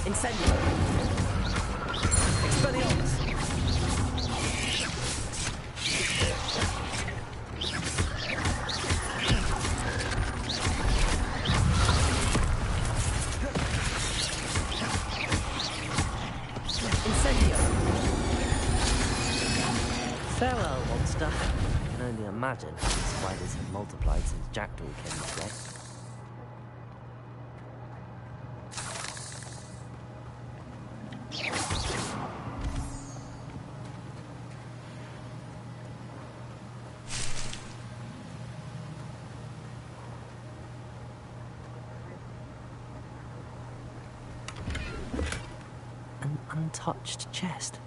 S3: Incendio. Expelliarmus. Incendio. Farewell, monster. I can only imagine how the spiders have multiplied since Jackdaw came this way. An untouched chest.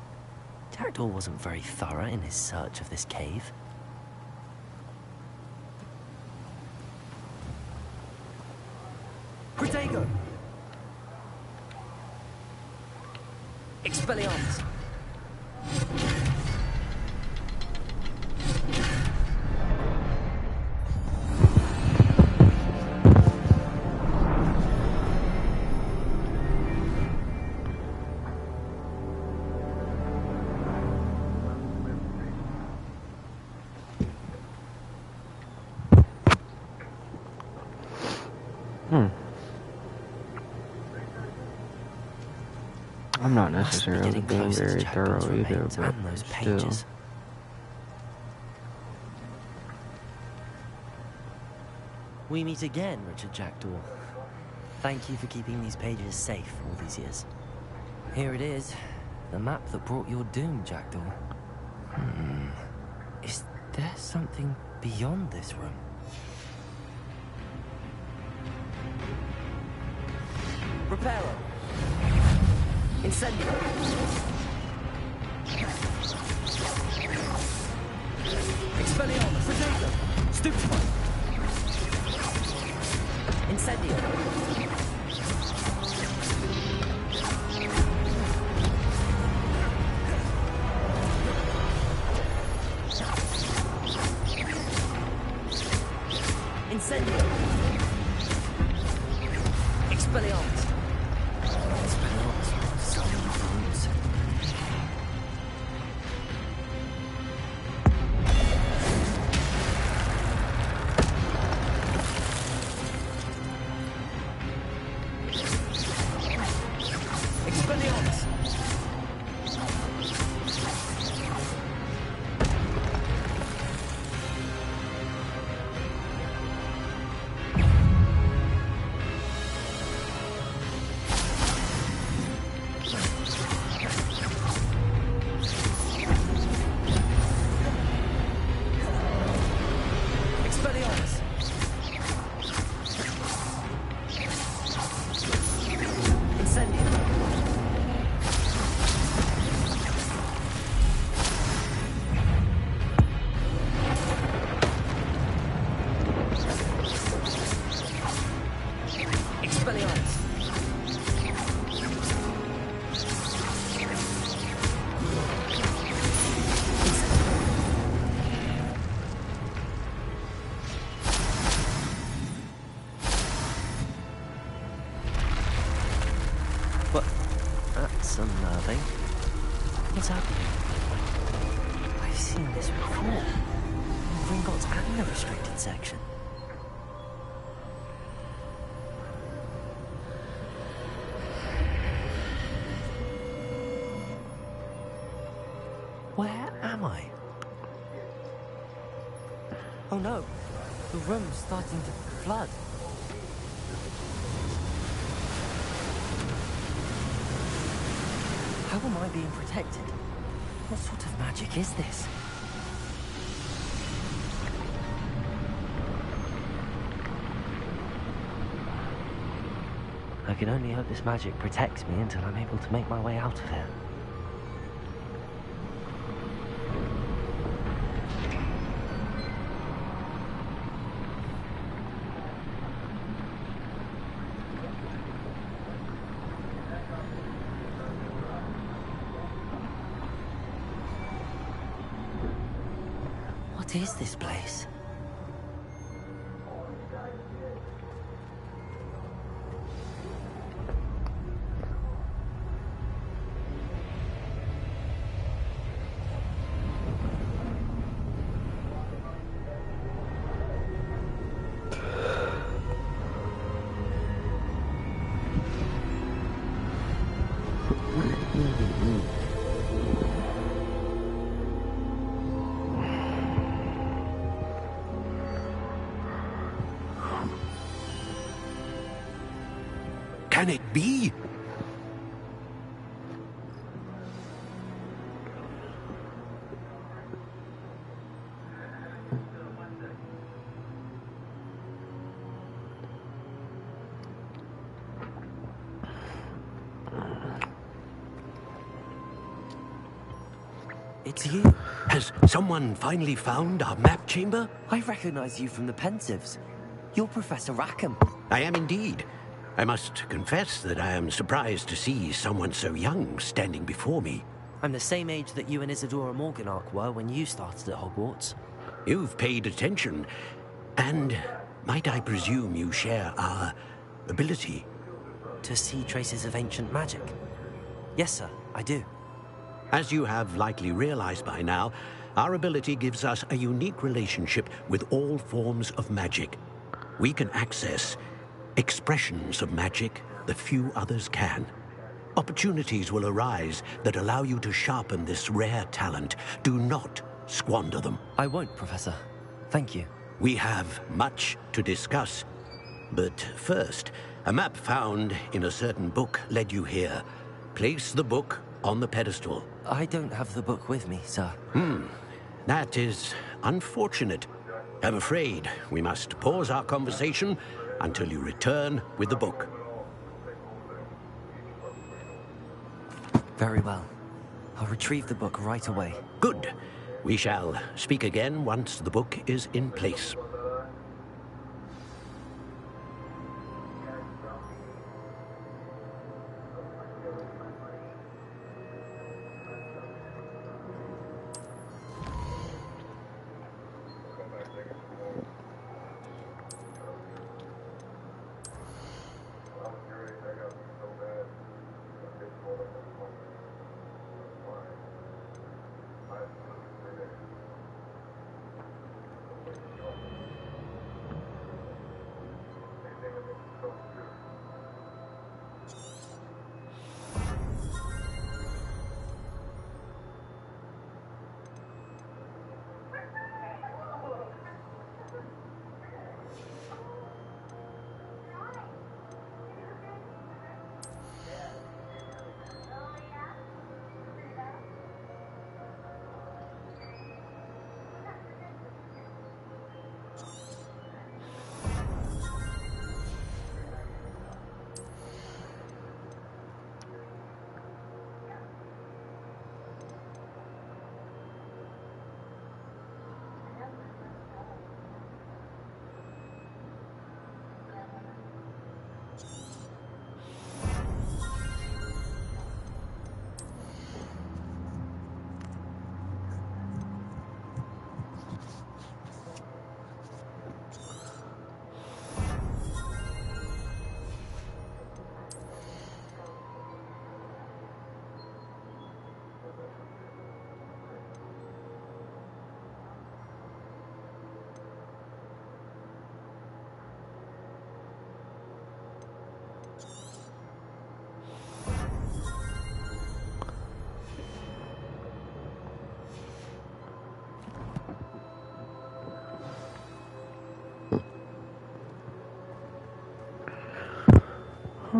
S3: Jackdaw wasn't very thorough in his search of this cave. Protego! Expelliarmus!
S1: I'm not necessarily being very thorough either, but
S3: those
S1: still.
S3: pages. We meet again, Richard Jackdaw. Thank you for keeping these pages safe all these years. Here it is, the map that brought your doom, Jackdaw. Is there something beyond this room? Preparo! Incendio! Expelliarmus! Protego! Stupefy! Incendio! Incendio! Expelliarmus! Expelliarmus! So many brutes. Expelliarmus! That's unnerving. What's happening? I've seen this before. Gringotts and the restricted section. Where am I? Oh no, the room's starting to flood. How am I being protected? What sort of magic is this? I can only hope this magic protects me until I'm able to make my way out of here. What is this place?
S18: Can it be?
S3: It's you.
S18: Has someone finally found our map chamber?
S3: I recognize you from the Pensives. You're Professor Rackham.
S18: I am indeed. I must confess that I am surprised to see someone so young standing before me.
S3: I'm the same age that you and Isadora Morganach were when you started at Hogwarts.
S18: You've paid attention, and might I presume you share our ability?
S3: To see traces of ancient magic? Yes, sir, I do.
S18: As you have likely realized by now, our ability gives us a unique relationship with all forms of magic. We can access expressions of magic that few others can. Opportunities will arise that allow you to sharpen this rare talent. Do not squander them.
S3: I won't, Professor. Thank you.
S18: We have much to discuss. But first, a map found in a certain book led you here. Place the book on the pedestal.
S3: I don't have the book with me, sir.
S18: That is unfortunate. I'm afraid we must pause our conversation until you return with the book.
S3: Very well. I'll retrieve the book right away.
S18: Good. We shall speak again once the book is in place.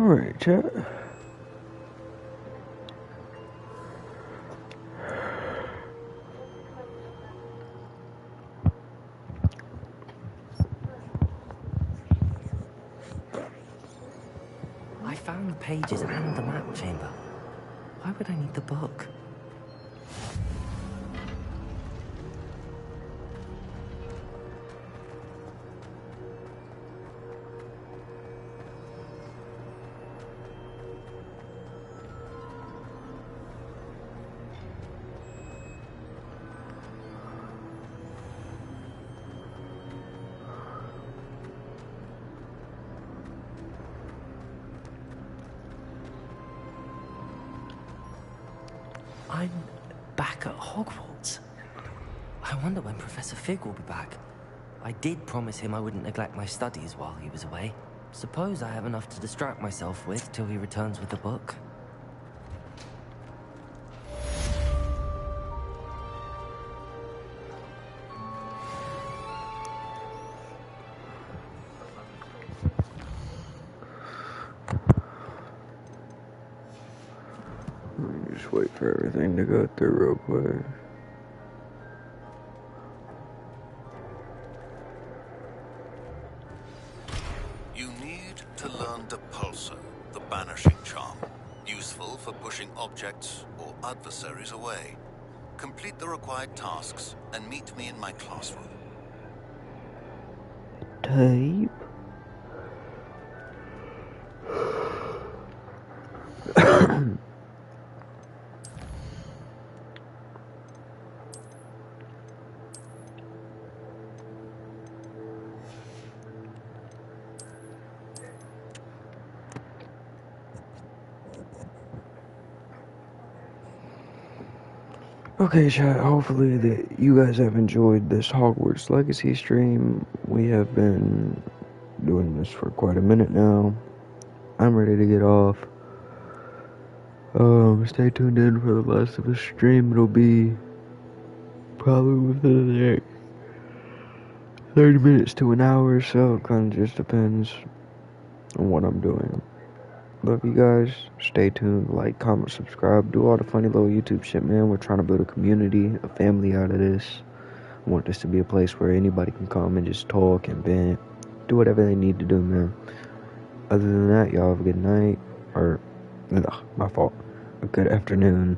S1: Alright, chat.
S3: I found the pages and the map chamber. Why would I need the book? I'm back at Hogwarts. I wonder when Professor Fig will be back. I did promise him I wouldn't neglect my studies while he was away. Suppose I have enough to distract myself with till he returns with the book.
S1: Just wait for everything to go through real quick.
S5: You need to learn Depulso, the banishing charm. Useful for pushing objects or adversaries away. Complete the required tasks and meet me in my classroom.
S1: Tape. Okay, chat, hopefully that you guys have enjoyed this Hogwarts Legacy stream. We have been doing this for quite a minute now. I'm ready to get off. Stay tuned in for the rest of the stream. It'll be probably within the next 30 minutes to an hour or so. It kind of just depends on what I'm doing. Love you guys. Stay tuned. Like, comment, subscribe. Do all the funny little YouTube shit, man. We're trying to build a community, a family out of this. I want this to be a place where anybody can come and just talk and vent. Do whatever they need to do, man. Other than that, y'all have a good night. Or, my fault. A good afternoon.